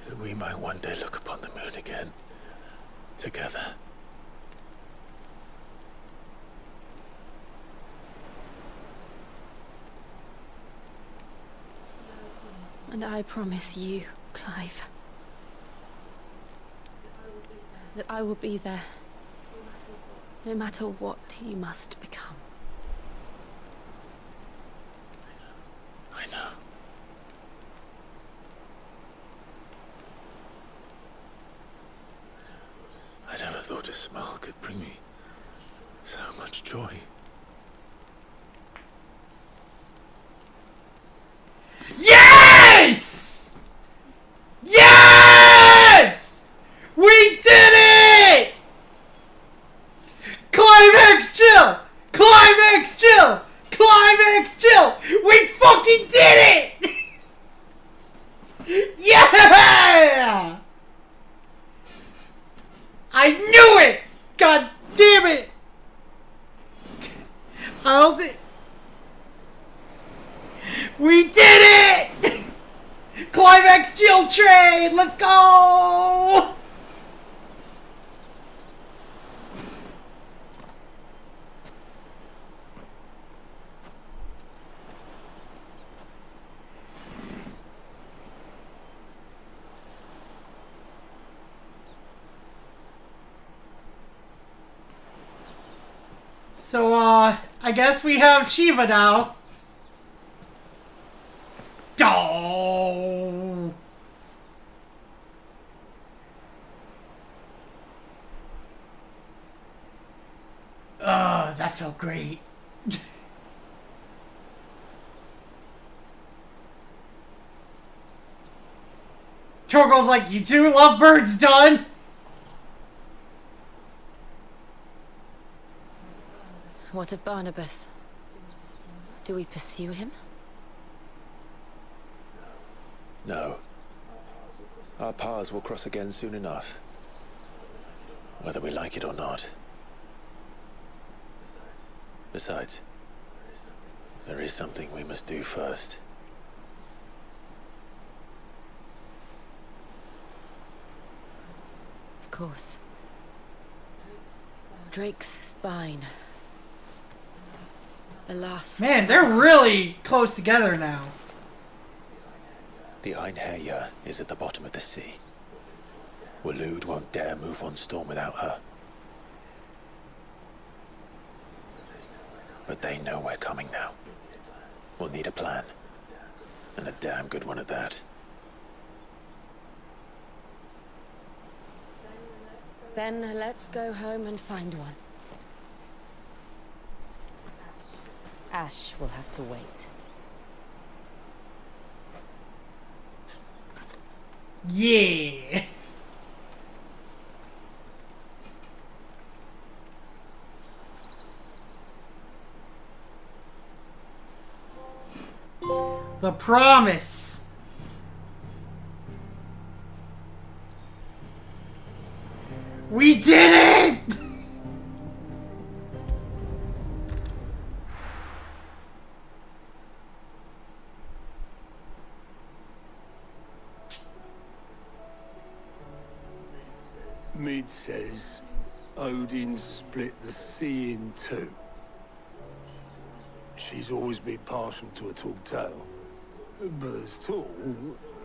That we might one day look upon the moon again, together. And I promise you, Clive, that I will be there, no matter what you must become. I know. I never thought a smile could bring me so much joy. Yes! Yes! We did it! Climax chill! Climax chill! Climax chill! We fucking did it! Yeah! I knew it! God damn it! I don't think... We did it! Climax chill trade! Let's go! So, I guess we have Shiva now. Oh. That felt great. Torgo's like, you two lovebirds done? What of Barnabas? Do we pursue him? No. Our paths will cross again soon enough. Whether we like it or not. Besides, there is something we must do first. Of course. Drake's spine. The last... Man, they're really close together now. The Einherjar is at the bottom of the sea. Waloed won't dare move on Storm without her. But they know we're coming now. We'll need a plan. And a damn good one at that. Then let's go home and find one. Ash will have to wait. Yeah. The promise. We did it! Mid says Odin split the sea in two. She's always been partial to a tall tale. But there's tall,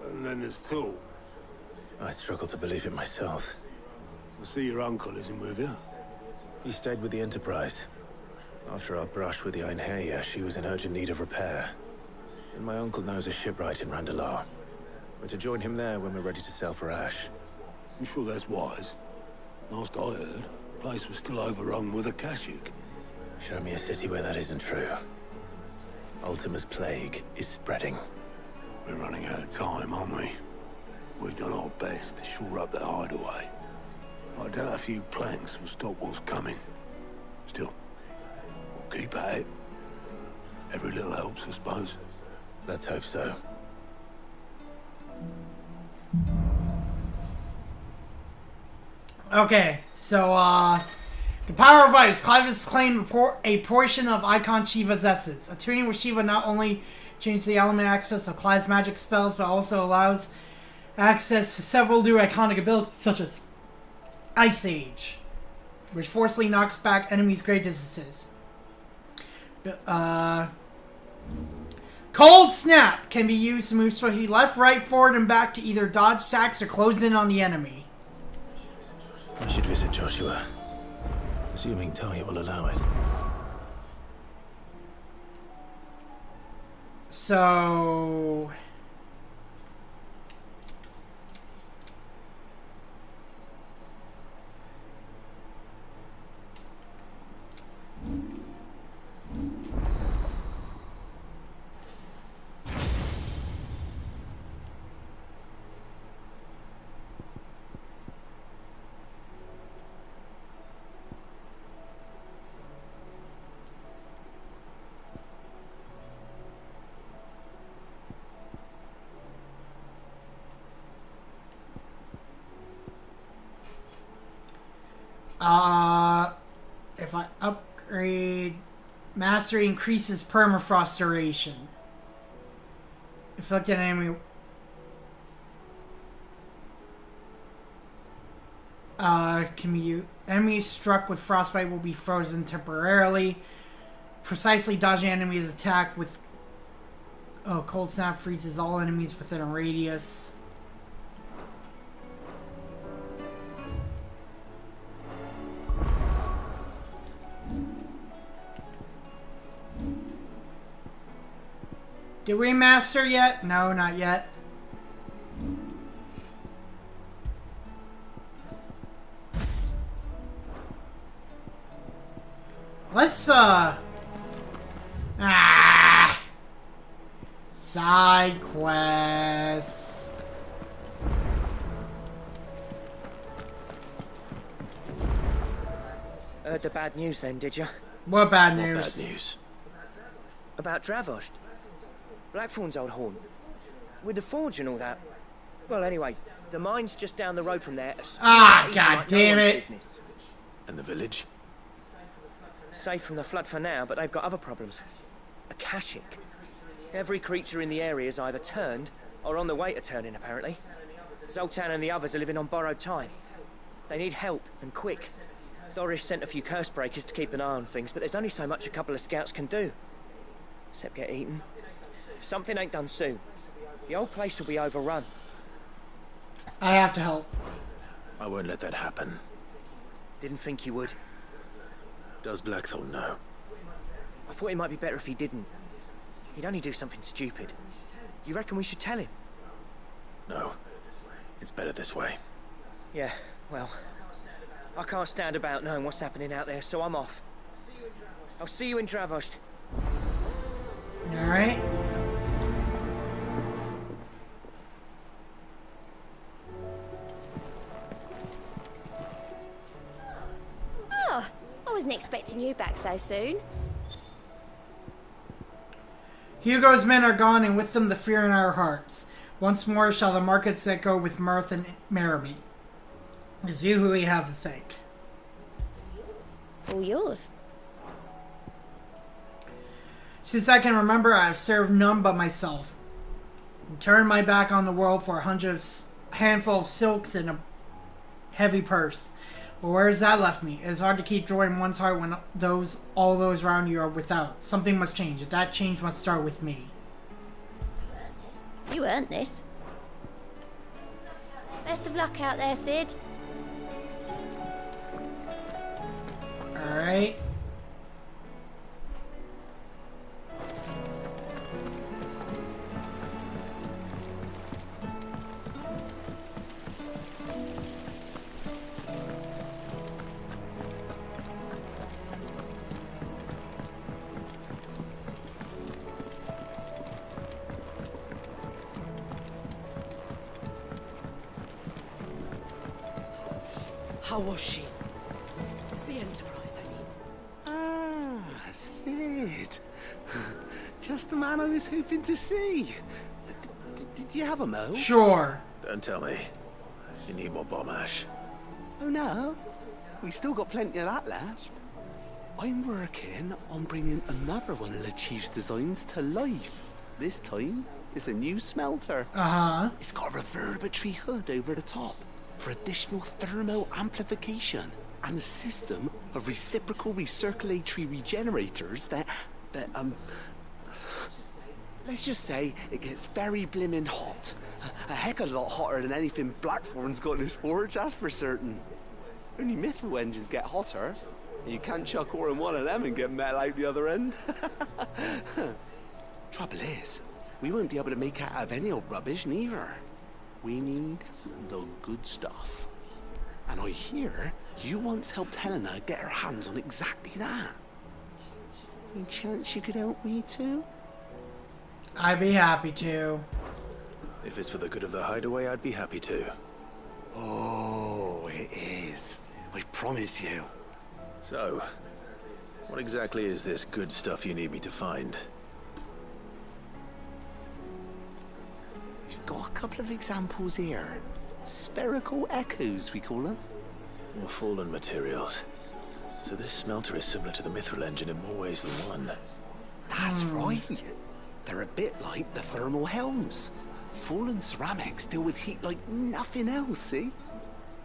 and then there's tall. I struggle to believe it myself. I see your uncle isn't with you. He stayed with the Enterprise. After our brush with the Einherja, she was in urgent need of repair. And my uncle knows a shipwright in Randalar. We're to join him there when we're ready to sail for Ash. You sure that's wise? Last I heard, the place was still overrun with Akashic. Show me a city where that isn't true. Ultima's plague is spreading. We're running out of time, aren't we? We've done our best to shore up the hideaway. I doubt a few planks will stop what's coming. Still, we'll keep at it. Every little helps, I suppose. Let's hope so. Okay, so, the power of ice. Clive has claimed a portion of Icon Shiva's essence. Attuning with Shiva not only changes the element aspects of Clive's magic spells, but also allows access to several new iconic abilities, such as Ice Age, which forcibly knocks back enemies' great distances. Cold Snap can be used to move swiftly left, right, forward, and back to either dodge attacks or close in on the enemy. I should visit Joshua, assuming Talia will allow it. So... if I upgrade, Mastery increases permafrost duration. If I get enemy, enemies struck with frostbite will be frozen temporarily. Precisely dodging enemies attack with Cold Snap freezes all enemies within a radius. Did we master yet? No, not yet. Let's, side quests. Heard the bad news then, did you? What bad news? What bad news? About Dravost. Blackthorn's old haunt. With the forge and all that. Well, anyway, the mine's just down the road from there. God damn it. Business. And the village? Safe from the flood for now, but they've got other problems. Akashic. Every creature in the area is either turned or on the way to turning, apparently. Zoltan and the others are living on borrowed time. They need help, and quick. Doris sent a few curse breakers to keep an eye on things, but there's only so much a couple of scouts can do. Except get eaten. If something ain't done soon, the old place will be overrun. I have to help. I won't let that happen. Didn't think you would. Does Blackthorn know? I thought it might be better if he didn't. He'd only do something stupid. You reckon we should tell him? No. It's better this way. Yeah, well, I can't stand about knowing what's happening out there, so I'm off. I'll see you in Travost. Alright. Oh, I wasn't expecting you back so soon. Hugo's men are gone, and with them the fear in our hearts. Once more shall the markets echo with mirth and merriment. It's you who we have to thank. All yours. Since I can remember, I have served none but myself. Turned my back on the world for a handful of silks and a heavy purse. But where has that left me? It is hard to keep joy in one's heart when all those around you are without. Something must change. That change must start with me. You earned this. Best of luck out there, Sid. Alright. How was she? The Enterprise, I mean. Ah, Sid. Just the man I was hoping to see. Did you have a mo? Sure. Don't tell me. You need more bomb ash. Oh no, we still got plenty of that left. I'm working on bringing another one of the Chief's designs to life. This time, it's a new smelter. Uh-huh. It's got a reverberatory hood over the top for additional thermal amplification and a system of reciprocal recirculatory regenerators that let's just say it gets very blimmin' hot. A heck of a lot hotter than anything Blackthorn's got in his forge, that's for certain. Only mithril engines get hotter. You can't chuck ore in one of them and get metal out the other end. Trouble is, we won't be able to make out of any old rubbish neither. We need the good stuff. And I hear you once helped Helena get her hands on exactly that. Any chance you could help me too? I'd be happy to. If it's for the good of the hideaway, I'd be happy to. Oh, it is. I promise you. So, what exactly is this good stuff you need me to find? We've got a couple of examples here. Spherical echoes, we call them. More fallen materials. So this smelter is similar to the mithril engine in more ways than one. That's right. They're a bit like the thermal helms. Fallen ceramics deal with heat like nothing else, see?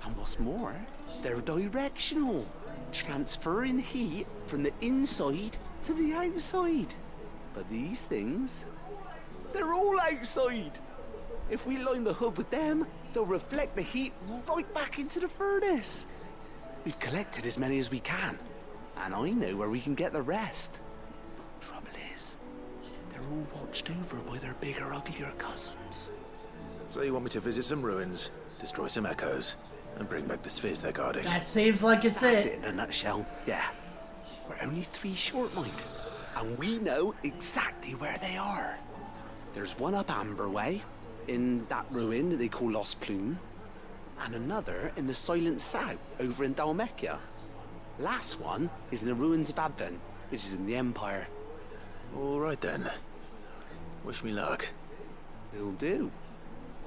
And what's more, they're directional, transferring heat from the inside to the outside. But these things, they're all outside. If we line the hood with them, they'll reflect the heat right back into the furnace. We've collected as many as we can, and I know where we can get the rest. Trouble is, they're all watched over by their bigger, uglier cousins. So you want me to visit some ruins, destroy some echoes, and bring back the spheres they're guarding? That seems like That's it in a nutshell, yeah. We're only 3 short, mind, and we know exactly where they are. There's one up Amber Way, in that ruin that they call Lost Plume, and another in the Silent South, over in Dalmekia. Last one is in the ruins of Advent, which is in the Empire. All right then. Wish me luck. Will do.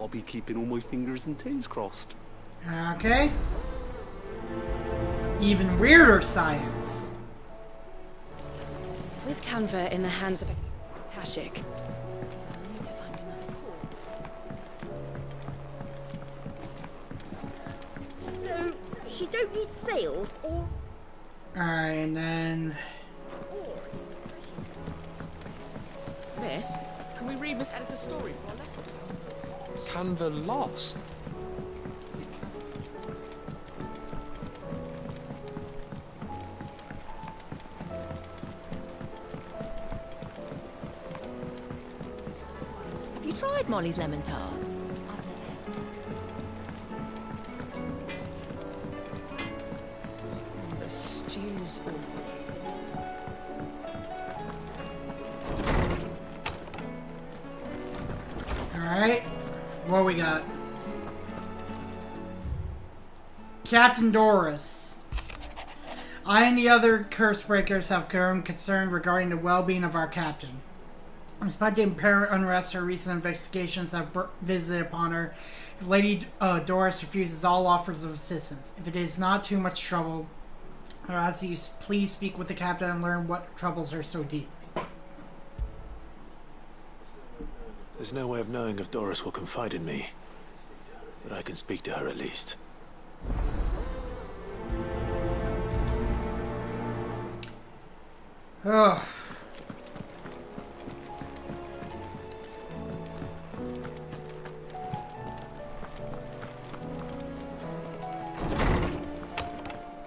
I'll be keeping all my fingers and toes crossed. Okay. Even weirder science. With Canva in the hands of a Hashik, I'll need to find another port. So, she don't need sails or Alright, and then... oars. Miss, can we read Miss Editor's story for our lesson? Canva lost. Have you tried Molly's lemon tarts? we got? Captain Doris. I and the other curse breakers have grown concerned regarding the well-being of our captain. Despite the apparent unrest her recent investigations have visited upon her, Lady Doris refuses all offers of assistance. If it is not too much trouble, I ask you please speak with the captain and learn what troubles her so deep. There's no way of knowing if Doris will confide in me, but I can speak to her at least. Ugh.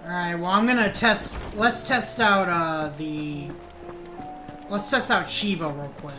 Alright, well I'm gonna test, let's test out let's test out Shiva real quick.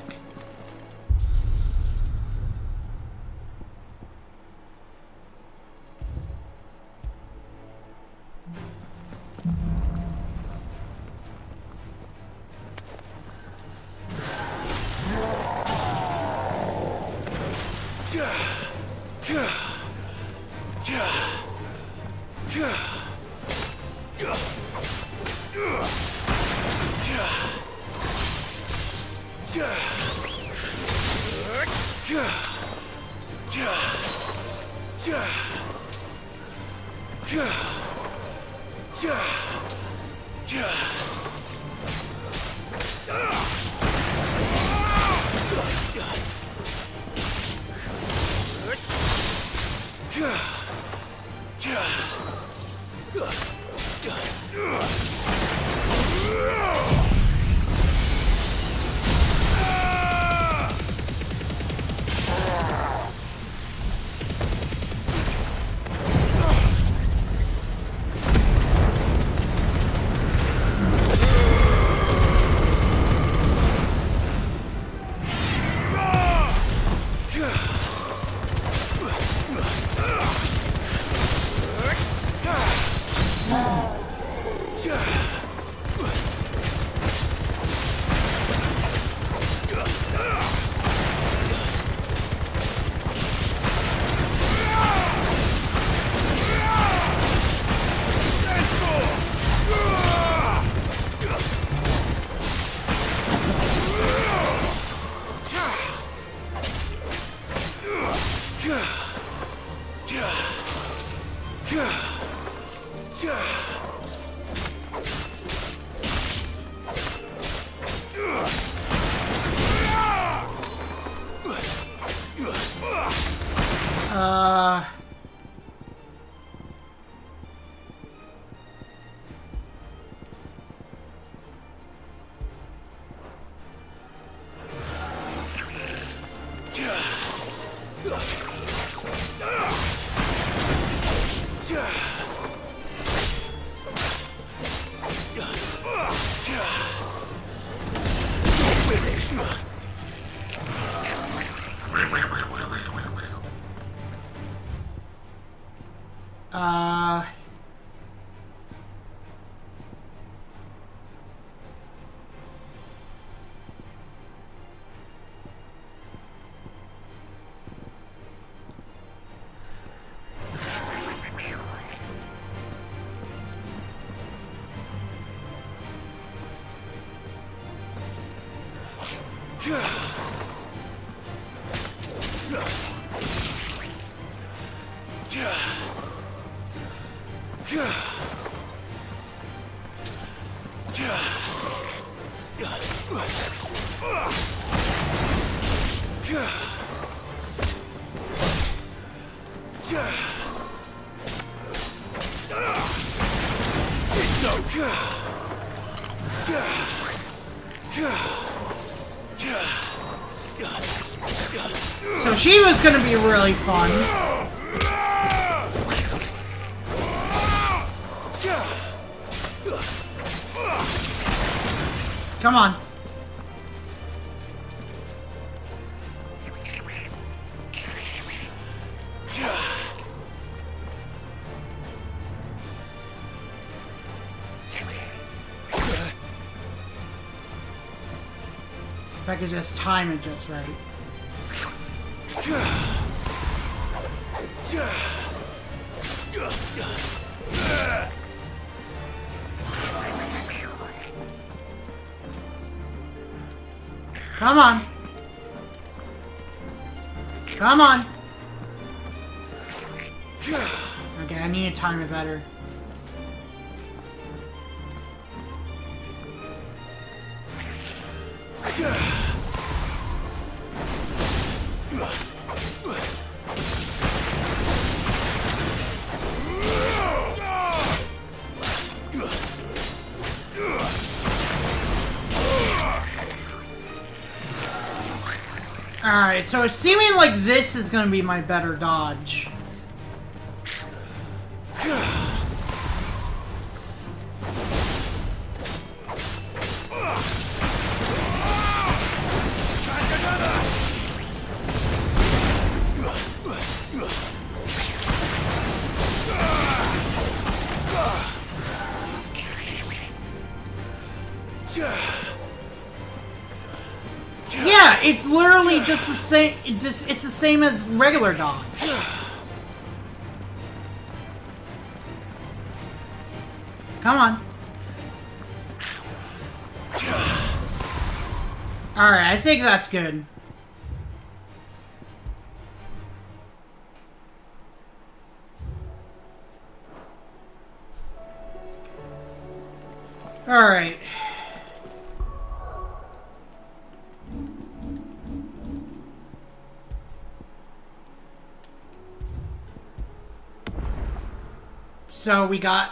So she was gonna be really fun. Come on. If I could just time it just right. Come on. Come on. Okay, I need to time it better. Alright, so it's seeming like this is gonna be my better dodge. Yeah, it's literally just the same. It's the same as regular dodge. Come on. Alright, I think that's good. Alright. So we got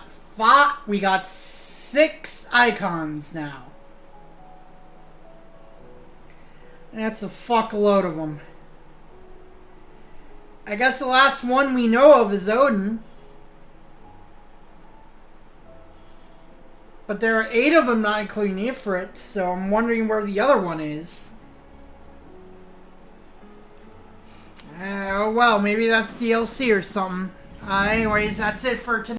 we got 6 icons now. That's a fuckload of them. I guess the last one we know of is Odin. But there are 8 of them, not including Ifrit, so I'm wondering where the other one is. Oh well, maybe that's DLC or something. Anyways, that's it for today.